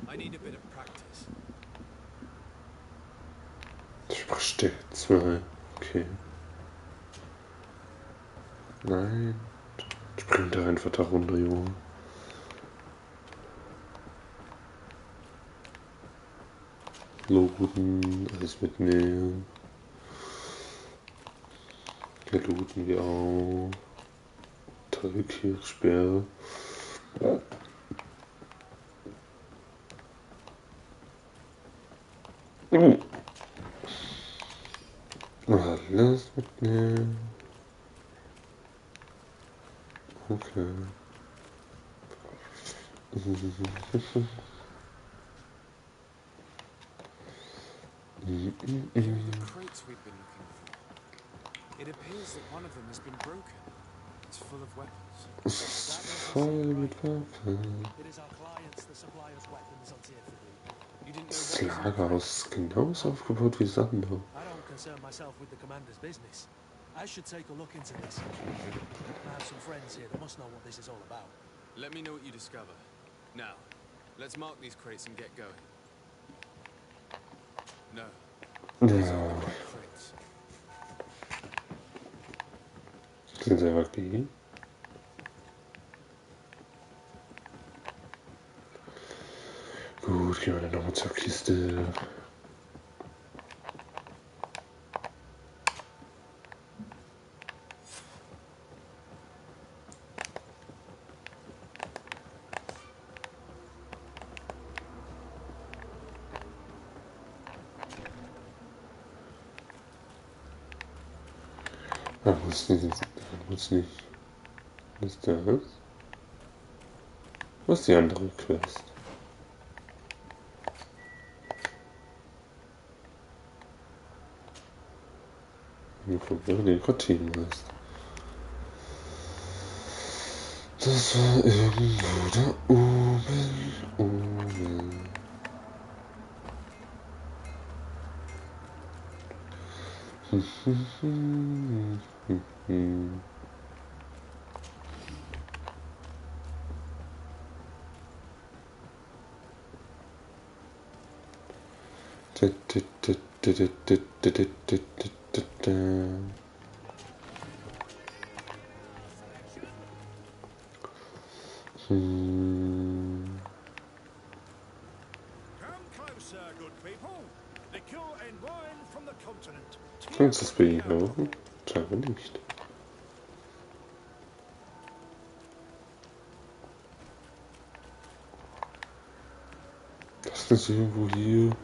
[SPEAKER 3] I need a bit of practice.
[SPEAKER 1] Ich verstehe 2. Okay. Nein. Spring da einfach da runter, Junge. Looten, alles mitnehmen. Hier looten wir auch. Kirchsperre. Alles mitnehmen. Okay.
[SPEAKER 3] Here are the crates we've been looking for. It appears that one of them has been broken. It's full of weapons.
[SPEAKER 1] Voll mit Waffen.
[SPEAKER 6] It is our clients that supply us weapons on tier 3.
[SPEAKER 3] You didn't know
[SPEAKER 1] Das
[SPEAKER 3] what was in
[SPEAKER 1] Lagerhaus ist genauso aufgebaut wie Sando.
[SPEAKER 6] I don't concern myself with the commander's business. I should take a look into this. I have some friends here that must know what this is all about.
[SPEAKER 3] Let me know what you discover. Now, let's mark these crates and get going. No. These aren't the right crates.
[SPEAKER 1] Sind sie einfach gegen? Gut, gehen wir dann nochmal zur Kiste. Ach, muss nicht. Was ist das? Was ist die andere Quest? Von der Nikotin ist. Das war irgendwo da oben. Kannst du das bei ihm hören? Scheinbar nicht. Das ist irgendwo hier.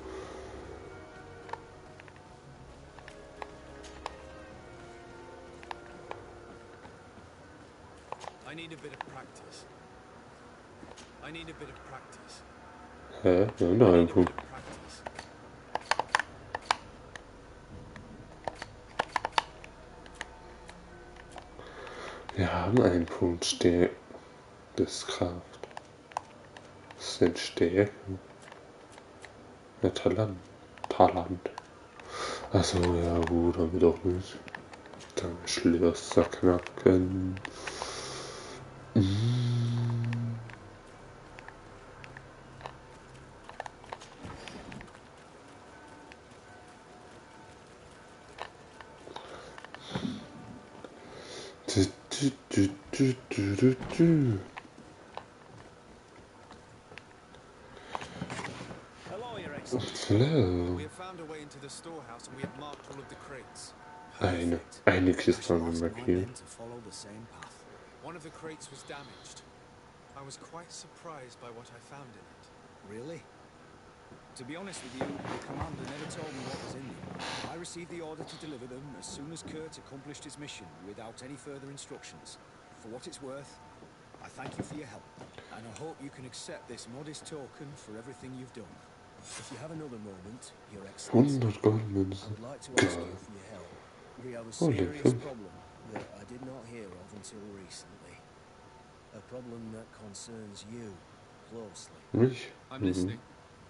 [SPEAKER 3] I need a bit of practice. I need a bit of practice.
[SPEAKER 1] Hä? Wir haben noch einen Punkt. Wir haben einen Punkt Stärke. Das ist Kraft. Das sind Stärke. Ja, Talent. Achso, ja gut, haben wir doch nicht. Dann Schlösser knacken.
[SPEAKER 3] Hello, Your Excellency.
[SPEAKER 1] Hello.
[SPEAKER 3] We have found a way into the storehouse and we have marked all of the crates.
[SPEAKER 1] Eine Kiste haben wir markiert.
[SPEAKER 2] To follow the same path.
[SPEAKER 3] One of the crates was damaged. I was quite surprised by what I found in it.
[SPEAKER 2] Really? To be honest with you, the commander never told me what was in them. I received the order to deliver them as soon as Kurt accomplished his mission, without any further instructions. For what it's worth, I thank you for your help, and I hope you can accept this modest token for everything you've done. If you have another moment, Your Excellency,
[SPEAKER 1] 100 Goldmünzen.
[SPEAKER 2] I would like to ask you for your help. We have a serious problem that I did not hear of until recently. A problem that concerns you closely.
[SPEAKER 1] Mich?
[SPEAKER 3] I'm listening.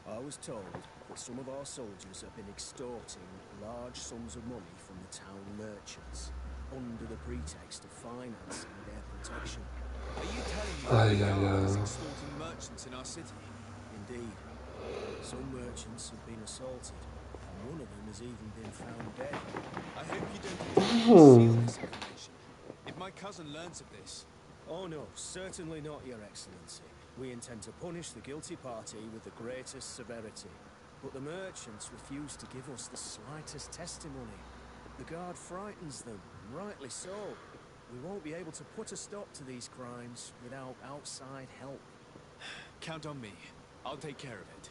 [SPEAKER 2] I was told that some of our soldiers have been extorting large sums of money from the town merchants under the pretext of financing their protection.
[SPEAKER 3] Are you telling me that the guard is extorting merchants in our city?
[SPEAKER 2] Indeed. Some merchants have been assaulted, and one of them has even been found dead.
[SPEAKER 3] I hope you don't conceal this information. If my cousin learns of this...
[SPEAKER 2] Oh no, certainly not, Your Excellency. We intend to punish the guilty party with the greatest severity. But the merchants refuse to give us the slightest testimony. The guard frightens them, rightly so. We won't be able to put a stop to these crimes without outside help.
[SPEAKER 3] Count on me. I'll take care of it.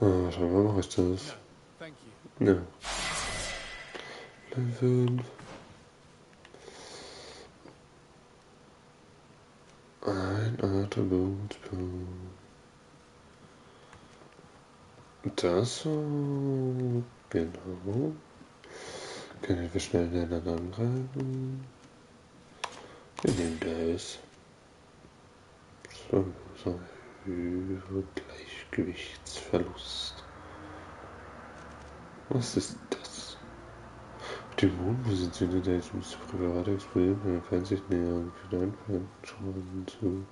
[SPEAKER 1] Scheinbar mache ich das.
[SPEAKER 3] No, thank you.
[SPEAKER 1] Ja. Level. Ein Attributspunkt. Das so. Genau. Können wir schnell einander angreifen. Wir nehmen das. So, so. Höhere Gleichgewichtsverlust. Was ist das? Die Mondposition der jetzt müsste privat explodieren, wenn er Fernsicht näher und für den Fernschauen zu.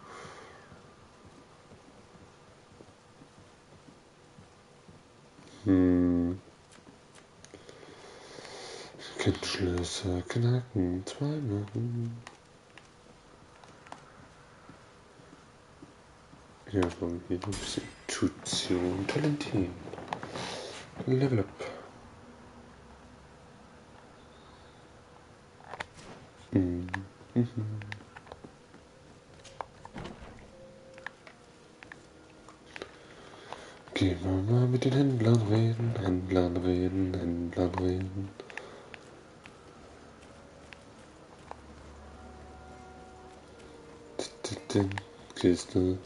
[SPEAKER 1] Schlösser knacken, 2 machen. Ja, komm, hier ein bisschen Intuition, Talentin. Level up. Gehen wir mal mit den Händlern reden, Händlern reden. Kiste.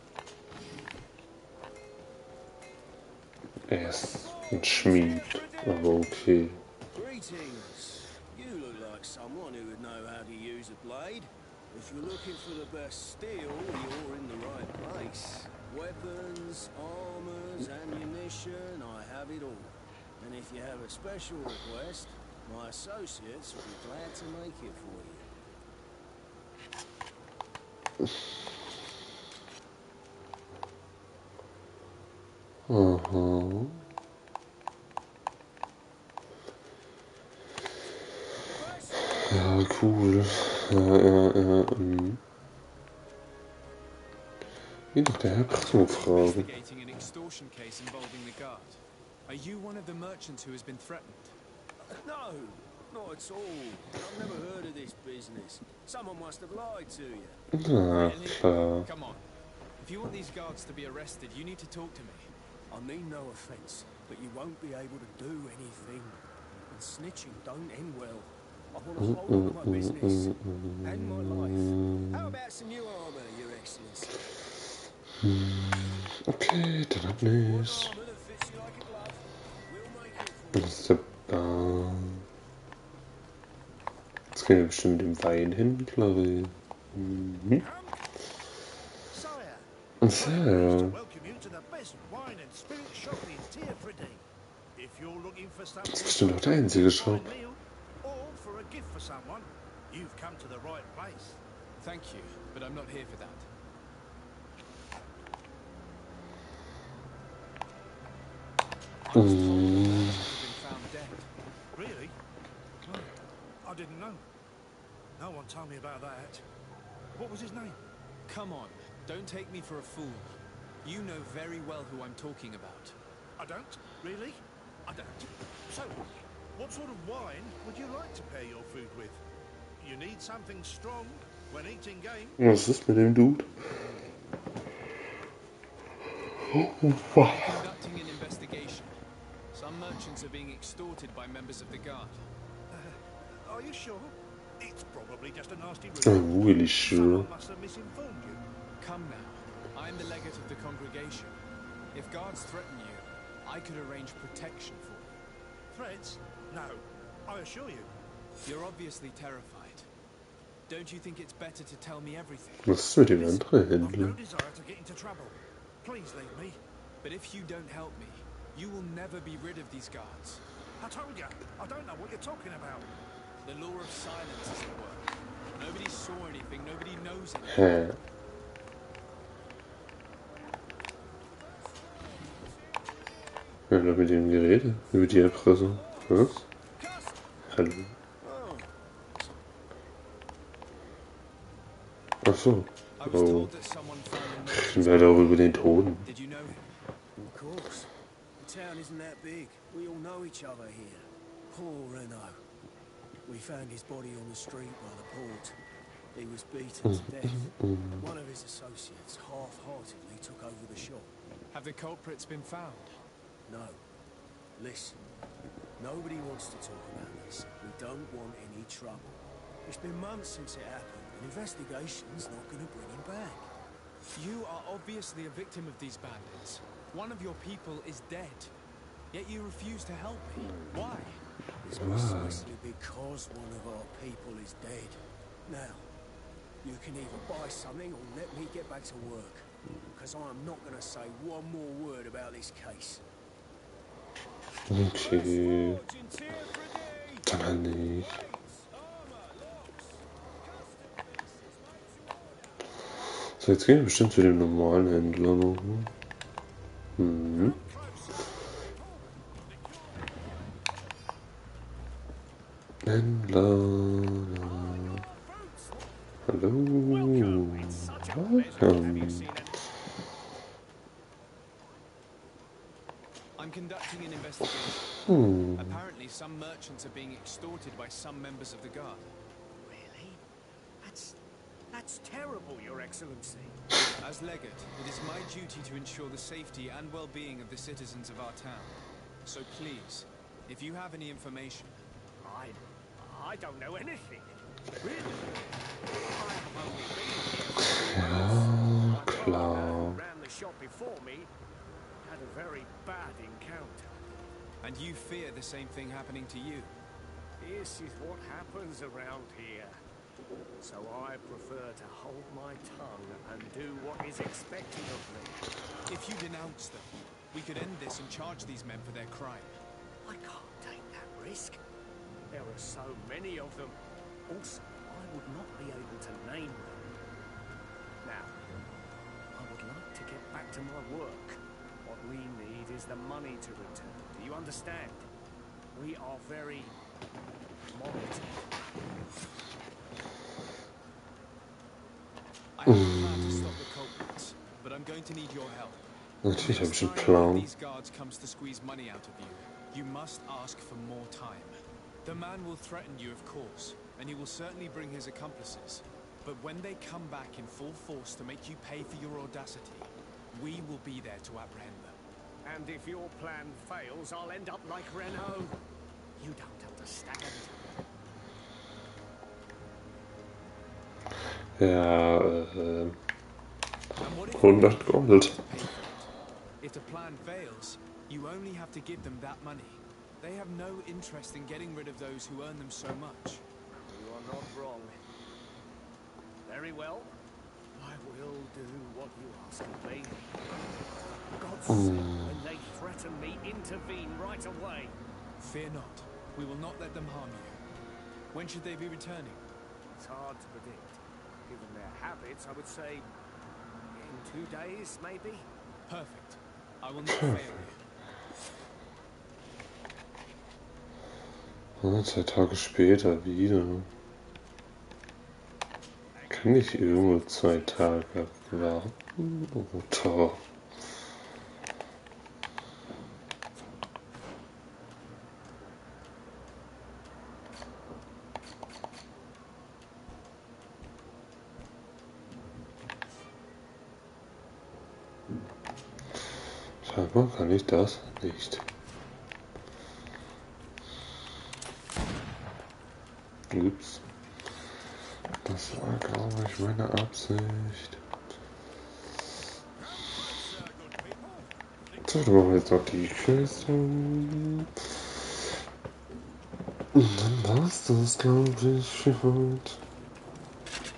[SPEAKER 1] Er ist ein Schmied, aber okay.
[SPEAKER 2] Greetings. You look like someone who would know how to use a blade. If you're looking for the best steel, you're in the right place. Weapons, armors, ammunition, I have it all. And if you have a special request, my associates will be glad to make it for you.
[SPEAKER 1] Aha. Ja, cool. Ja. Wie noch der Herr Primo fragen.
[SPEAKER 3] Investigating an extortion case involving the guard. Are you one of the merchants who has been threatened?
[SPEAKER 2] No, not at all. I've never heard of this business. Someone must have lied to you.
[SPEAKER 1] Na klar.
[SPEAKER 3] Come on. If you want these guards to be arrested, you need to talk to me.
[SPEAKER 2] I mean no offense, but you won't be able to do anything. And snitching don't end well. I want to hold on to my business and my life. How about some new armor, Your Excellency?
[SPEAKER 1] Okay, dann hab ich's. Das ist der Bahn. Jetzt gehen wir bestimmt mit dem Weinhändler reden. Sire. Das ist bestimmt auch der einzige Shop.
[SPEAKER 3] Thank you, but I'm not here for that.
[SPEAKER 10] Really?
[SPEAKER 14] I didn't know. No one told me about that. What was his name?
[SPEAKER 3] Come on, don't take me for a fool. You know very well who I'm talking about.
[SPEAKER 14] I don't? Really? I don't. So, what sort of wine would you like to pair your food with? You need something strong when eating game.
[SPEAKER 1] Was ist mit dem Dude?
[SPEAKER 3] I'm conducting an investigation. Some merchants are being extorted by members of the guard.
[SPEAKER 14] Are you sure? It's probably just a nasty
[SPEAKER 1] I'm really sure.
[SPEAKER 14] Someone must have misinformed you.
[SPEAKER 3] Come now. I'm the legate of the congregation. If guards threaten you, I could arrange protection for you.
[SPEAKER 14] Threats? No. I assure you.
[SPEAKER 3] You're obviously terrified. Don't you think it's better to tell me everything?
[SPEAKER 1] Was ist mit dem anderen
[SPEAKER 14] I've no
[SPEAKER 1] Händler?
[SPEAKER 14] desire to get into trouble. Please leave me.
[SPEAKER 3] But if you don't help me, you will never be rid of these guards.
[SPEAKER 14] I told you, I don't know what you're talking about.
[SPEAKER 3] The law of silence is at work. Nobody saw anything, nobody knows
[SPEAKER 1] Hä?
[SPEAKER 3] anything.
[SPEAKER 1] Wer hat mit ihm geredet? Über die Erpressung? Was? Hallo? Ach so. Oh. Wer hat auch über den Toten?
[SPEAKER 2] Did you know him? Of course. The town isn't that big. We all know each other here. Poor Renault. We found his body on the street by the port. He was beaten to death. One of his associates half-heartedly took over the shop.
[SPEAKER 3] Have the culprits been found?
[SPEAKER 2] No. Listen. Nobody wants to talk about this. We don't want any trouble. It's been months since it happened. An investigation's not going to bring him back.
[SPEAKER 3] You are obviously a victim of these bandits. One of your people is dead. Yet you refuse to help me. Why?
[SPEAKER 2] It's precisely because one of our people is dead. Now, you can either buy something or let me get back to work. Because I'm not going to say one more word about this case.
[SPEAKER 1] Okay. Dann nicht. So, jetzt gehen wir bestimmt zu dem normalen Händler noch. Händler. Hallo.
[SPEAKER 3] I'm conducting an investigation. Apparently, some merchants are being extorted by some members of the guard.
[SPEAKER 14] Really? That's terrible, Your Excellency.
[SPEAKER 3] As legate, it is my duty to ensure the safety and well-being of the citizens of our town. So please, if you have any information...
[SPEAKER 14] I don't know anything. Really? I have only been here for 2 months. My partner who ran the shop before me had a very bad encounter.
[SPEAKER 3] And you fear the same thing happening to you?
[SPEAKER 14] This is what happens around here. So I prefer to hold my tongue and do what is expected of me.
[SPEAKER 3] If you denounce them, we could end this and charge these men for their crime.
[SPEAKER 14] I can't take that risk. There are so many of them. Also, I would not be able to name them. Now, I would like to get back to my work. What we need is the money to return. Do you understand? We are very monitored.
[SPEAKER 3] I have a plan to stop the culprits, but I'm going to need your help.
[SPEAKER 1] Natürlich habe ich einen
[SPEAKER 3] Next time
[SPEAKER 1] Plan.
[SPEAKER 3] these guards comes to squeeze money out of you, you must ask for more time. The man will threaten you, of course, and he will certainly bring his accomplices. But when they come back in full force to make you pay for your audacity, we will be there to apprehend them.
[SPEAKER 14] And if your plan fails, I'll end up like Renault. You don't understand.
[SPEAKER 1] Ja, 100 Gold.
[SPEAKER 3] If the plan fails, you only have to give them that money. They have no interest in getting rid of those who earn them so much.
[SPEAKER 14] You are not wrong. Very well. I will do what you ask of me. God sake, when they threaten me, intervene right away.
[SPEAKER 3] Fear not. We will not let them harm you. When should they be returning?
[SPEAKER 14] It's hard to predict. Given their habits, I would say in 2 days, maybe.
[SPEAKER 3] Perfect. I will not fail you.
[SPEAKER 1] 2 Tage später wieder. Kann ich irgendwo 2 Tage warten? Oder? Scheinbar kann ich das nicht. Ups. Das war, glaube ich, meine Absicht. So, dann machen wir jetzt noch die Quest. Und dann war's das, glaube ich, für heute.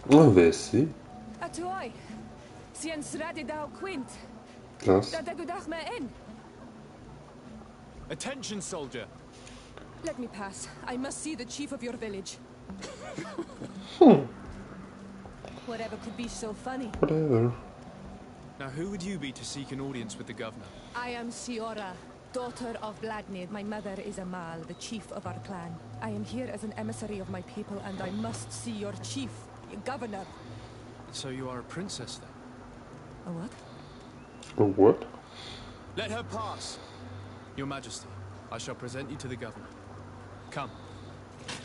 [SPEAKER 1] Oh, wer ist sie?
[SPEAKER 19] Atuoi, Siens Radidao Quint.
[SPEAKER 1] Was?
[SPEAKER 16] Attention, soldier.
[SPEAKER 19] Let me pass. I must see the chief of your village. Whatever could be so funny.
[SPEAKER 1] Whatever.
[SPEAKER 3] Now, who would you be to seek an audience with the governor?
[SPEAKER 19] I am Siora, daughter of Vladnid. My mother is Amal, the chief of our clan. I am here as an emissary of my people, and I must see your chief, your governor.
[SPEAKER 3] So you are a princess, then?
[SPEAKER 19] A what?
[SPEAKER 1] A what?
[SPEAKER 3] Let her pass. Your Majesty, I shall present you to the governor. Come.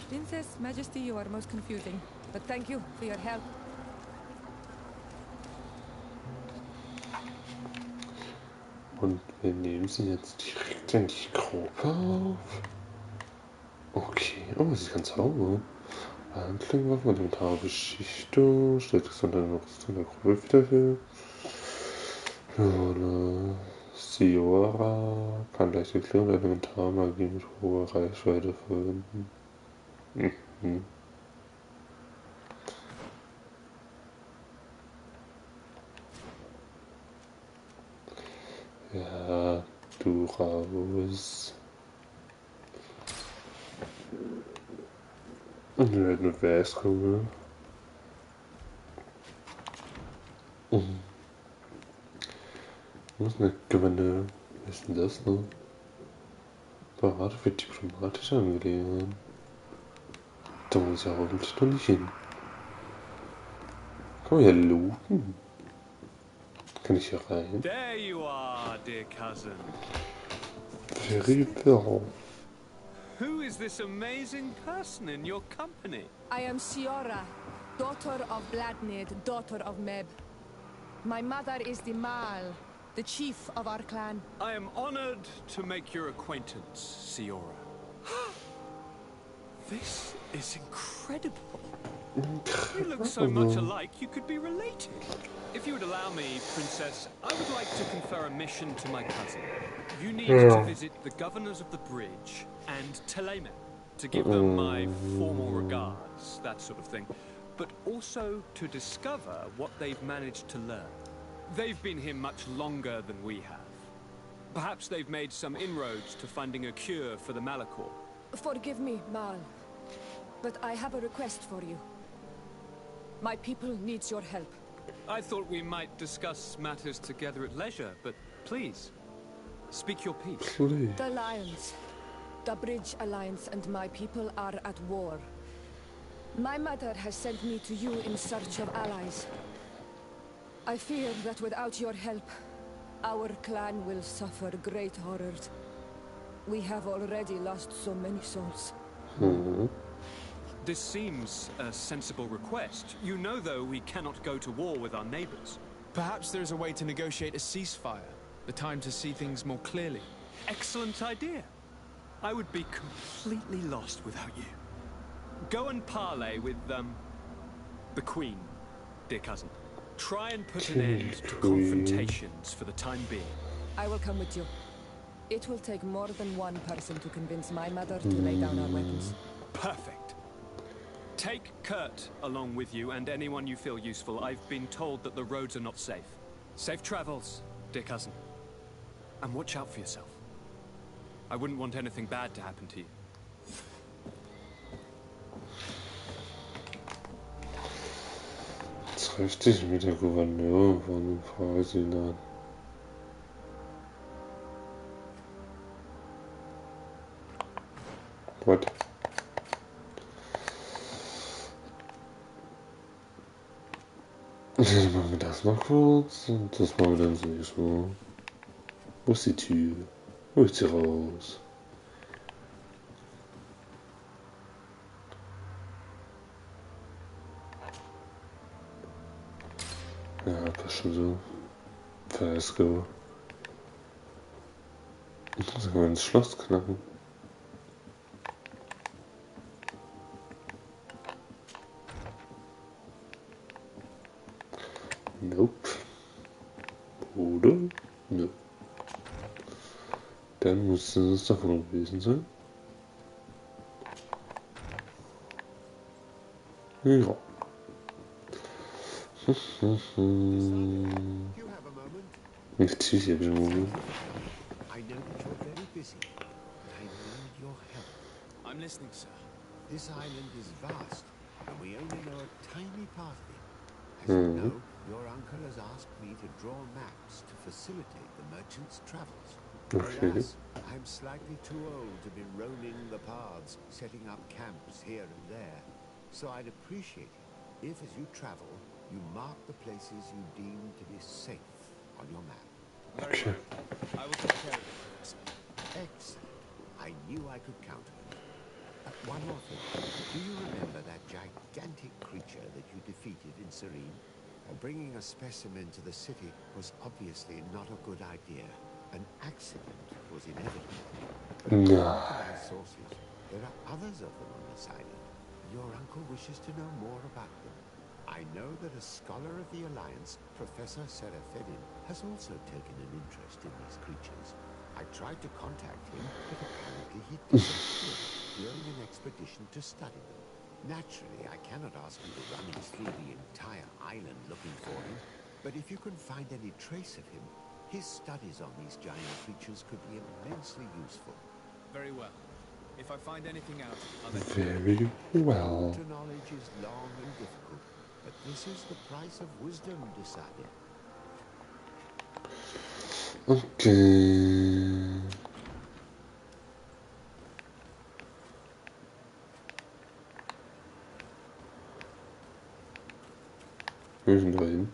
[SPEAKER 19] Princess, Majesty, you are most confusing. But thank you for your help.
[SPEAKER 1] Und wir nehmen sie jetzt direkt in die Gruppe auf. Okay, oh, sie kann zaubern. Handlingwaffe, elementare Beschichtung, stellt Gesundheit noch in der Gruppe wieder her. Siora kann leichte Klirren und Elementarmagie mit hoher Reichweite verwenden. Mhm. Ja, du raus. Und wir werden mit Wäs kommen. Was ist eine Gouverneur? Was ist denn das noch? Berater für diplomatische Angelegenheiten. Da muss ich ja hoffentlich noch nicht hin. Kann man ja looten. Kann ich hier rein?
[SPEAKER 16] There you are, dear cousin.
[SPEAKER 1] GreedFall.
[SPEAKER 16] Who is this amazing person in your company?
[SPEAKER 19] I am Siora, daughter of Vladnid, daughter of Meb. My mother is the Mal, the chief of our clan.
[SPEAKER 16] I am honored to make your acquaintance, Siora. This is incredible. You look so much alike, you could be related. If you would allow me, Princess, I would like to confer a mission to my cousin. You need to visit the governors of the bridge and Telemen to give them my formal regards, that sort of thing, but also to discover what they've managed to learn. They've been here much longer than we have. Perhaps they've made some inroads to finding a cure for the Malachor.
[SPEAKER 19] Forgive me, Mal, but I have a request for you. My people needs your help.
[SPEAKER 16] I thought we might discuss matters together at leisure, but please, speak your piece.
[SPEAKER 19] The Alliance, the Bridge Alliance and my people are at war. My mother has sent me to you in search of allies. I fear that without your help, our clan will suffer great horrors. We have already lost so many souls.
[SPEAKER 16] This seems a sensible request. You know, though, we cannot go to war with our neighbors.
[SPEAKER 3] Perhaps there is a way to negotiate a ceasefire. The time to see things more clearly.
[SPEAKER 16] Excellent idea. I would be completely lost without you. Go and parley with, the Queen, dear cousin. Try and put an end to confrontations for the time being.
[SPEAKER 19] I will come with you. It will take more than one person to convince my mother to lay down our weapons.
[SPEAKER 16] Perfect. Take Kurt along with you and anyone you feel useful. I've been told that the roads are not safe. Safe travels, dear cousin. And watch out for yourself. I wouldn't want anything bad to happen to you.
[SPEAKER 1] Trifft dich mit der Gouverneur von Frausinan. What? Dann machen wir das noch kurz und das machen wir dann sowieso. Wo ist die Tür? Wo ist sie raus? Ja, passt schon so. Let's go. Sollen wir ins Schloss knacken? Nope. Oder? Nö. Dann muss es davon gewesen sein. Ja. Natürlich habe ich einen Moment.
[SPEAKER 4] I know that you're very busy, but I need your help.
[SPEAKER 3] I'm listening, sir.
[SPEAKER 4] This island is vast, and we only know a tiny part of it. As you know, your uncle has asked me to draw maps to facilitate the merchant's travels.
[SPEAKER 1] Okay.
[SPEAKER 4] Alas, I'm slightly too old to be roaming the paths, setting up camps here and there. So I'd appreciate it if, as you travel, you mark the places you deem to be safe on your map.
[SPEAKER 3] Very well. I will take care of it, Professor.
[SPEAKER 4] Excellent. I knew I could count on you. One more thing. Do you remember that gigantic creature that you defeated in Serene? Bringing a specimen to the city was obviously not a good idea. An accident was inevitable. But according to my sources, there are others of them on this island. Your uncle wishes to know more about them. I know that a scholar of the Alliance, Professor Serafedin, has also taken an interest in these creatures. I tried to contact him, but apparently he disappeared during an expedition to study them. Naturally, I cannot ask you to rummage through the entire island looking for him, but if you can find any trace of him, his studies on these giant creatures could be immensely useful.
[SPEAKER 3] Very well. If I find anything out, I'll let
[SPEAKER 1] Very well.
[SPEAKER 4] To knowledge is long and difficult, but this is the price of wisdom decided.
[SPEAKER 1] Okay. Wo ist denn da hin?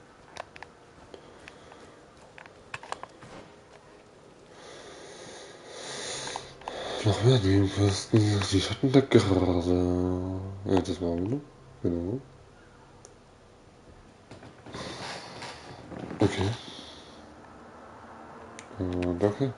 [SPEAKER 1] Noch mehr Nebenkosten. Die hatten da gerade. Ja, das machen wir noch. Genau. Okay. Danke.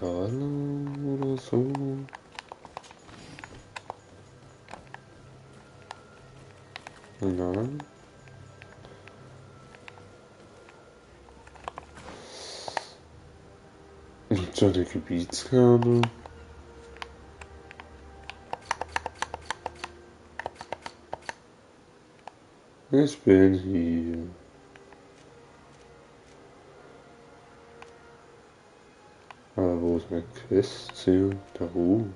[SPEAKER 1] Oder so. Nein. Und so eine Gebietskarte. Ich bin hier. Aber wo ist mein Quest hier? Da hoch.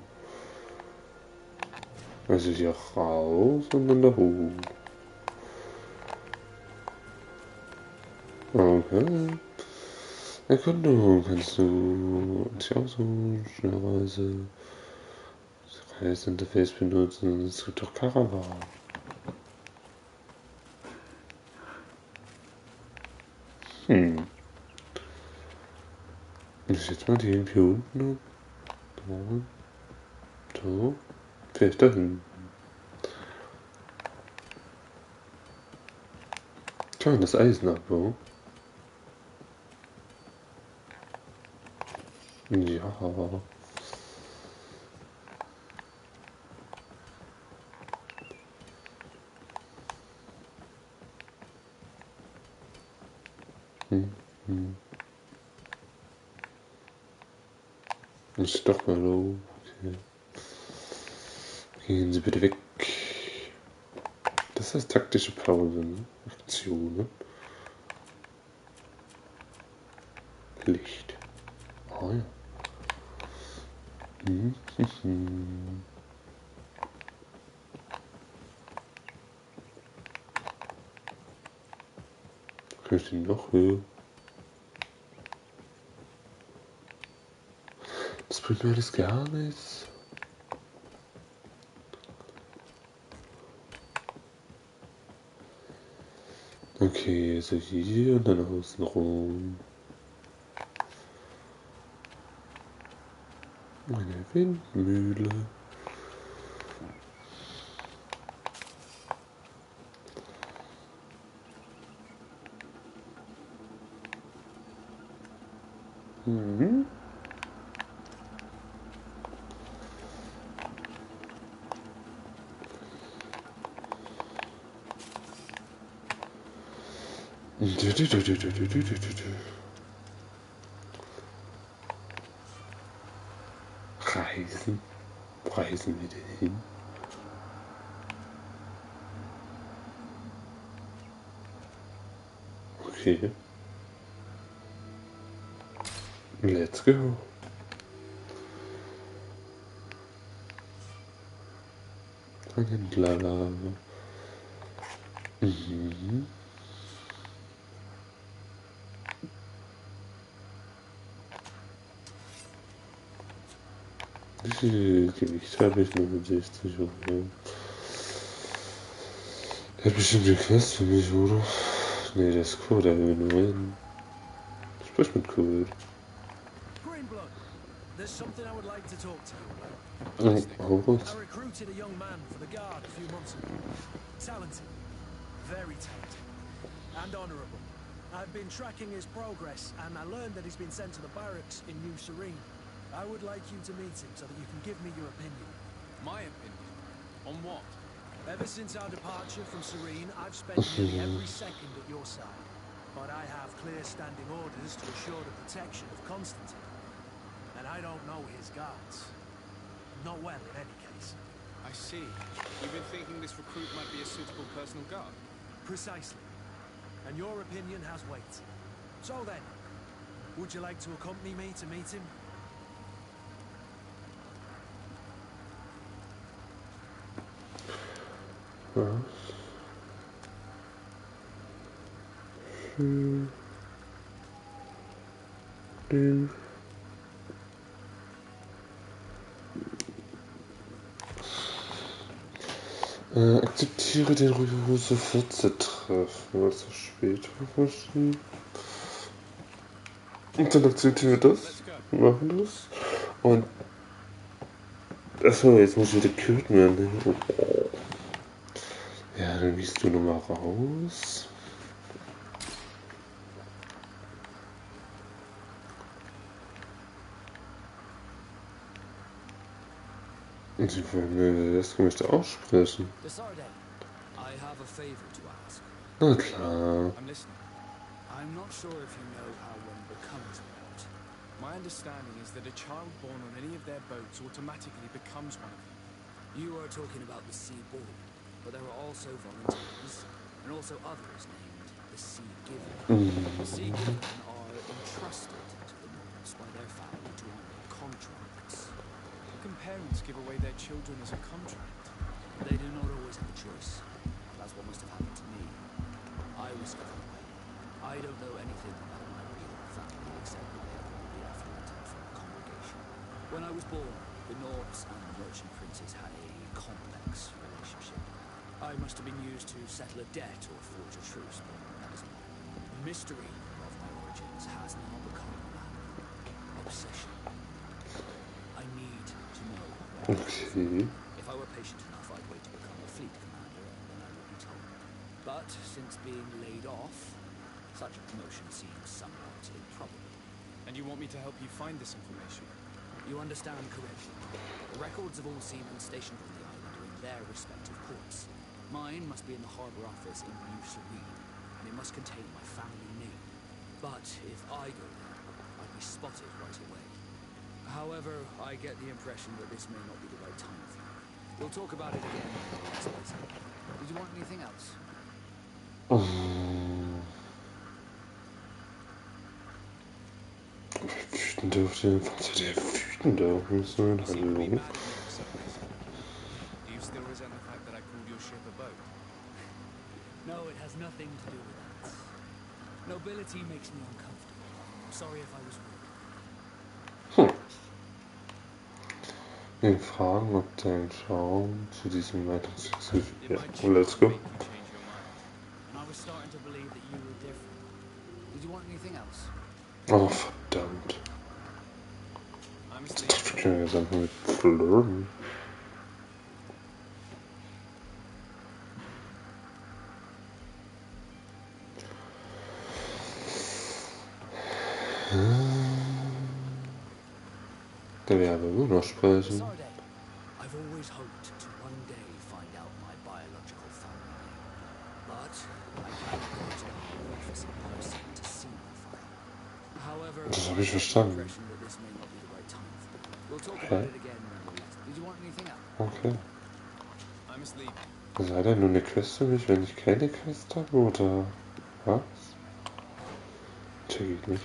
[SPEAKER 1] Also hier raus und dann da hoch. Okay. Erkundung kannst du dich aussuchen, Schnellreise, das Reiseinterface benutzen, es gibt auch Caravan. Ich jetzt mal die hier unten. So. Vielleicht da hinten. Kann das Eisen abbauen? Ja. Ist doch mal low. Okay. Gehen Sie bitte weg. Das heißt taktische Pause, ne? Aktionen. Licht. Oh ja. möchte noch höher. Das bringt mir alles gar nichts. Okay, also hier und dann außen rum. Eine Windmühle. Mhm. Reisen? Wo reisen wir denn hin? Okay. Let's go. Lala. Mhm. Wie viel Gewicht habe ich? 69, okay. Der hat bestimmt eine Quest für mich, oder? Nee, der ist cool, der will nur hin. Sprich mit Code.
[SPEAKER 6] Greenblood, there's something I would like to talk to you
[SPEAKER 1] Oh,
[SPEAKER 6] about. I recruited a young man for the guard a few months ago. Talented, very talented, and honourable. I've been tracking his progress, and I learned that he's been sent to the barracks in New Serene. I would like you to meet him so that you can give me your opinion.
[SPEAKER 3] My opinion? On what?
[SPEAKER 6] Ever since our departure from Serene, I've spent nearly every second at your side. But I have clear standing orders to assure the protection of Constantine. And I don't know his guards. Not well, in any case.
[SPEAKER 3] I see. You've been thinking this recruit might be a suitable personal guard?
[SPEAKER 6] Precisely. And your opinion has weight. So then, would you like to accompany me to meet him?
[SPEAKER 1] Akzeptiere den Rückruf sofort zu treffen, weil es später verschiebt. Und dann akzeptieren wir das, machen das. Und achso, jetzt muss ich wieder töten werden. Ja, dann gehst du nochmal raus. Und sie wollen mir das möchte aussprechen. Na klar.
[SPEAKER 3] I'm not sure if you know how one becomes a boat. My understanding is that a child born on any of their boats automatically becomes one of them.
[SPEAKER 8] You are talking about the Sea-Born, but there are also volunteers, and also others named the Sea-Given. The Sea-Given are entrusted to the Norse by their family to honor contracts.
[SPEAKER 3] How can parents give away their children as a contract?
[SPEAKER 8] They do not always have a choice. That's what must have happened to me. I was given away. I don't know anything about my real family except that they are probably affluent and from a congregation. When I was born, the Norse and the merchant princes had a complex relationship. I must have been used to settle a debt or forge a truce, but that is all. The mystery of my origins has now become an obsession. I need to know where
[SPEAKER 1] Okay.
[SPEAKER 8] If I were patient enough, I'd wait to become a fleet commander, and then I would be told. But since being laid off, such a promotion seems somewhat improbable.
[SPEAKER 3] And you want me to help you find this information?
[SPEAKER 8] You understand correctly. The records of all seamen stationed on the island are in their respective ports. Mine must be in the harbour office in New Serene, and it must contain my family name. But if I go there, I'd be spotted right away. However, I get the impression that this may not be the right time for you. We'll talk about it again later.
[SPEAKER 3] Did you want anything else?
[SPEAKER 1] Wütend auf den Fahrt, der wütend auf mich sein, hallo.
[SPEAKER 3] Do you still resent the fact that I called your ship a boat?
[SPEAKER 8] No, it has nothing to do with that. No mobility makes me uncomfortable. I'm sorry if I was rude.
[SPEAKER 1] Wir fragen, ob dein Schaum zu diesem Leitungswechsel führt. Ja, let's go.
[SPEAKER 8] And I was starting to believe that you were different. Did you want anything else?
[SPEAKER 1] Oh, verdammt. Ich kann jetzt einfach mit flirten. Der wäre aber immer noch sprechen.
[SPEAKER 8] I've always hoped to one day find out my biological family name. But I can't go to the High Office in person to see my file. However,
[SPEAKER 1] Das habe ich verstanden.
[SPEAKER 8] that this may not be the right time for it. We'll talk about it again when you're left. Did you want anything else?
[SPEAKER 1] Okay.
[SPEAKER 3] I must leave.
[SPEAKER 1] Sei denn nur eine Quest für mich, wenn ich keine Quest habe, oder was? Check ich nicht.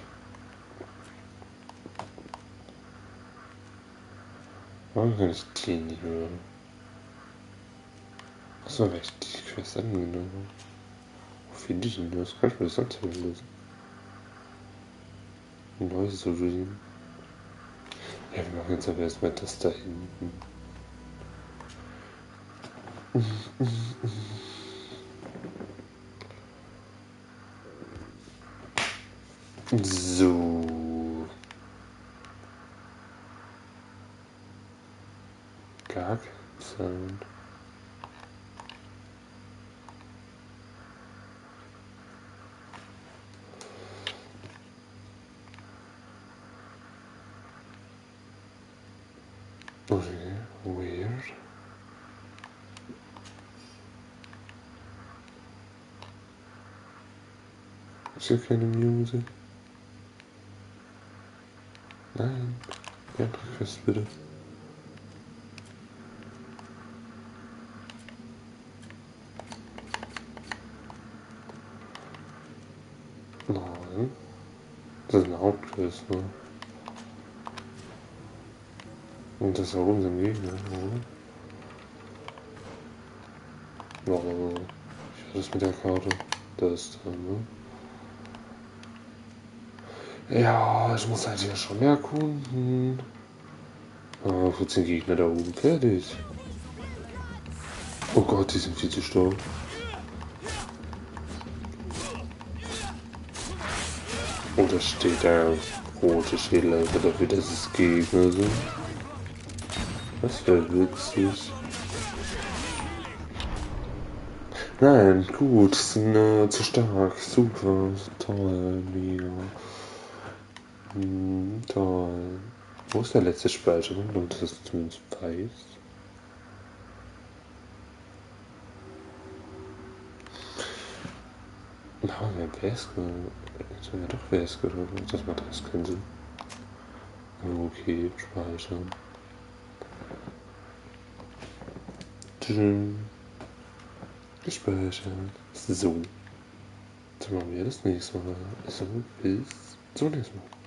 [SPEAKER 1] Warum kann ich die nicht hören? Achso, weil ich die Quest angenommen habe. Wo finde ich denn das? Kann ich mir das anzeigen lassen? Ein neues Regime. Ja, wir machen jetzt aber erstmal das da hinten. So. Gar kein Sound. Okay, weird. Ist hier keine Musik? Nein. Ja, Quest bitte. Nein. Das ist eine Hauptquest, ne? Und das ist auch unser Gegner, oder? Ja, ich hatte das mit der Karte. Das ist dran, ne? Ja, ich muss halt hier schon erkunden. Ah, 14 Gegner da oben, fertig. Oh Gott, die sind viel zu stark. Und da steht der rote Schädel einfach dafür, dass es Gegner sind. Das wäre witzig. Nein, gut, sind zu stark, super, toll, mega. Toll. Wo ist der letzte Speicherung, damit das zumindest weiß? Machen wir Wesker. Jetzt haben wir doch Wesker, das macht alles keinen Sinn. Okay, speichern. Gespeichert. So. Jetzt machen wir das nächste Mal. So, bis zum nächsten Mal.